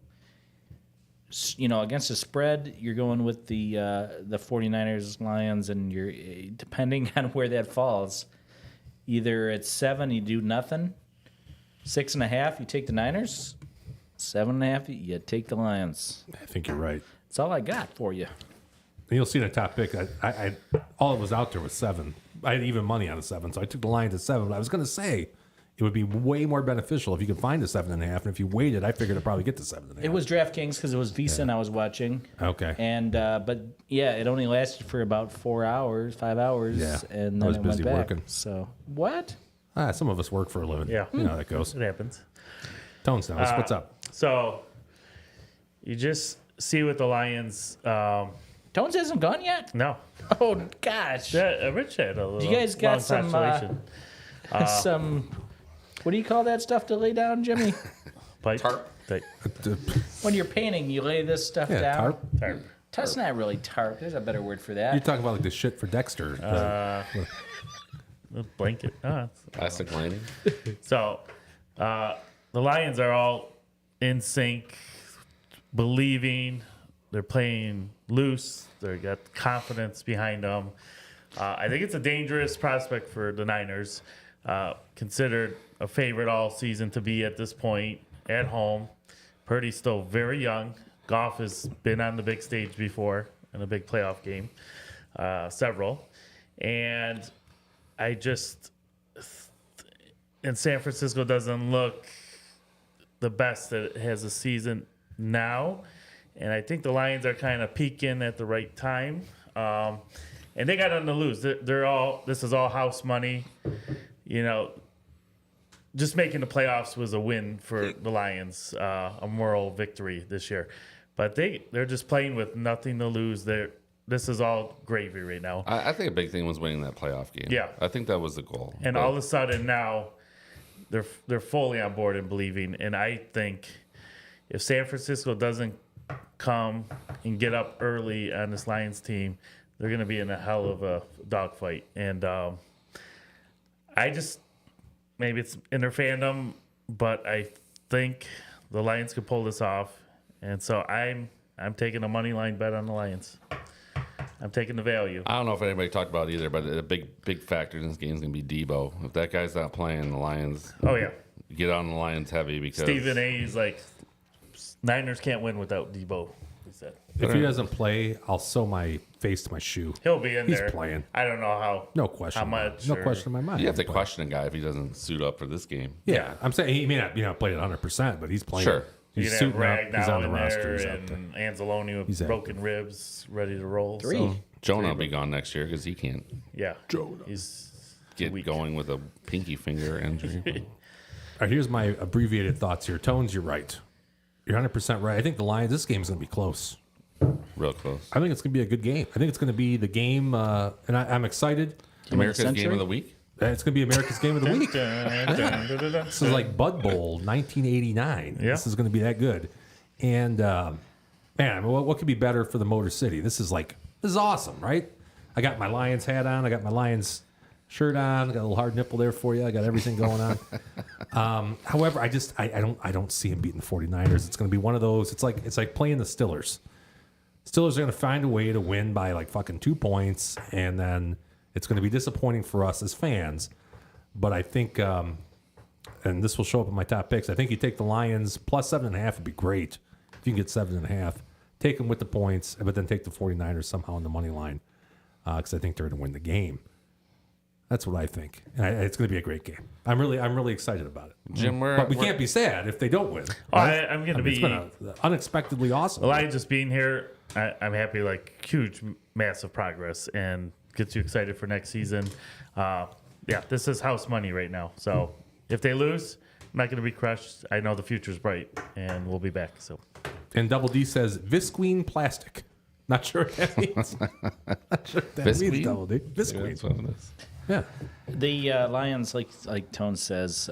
Against the spread, you're going with the 49ers, Lions, and you're depending on where that falls. Either at 7, you do nothing, 6.5, you take the Niners. 7.5, you take the Lions.
I think you're right.
That's all I got for you.
And you'll see in the top pick, I all that was out there was 7. I had even money on a 7, so I took the Lions at 7. But I was going to say it would be way more beneficial if you could find a 7.5. And if you waited, I figured I'd probably get the 7.5.
It was DraftKings because it was VSiN I was watching.
Okay.
And but yeah, it only lasted for about 4 hours, 5 hours.
Yeah.
And
I
then
was
it
busy
went back.
working.
So what?
Some of us work for a living.
Yeah.
You know how that goes.
It happens.
Tones down. What's up?
So you just see with the Lions.
Tones hasn't gone yet?
No.
Oh gosh.
Yeah, Rich had a little.
You guys got
long
some,
constellation.
Some, what do you call that stuff to lay down, Jimmy?
Pipe?
Tarp.
When you're painting, you lay this stuff
Yeah,
down.
tarp.
Tarp.
That's not really tarp. There's a better word for
You're
that.
talking about like the shit for Dexter.
A blanket.
Plastic lining.
So the Lions are all in sync, believing. They're playing loose. They got confidence behind them. I think it's a dangerous prospect for the Niners. Considered a favorite all season to be at this point at home. Purdy's still very young. Goff has been on the big stage before in a big playoff game, several. And I just, and San Francisco doesn't look the best that it has a season now. And I think the Lions are kind of peaking at the right time. And they got nothing to lose. This is all house money. You know, just making the playoffs was a win for the Lions, a moral victory this year. But they're just playing with nothing to lose. This is all gravy right now.
I think a big thing was winning that playoff game.
Yeah.
I think that was the goal.
And all of a sudden now they're fully on board and believing. And I think if San Francisco doesn't come and get up early on this Lions team, they're going to be in a hell of a dogfight. And I just, maybe it's in their fandom, but I think the Lions could pull this off. And so I'm taking a money line bet on the Lions. I'm taking the value.
I don't know if anybody talked about it either, but a big factor in this game is going to be Debo. If that guy's not playing, the Lions
Oh, yeah.
get on the Lions heavy because
Stephen A. is like, Niners can't win without Debo, he said.
If he doesn't play, I'll sew my face to my shoe.
He'll be in
He's
there.
playing.
I don't know how.
No question.
How much?
No
or-
question in my mind.
you have to
He's playing.
question a guy if he doesn't suit up for this game.
Yeah, I'm saying he may not play at 100%, but he's playing.
Sure.
You
He's
can have
suiting up.
Rag
He's
now
on the
in
roster.
there
He's out there.
and Anzalone with
He's out
broken ribs, ready to roll.
3.
So,
Jonah will be gone next year because he can't
yeah. He's
get
weak.
going with a pinky finger injury.
All right, here's my abbreviated thoughts here. Tones, you're right. You're 100% right. I think the Lions, this game's going to be close.
Real close.
I think it's going to be a good game. I think it's going to be the game, and I'm excited.
America's
century?
game of the week.
It's going to be America's game of the week.
This
This is like Bud Bowl 1989.
Yeah.
This is going to be that good. And man, what could be better for the Motor City? This is awesome, right? I got my Lions hat on. I got my Lions shirt on. I got a little hard nipple there for you. I got everything going on. However, I don't see him beating the 49ers. It's going to be one of those. It's like playing the Steelers. Steelers are going to find a way to win by like fucking 2 points, and then it's going to be disappointing for us as fans. But I think, and this will show up in my top picks, I think you take the Lions plus 7.5 would be great. If you can get 7.5, take them with the points, but then take the 49ers somehow on the money line because I think they're going to win the game. That's what I think, and it's going to be a great game. I'm really excited about it.
Jim,
But we can't be sad if they don't win.
Oh, I'm going to
It's
be.
been unexpectedly awesome.
The Lions just being here, I'm happy, like huge, massive progress and gets you excited for next season. Yeah, this is house money right now. So if they lose, I'm not going to be crushed. I know the future's bright and we'll be back. So
And Double D says visqueen plastic. Not sure what that means. Not sure what that means,
Visqueen?
Double D.
Yeah,
Visqueen.
that's what it is.
Yeah.
The Lions, like Tone says,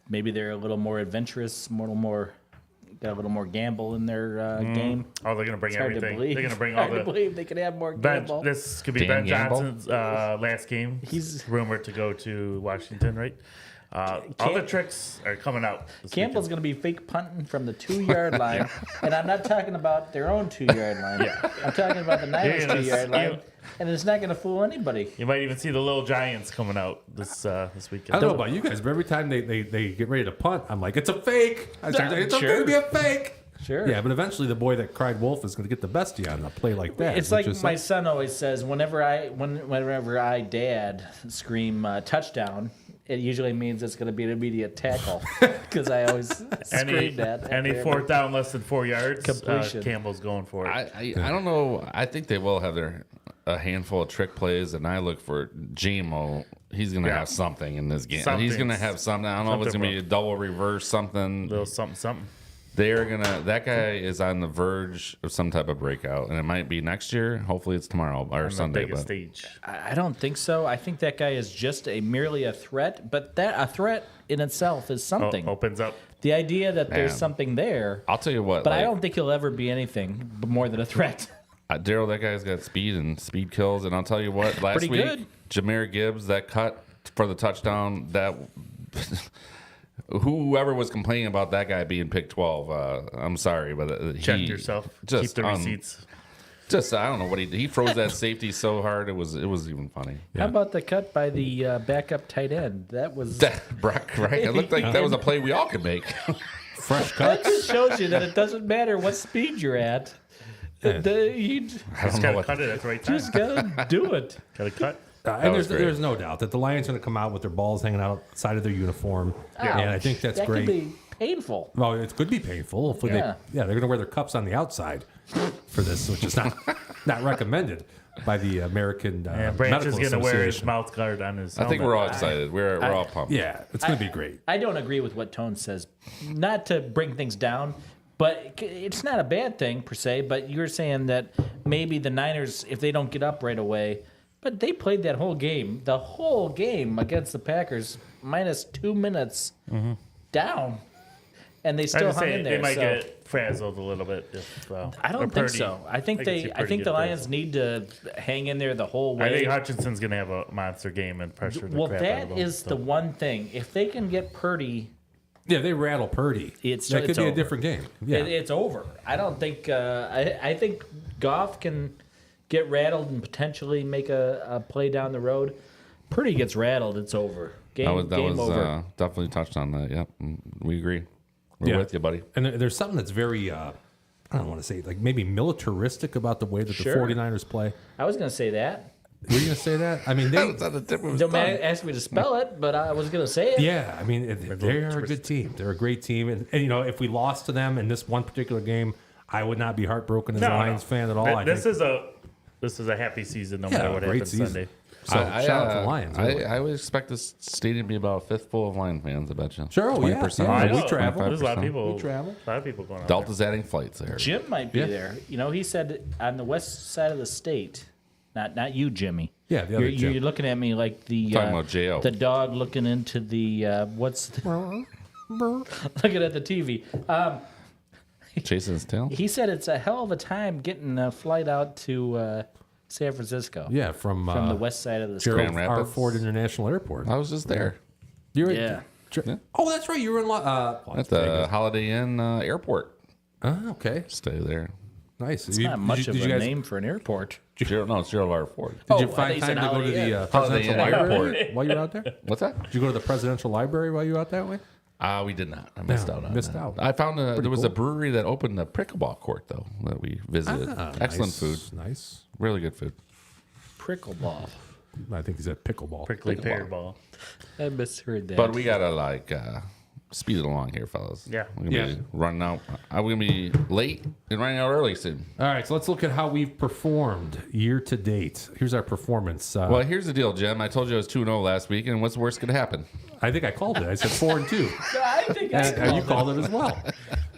maybe they're a little more adventurous, got a little more gamble in their game.
they're going to bring
It's hard to
everything.
believe.
They're going to bring
Hard
all
to
the.
believe they could have more
Ben,
gamble.
this could be
Dan
Ben
Gamble?
Johnson's last game.
He's-
rumored to go to Washington, right? All the tricks are coming out.
Campbell's going to be fake punting from the 2-yard line, and I'm not talking about their own 2-yard line.
Yeah.
I'm talking about the Niners'
Yeah,
2-yard line, and it's not going to fool anybody.
You might even see the little Giants coming out this weekend.
I don't know about you guys, but every time they get ready to punt, I'm like, it's a fake. It's going to be a fake.
Sure.
Yeah, but eventually the boy that cried wolf is going to get the best of you on a play like that.
It's like my son always says, whenever I dad scream touchdown, it usually means it's going to be an immediate tackle because I always scream that.
Any 4th down less than 4 yards,
Completion.
Campbell's going for it.
I don't know. I think they will have a handful of trick plays, and I look for JMO. He's going to have something in this game. He's going to have something. I don't know if it's going to be a double reverse something.
Little something.
That guy is on the verge of some type of breakout, and it might be next year. Hopefully it's tomorrow or Sunday.
Biggest stage.
I don't think so. I think that guy is just merely a threat, but a threat in itself is something.
Opens up.
The idea that there's
Man.
something there,
I'll tell you what.
but I don't think he'll ever be anything more than a threat.
Daryl, that guy's got speed and speed kills, and I'll tell you what. Last
Pretty
week,
good.
Jameer Gibbs, that cut for the touchdown, that whoever was complaining about that guy being pick 12, I'm sorry, but
Check yourself. Keep the receipts.
I don't know what he froze that safety so hard it was even funny.
How about the cut by the backup tight end? That was
Brock, right? It looked like that was a play we all could make.
fresh
that
cut.
just shows you that it doesn't matter what speed you're at. You
I don't
Just
know
gotta
what.
cut it at the right time.
just gotta do it.
Gotta cut.
And
was great.
there's no doubt that the Lions are going to come out with their balls hanging outside of their uniform. And I think that's
That
great.
could be painful.
Well, it could be painful. Hopefully,
Yeah.
they're going to wear their cups on the outside for this, which is not recommended by the American
Branch
Medical
is gonna wear his
Association.
mouth guard on his.
I think
helmet.
we're all excited. We're all pumped.
Yeah, it's going to be great.
I don't agree with what Tone says. Not to bring things down, but it's not a bad thing per se. But you're saying that maybe the Niners, if they don't get up right away, but they played the whole game against the Packers, minus 2 minutes down, and they
I
still
just
hung
say
in there.
they might
so.
get frazzled a little bit. If,
I don't think so. I think the Lions need to hang in there the whole way.
I think Hutchinson's gonna have a monster game and pressure.
Well,
the crap out of
that
him,
is
so.
the one thing. If they can get Purdy,
Yeah, they rattle Purdy.
It's
that could be
over.
a different game. Yeah,
it's over. I don't think. I think Goff can get rattled and potentially make a play down the road. Purdy gets rattled, it's over. Game over.
Definitely touched on that. Yep, we agree. We're with you, buddy.
And there's something that's very, I don't want to say, like maybe militaristic about the way that
Sure.
the 49ers play.
I was going to say that.
Were you going to say that? I mean, they.
Don't ask me to spell it, but I was going to say it.
Yeah, I mean, they're a good team. They're a great team. And, you know, if we lost to them in this one particular game, I would not be heartbroken as a Lions fan at all.
This is a happy season no matter what
great
happens
season.
Sunday.
So shout out to the Lions. Really.
I would expect this stadium to be about a fifth full of Lion fans, I bet you.
Sure, oh, yeah.
20%.
Yeah,
I
we
know.
travel.
There's a lot of people.
We travel.
A lot of people going out.
Delta's adding flights there.
Jim might be there. You know, he said on the west side of the state, not you, Jimmy.
Yeah, the other Jim.
You're looking at me like the
Talking about J.O.
the dog looking into the looking at the TV.
Chasing his tail.
He said it's a hell of a time getting a flight out to San Francisco.
Yeah, from
the west side of the state.
Gerald
Grand
R.
Rapids.
Ford International Airport.
I was just there
You're
Yeah.
Oh, that's right. You were in
at
Las
the
Vegas.
Holiday Inn airport.
Oh, okay.
Stay there.
Nice.
It's not much of a name for an airport.
It's Gerald R. Ford.
Did you
I thought
find
you
time
said
to go to
Holiday
the
Inn.
presidential
Holiday Inn
library
Airport.
while you were out there?
What's that?
Did you go to the presidential library while you were out that way?
We did not. I missed out on
missed
that.
out.
I found there was a
cool.
brewery that opened a pickleball court, though, that we visited. Excellent
Nice,
food.
Nice.
Really good food.
Prickleball.
I think he said pickleball.
Prickly pear ball.
I misheard that.
But we got to, speed it along here, fellas.
Yeah.
We're going to be running out. We're going to be late and running out early soon.
All right, so let's look at how we've performed year to date. Here's our performance.
Well, here's the deal, Jim. I told you I was 2-0 last week, and what's the worst could happen?
I think I called it. I said 4-2.
I think
And you called it as well.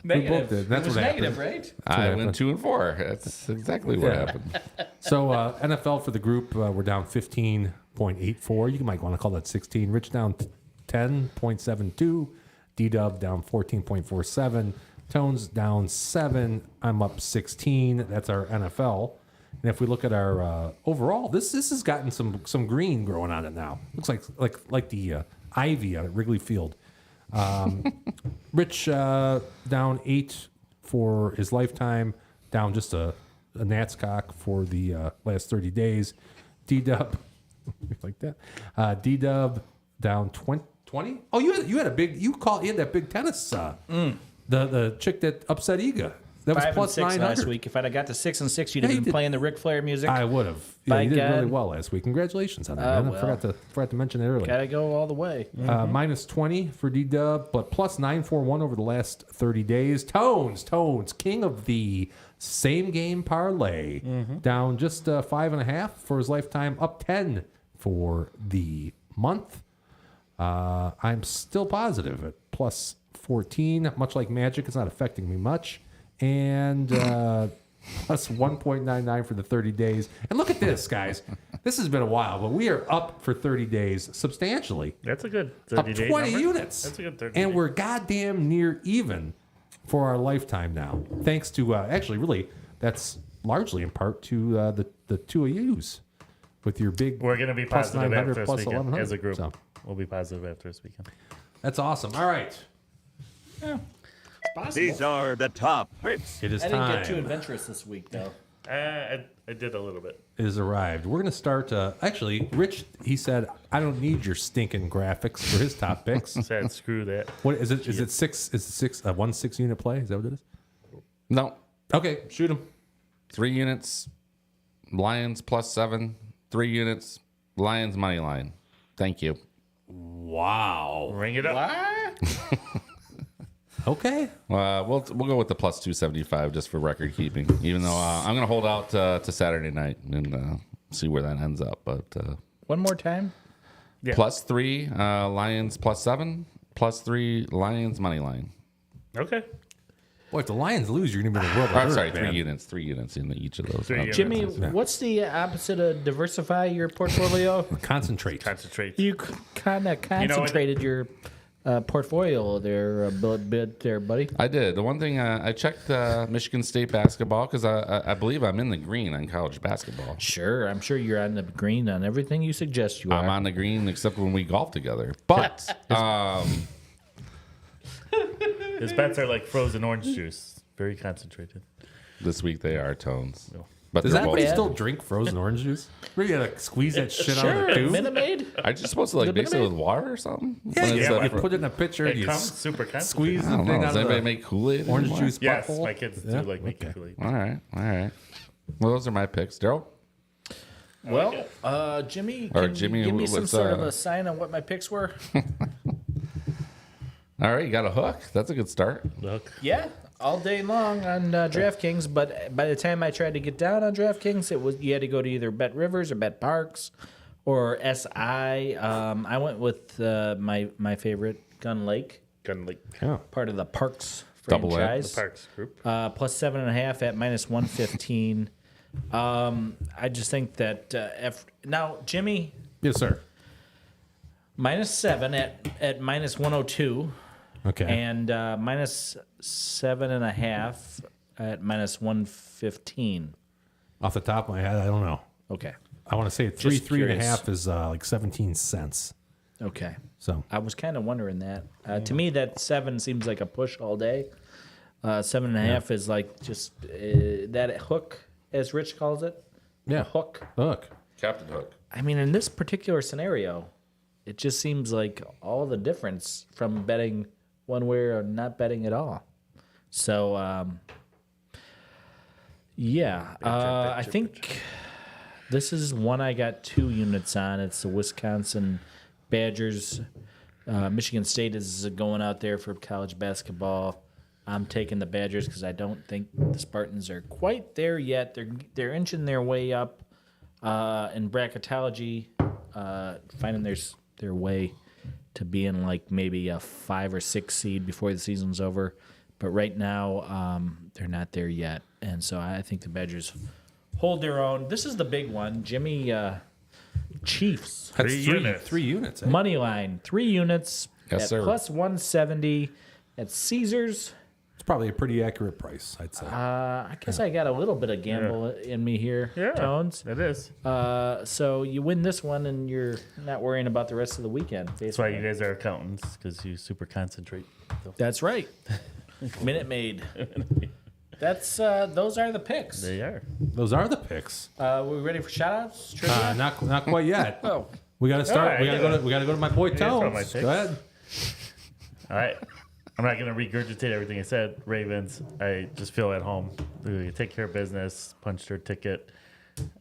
negative.
both did. That's
it was
what
negative,
happened.
right?
I
happened.
went 2-4. That's exactly what
Yeah.
happened.
So NFL for the group, we're down 15.84. You might want to call that 16. Rich down 10.72. D-Dub down 14.47. Tones down 7. I'm up 16. That's our NFL. And if we look at our overall, this has gotten some green growing on it now. Looks like the Ivy out at Wrigley Field. Rich down 8 for his lifetime, down just a Nats cock for the last 30 days. D-Dub, like that. D-Dub down 20. Oh, you had a big, you had that big tennis, the chick that upset Iga. That was
5
plus
and 6
900.
last week. If I'd have got to 6 and 6, you'd
Yeah,
have
you
been
did.
playing the Ric Flair music.
I would have. Yeah,
By
you did really
God.
well last week. Congratulations on that. man.
well.
I forgot to mention it earlier.
Gotta go all the way.
Minus 20 for D-Dub, but plus 941 over the last 30 days. Tones, king of the same game parlay, down just 5.5 for his lifetime, up 10 for the month. I'm still positive at plus 14. Much like Magic, it's not affecting me much. And plus 1.99 for the 30 days. And look at this, guys. This has been a while, but we are up for 30 days substantially.
That's a good
Up
30-day
20
number.
units.
That's a good 30.
And we're goddamn near even for our lifetime now. Thanks to, actually, really, that's largely in part to the two of yous with your big
We're gonna be
plus
positive
900
after this
plus
weekend
1100.
as a group.
So,
We'll be positive after this weekend.
that's awesome. All right.
These are the top picks.
It is
I didn't
time.
get too adventurous this week, though.
I did a little bit.
It has arrived. We're going to start. Actually, Rich, he said, I don't need your stinking graphics for his top picks.
Said screw that.
What is it? Is it six? Is it six? 1 6 unit play? Is that what it is?
No,
Okay, shoot him.
3 units, Lions plus 7. 3 units, Lions money line. Thank you.
Wow.
Ring it up.
Okay.
We'll go with the plus 275 just for record keeping. Even though I'm going to hold out to Saturday night and see where that ends up. But
One more time.
Yeah.
plus 3 Lions plus 7, plus 3 Lions money line.
Okay.
Boy, if the Lions lose, you're going to be in the world.
I'm sorry, 3 units. 3 units in each of those.
3 units.
Jimmy, what's the opposite of diversify your portfolio?
Concentrate.
Concentrate.
You kind of concentrated your portfolio there a bit there, buddy.
I did. The one thing I checked Michigan State basketball because I believe I'm in the green on college basketball.
Sure, I'm sure you're on the green on everything you suggest you are.
I'm on the green except when we golf together. But
His bets are like frozen orange juice. Very concentrated.
this week they are tones. But
Does
they're
anybody
both-
still drink frozen orange juice? Really got to squeeze that shit out of
Sure,
the tube?
Minute Maid.
Are you just supposed to like mix it with water or something?
Yeah,
When it's
yeah.
that
You
fro-
put it in a pitcher.
It
You
comes super concentrated.
squeeze
I
the
don't
thing
know.
out
Does
of
anybody
the
make Kool-Aid
orange
anymore?
juice
Yes,
butthole.
my kids do like making Kool-Aid.
All right. Well, those are my picks. Daryl?
Well, Jimmy,
Or
can
Jimmy,
you give me some
what's,
sort of a sign on what my picks were?
All right, you got a hook. That's a good start.
Look.
Yeah, all day long on DraftKings. But by the time I tried to get down on DraftKings, it was you had to go to either Bet Rivers or Bet Parks or SI. I went with my favorite Gun Lake,
Gun like
part of the Parks
Double A.
franchise.
Parks group.
Plus 7.5 at minus 115. I just think that now Jimmy
Yes, sir.
minus 7 at minus 102.
Okay.
And minus 7.5 at minus 115.
Off the top of my head, I don't know.
Okay.
I want to say
Just
3 and a
curious.
half is like 17 cents.
Okay.
So
I was kind of wondering that. To me, that 7 seems like a push all day. 7.5 is like just that hook, as Rich calls it.
yeah,
Hook.
Look,
Captain Hook.
I mean, in this particular scenario, it just seems like all the difference from betting one way or not betting at all. So, I think this is one I got 2 units on. It's the Wisconsin Badgers. Michigan State is going out there for college basketball. I'm taking the Badgers because I don't think the Spartans are quite there yet. They're inching their way up in bracketology, finding their way to being like maybe a 5 or 6 seed before the season's over. But right now, they're not there yet. And so I think the Badgers hold their own. This is the big one. Jimmy, Chiefs.
that's
3
3
units.
3 units. Eh?
Money line, 3 units
Yes,
at
sir.
plus 170 at Caesars.
It's probably a pretty accurate price, I'd say.
I guess I got a little bit of gamble in me here, Tones.
It is.
So you win this one, and you're not worrying about the rest of the weekend.
That's why you guys are accountants, because you super concentrate.
That's right. Minute Maid. That's those are the picks.
They are.
Those are the picks.
We ready for shout-outs? Trivia?
Not quite yet.
Oh.
We got to start.
All
we
right,
got to go to my boy
throw my
Tones.
picks.
Go ahead.
All right. I'm not going to regurgitate everything I said. Ravens, I just feel at home. They take care of business, punched their ticket.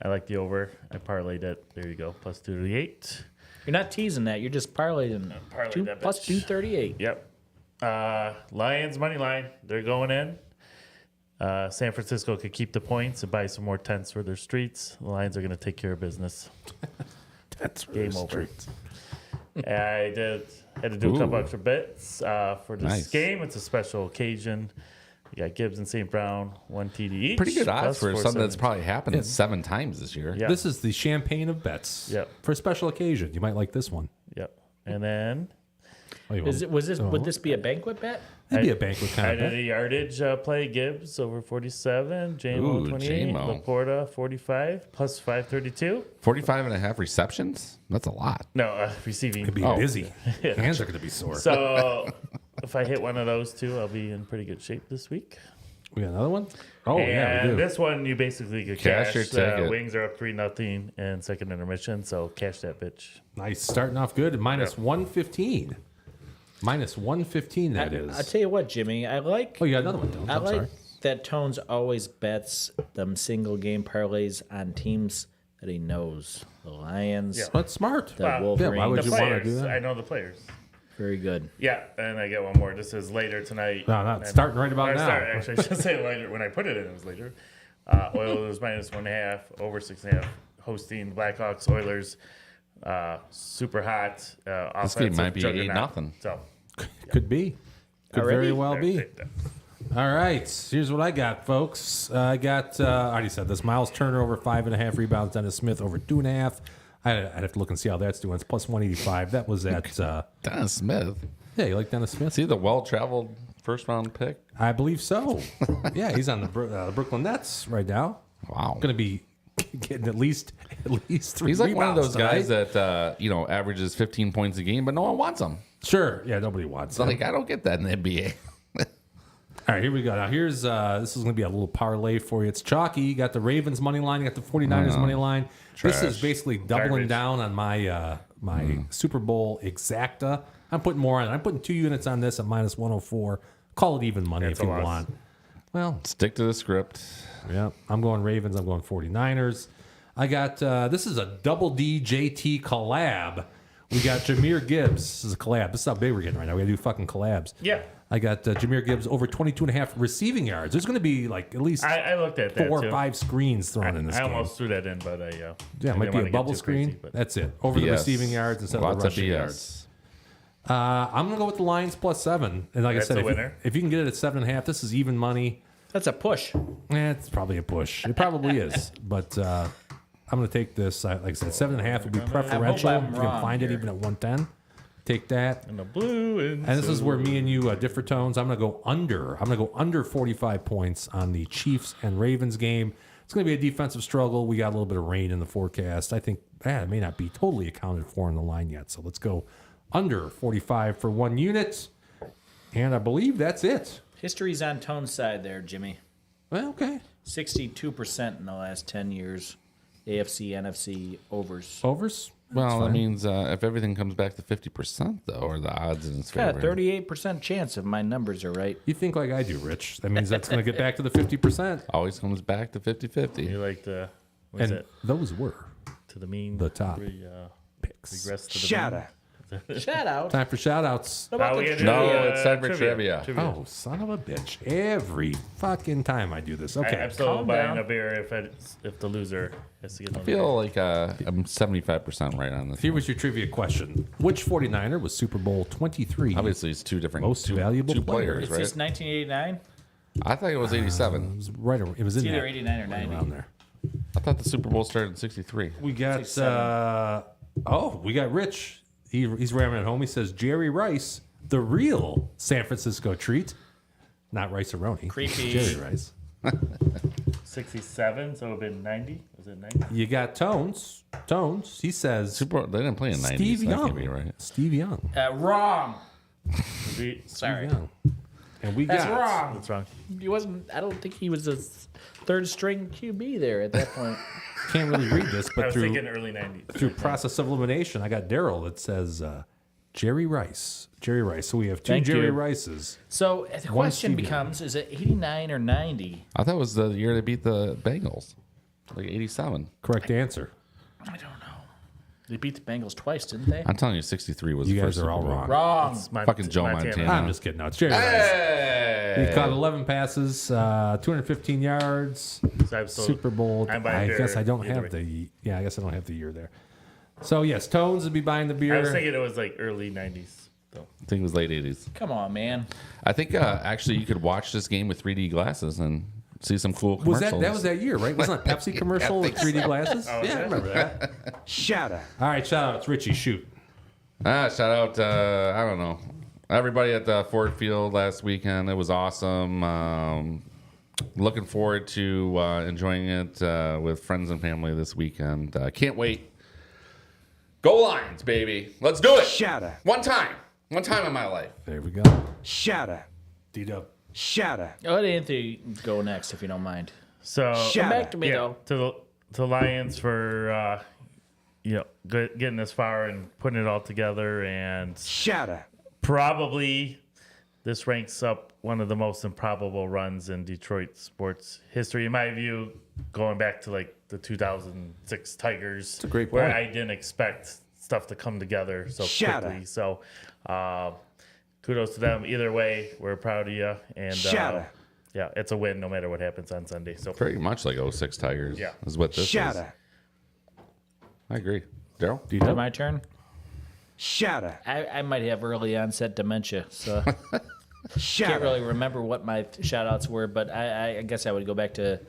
I like the over. I parlayed it. There you go. Plus 238.
You're not teasing that. You're just parlaying.
Parlayed that
Plus
bitch.
238.
Yep. Lions money line. They're going in. San Francisco could keep the points and buy some more tents for their streets. The Lions are going to take care of business.
That's
Game over. I had to do a couple extra bits for this game. It's a special occasion. You got Gibbs and St. Brown, 1 TD each.
Pretty good odds
plus
for something that's
470.
probably happened 7 times this year.
Yeah.
This is the champagne of bets.
Yep.
For a special occasion. You might like this one.
Yep. And then
Oh,
Would this be a banquet bet?
It'd be a banquet kind
I
of
did
bet.
a yardage play. Gibbs over 47. JMO
Ooh,
28.
JMO.
Laporta 45 plus 532.
45 and a half receptions? That's a lot.
No, receiving.
It'd be busy. Hands are going to be sore.
So if I hit one of those two, I'll be in pretty good shape this week.
We got another one? Oh,
And
yeah, we do.
this one, you basically could
Cash
cash.
your ticket.
Wings are up 3-0 in second intermission, so cash that bitch.
Nice. Starting off good. Minus 115. Minus 115, that is.
I'll tell you what, Jimmy. I like.
Oh, you got another one, Tones.
I
I'm
like
sorry.
that Tones always bets them single game parlays on teams that he knows. The Lions,
Yeah.
That's smart.
the
Wow.
Wolverines.
Yeah, why would
The
you want to
players.
do that?
I know the players.
Very good.
Yeah, and I get one more. This is later tonight.
No, not
And-
starting right about
or
now.
Actually, I should say later. When I put it in, it was later. Oilers minus 1.5, over 6.5. Hosting Blackhawks, Oilers. Super hot.
This game might be 8-0.
So,
Could be. Could
Already?
very well be.
take that.
All right. Here's what I got, folks. I got, I already said this. Miles Turner over 5.5 rebounds. Dennis Smith over 2.5. I'd have to look and see how that's doing. It's plus 185. That was at,
Dennis Smith.
yeah, you like Dennis Smith?
See the well-traveled first-round pick?
I believe so. Yeah, he's on the Brooklyn Nets right now.
Wow.
Going to be getting at least 3
He's like one of those
rebounds
guys
tonight.
that, averages 15 points a game, but no one wants him.
Sure. Yeah, nobody wants
So,
him.
I don't get that in the NBA.
All right, here we go. Now, here's this is going to be a little parlay for you. It's chalky. You got the Ravens money line. You got the 49ers money line. This is basically doubling
Garbage.
down on my my Super Bowl exacta. I'm putting more on it. I'm putting 2 units on this at minus 104. Call it even money
That's
if you
a loss.
want. Well,
Stick to the script.
yeah, I'm going Ravens. I'm going 49ers. I got this is a double D JT collab. We got Jahmyr Gibbs. This is a collab. This is how big we're getting right now. We got to do fucking collabs.
Yeah.
I got Jahmyr Gibbs over 22.5 receiving yards. There's going to be like at least
I looked at that
4 or
too.
5 screens thrown in this
I
game.
almost threw that in, but I
Yeah,
I
it might
didn't
be
wanna
a
get
bubble
too
screen.
crazy, but-
That's it. Over the
BS.
receiving yards instead
Lots
of the
of
rushing
BS.
yards. I'm going to go with the Lions plus 7. And like
That's
I said,
a
if you,
winner.
if you can get it at 7.5, this is even money.
That's a push.
It's probably a push. It probably is. But I'm going to take this. Like I said, 7.5 would be preferential.
I'm
If you can
wrong
find it
here.
even at 110. Take that.
And the blue and
And this is where me and you differ tones. I'm going to go under. I'm going to go under 45 points on the Chiefs and Ravens game. It's going to be a defensive struggle. We got a little bit of rain in the forecast. I think it may not be totally accounted for in the line yet. So let's go under 45 for 1 unit. And I believe that's it.
History's on Tone's side there, Jimmy.
Well, okay.
62% in the last 10 years. AFC, NFC overs.
Overs?
Well, that means if everything comes back to 50%, though, or the odds in his
Got
favor.
a 38% chance if my numbers are right.
You think like I do, Rich. That means that's going to get back to the 50%.
Always comes back to 50-50.
you like the what is
And
it?
those were
To the mean.
the top
Regress
picks.
to the
Shout
mean.
out.
Shout out.
Time for shout-outs.
What about
we
the
gotta do,
No,
trivia?
it's time for trivia.
Oh, son of a bitch. Every fucking time I do this. Okay.
I'm still
calm
buying
down.
a beer if the loser has to get
I feel like I'm 75% right on this.
Here was your trivia question. Which 49er was Super Bowl 23?
Obviously, it's two different
Most
two,
valuable
two
player.
players,
Is
right?
this 1989?
I thought it was 87.
It was right around, it was in
It's either
there,
89 or
right
90.
around there.
I thought the Super Bowl started in 63.
We got we got Rich. He's ramming at home. He says Jerry Rice, the real San Francisco treat. Not Rice-A-Roni.
Creepy.
Jerry Rice.
67, so it would have been 90. Was it 90?
You got Tones. Tones. He says
Super Bowl, they didn't play in 90s.
Steve
That
Young.
can't be right.
Steve Young.
Wrong.
We-
Sorry.
Young. And we
That's
got
wrong.
That's wrong.
He wasn't. I don't think he was a third string QB there at that point.
Can't really read this,
I
but
was
through
thinking early 90s.
through process of elimination, I got Daryl that says Jerry Rice. Jerry Rice. So we have two
Thank
Jerry
you.
Rices.
So the
One
question
Stevie.
becomes: is it 89 or 90?
I thought it was the year they beat the Bengals, like 87.
Correct answer.
I don't know. They beat the Bengals twice, didn't they?
I'm telling you, 63 was
You
the
guys
first
are all
Super Bowl.
wrong.
Wrong.
Fucking Joe Montana.
I'm just kidding. No, it's Jerry Rice.
Hey!
He caught 11 passes, 215 yards,
So I'm so-
Super Bowl.
I'm buying
I
beer
guess I don't
either
have
way.
the. Yeah, I guess I don't have the year there. So yes, Tones would be buying the beer.
I was thinking it was like early 90s. So.
I think it was late 80s.
Come on, man.
I think actually you could watch this game with 3D glasses and see some cool
was
commercials.
that was that year, right? Wasn't that Pepsi commercial with 3D glasses?
Oh,
yeah, I remember that.
Shut up.
All right, shout out to Richie. Shoot.
Shout out, I don't know, everybody at the Ford Field last weekend. It was awesome. Looking forward to enjoying it with friends and family this weekend. Can't wait. Go Lions, baby. Let's do it.
Shut up.
One time in my life.
There we go.
Shut up.
D-Dub.
Shut up.
I'll let Anthony go next if you don't mind.
So
Shut
Come back
up.
to me though.
to the Lions for getting this far and putting it all together, and
Shut up.
probably this ranks up one of the most improbable runs in Detroit sports history, in my view, going back to like the 2006 Tigers. It's
a great
where
point.
I didn't expect stuff to come together so
Shut
quickly.
up.
So kudos to them. Either way, we're proud of you. And
Shut up.
yeah, it's a win no matter what happens on Sunday. So
Pretty much like 06 Tigers.
Yeah.
Is what this
Shut
is.
up.
I agree. Daryl?
Is it
D-Dub.
my turn?
Shut up.
I might have early onset dementia, so
Shut
can't
up.
really remember what my shout outs were, but I guess I would go back to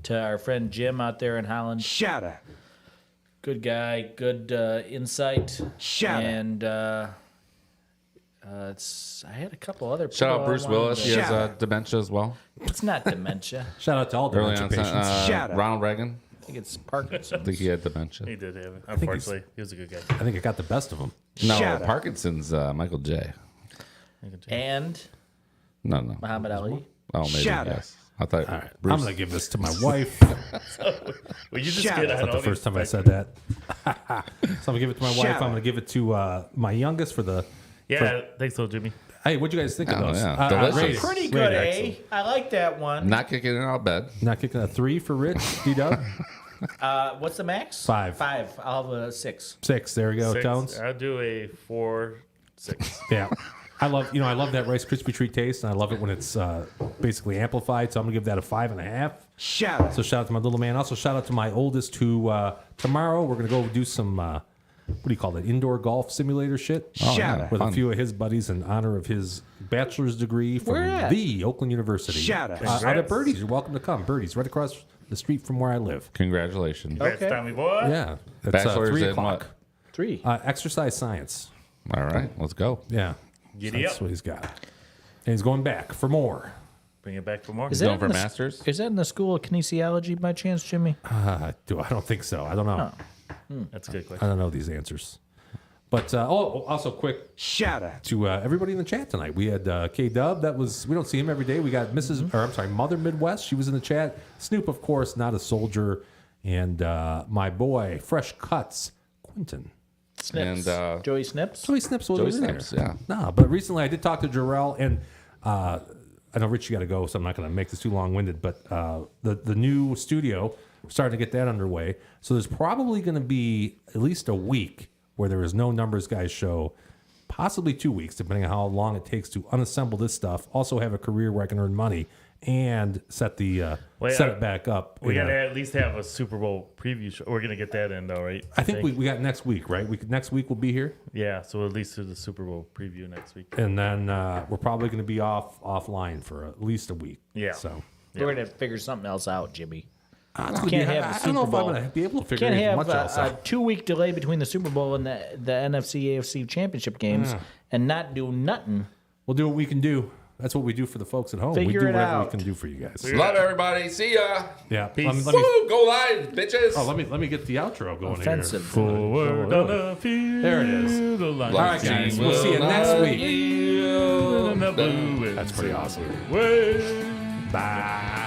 our friend Jim out there in Holland.
Shut up.
Good guy, good insight.
Shut up.
and I had a couple other people.
Shout out
I
Bruce
wanted
Willis.
to-
He has
Shut up.
dementia as well.
It's not dementia.
Shout out to all
Early
dementia
on,
patients.
Shut up.
Ronald Reagan.
I think it's
I
Parkinson's.
think he had dementia.
he did have it.
think he's-
Unfortunately, he was a good guy.
I think it got the best of them.
No,
Shut up.
Parkinson's Michael J.
And
No.
Muhammad Ali.
Oh, maybe,
Shut up.
yes. I thought
All right,
Bruce.
I'm going to give this to my wife.
Well, you just
Shut
get
up.
on
Not the
all
first
these
time I said
fucking-
that. So I'm going to give it to my
Shut
wife.
up.
I'm going to give it to my youngest for the.
Yeah, thanks, so Jimmy.
Hey, what'd you guys think of
Oh,
those?
yeah. Delicious.
rated.
Pretty
Rated
good, eh?
excellent.
I like that one.
Not kicking it out of bed.
Not kicking a 3 for Rich. D-Dub.
What's the max?
5.
5. I'll have a 6.
6. There we go.
6.
Tones.
I'll do a 4, 6.
Yeah. I love that Rice Krispie treat taste, and I love it when it's basically amplified. So I'm gonna give that a 5.5.
Shut up.
So shout out to my little man. Also shout out to my oldest, who tomorrow we're gonna go do some what do you call it? Indoor golf simulator shit.
Shut
yeah.
up.
With a
Fun.
few of his buddies in honor of his bachelor's degree from
Where at?
the Oakland University.
Shut up.
Out at
Congrats.
Birdie's. You're welcome to come. Birdie's right across the street from where I live.
Congratulations.
Congrats,
Okay.
Tommy boy.
Yeah, it's
Bachelor's
3
in
o'clock.
3.
Exercise science.
All right, let's go.
Yeah,
Giddy
that's
up.
what he's got. And he's going back for more.
Bring it back for more.
Is
Going
that
for
in the-
masters?
Is that in the school of kinesiology by chance, Jimmy?
I don't think so. I don't know.
That's a good
I
question.
don't know these answers. But also quick
Shut up.
to everybody in the chat tonight. We had K Dub. That was we don't see him every day. We got Mrs. Or I'm sorry, Mother Midwest. She was in the chat. Snoop, of course, not a soldier, and my boy, Fresh Cuts, Quentin.
Snips.
And,
Joey Snips.
Joey Snips was
Joey
there.
Snips, yeah.
No, but recently I did talk to Jarrell, and I know Rich, you got to go, so I'm not going to make this too long-winded. But the new studio, we're starting to get that underway. So there's probably going to be at least a week where there is no Numbers Guys show, possibly 2 weeks, depending on how long it takes to unassemble this stuff. Also have a career where I can earn money and set it back up.
We
in
got
a-
to at least have a Super Bowl preview show. We're going to get that in, though, right?
I think we got next week, right? Next week we'll be here.
Yeah, so at least do the Super Bowl preview next week.
And then we're probably going to be offline for at least a week.
Yeah.
So
We're going to figure something else out, Jimmy.
it's gonna
Can't
be-
have the
I don't
Super
know if I'm
Bowl.
going to be able to figure
Can't
it
have
much else
a
out.
2-week delay between the Super Bowl and the NFC AFC championship games and not do nothing.
We'll do what we can do. That's what we do for the folks at home.
Figure
we do
it
whatever
out.
we can do for you guys.
Love everybody. See ya.
Yeah.
Peace.
Let me,
Woo, go live, bitches.
let me get the outro going
Offensive.
here.
Forward on the field.
There it is.
The line
All right, guys. We'll see you next week.
in the blue
That's pretty awesome.
way.
Bye.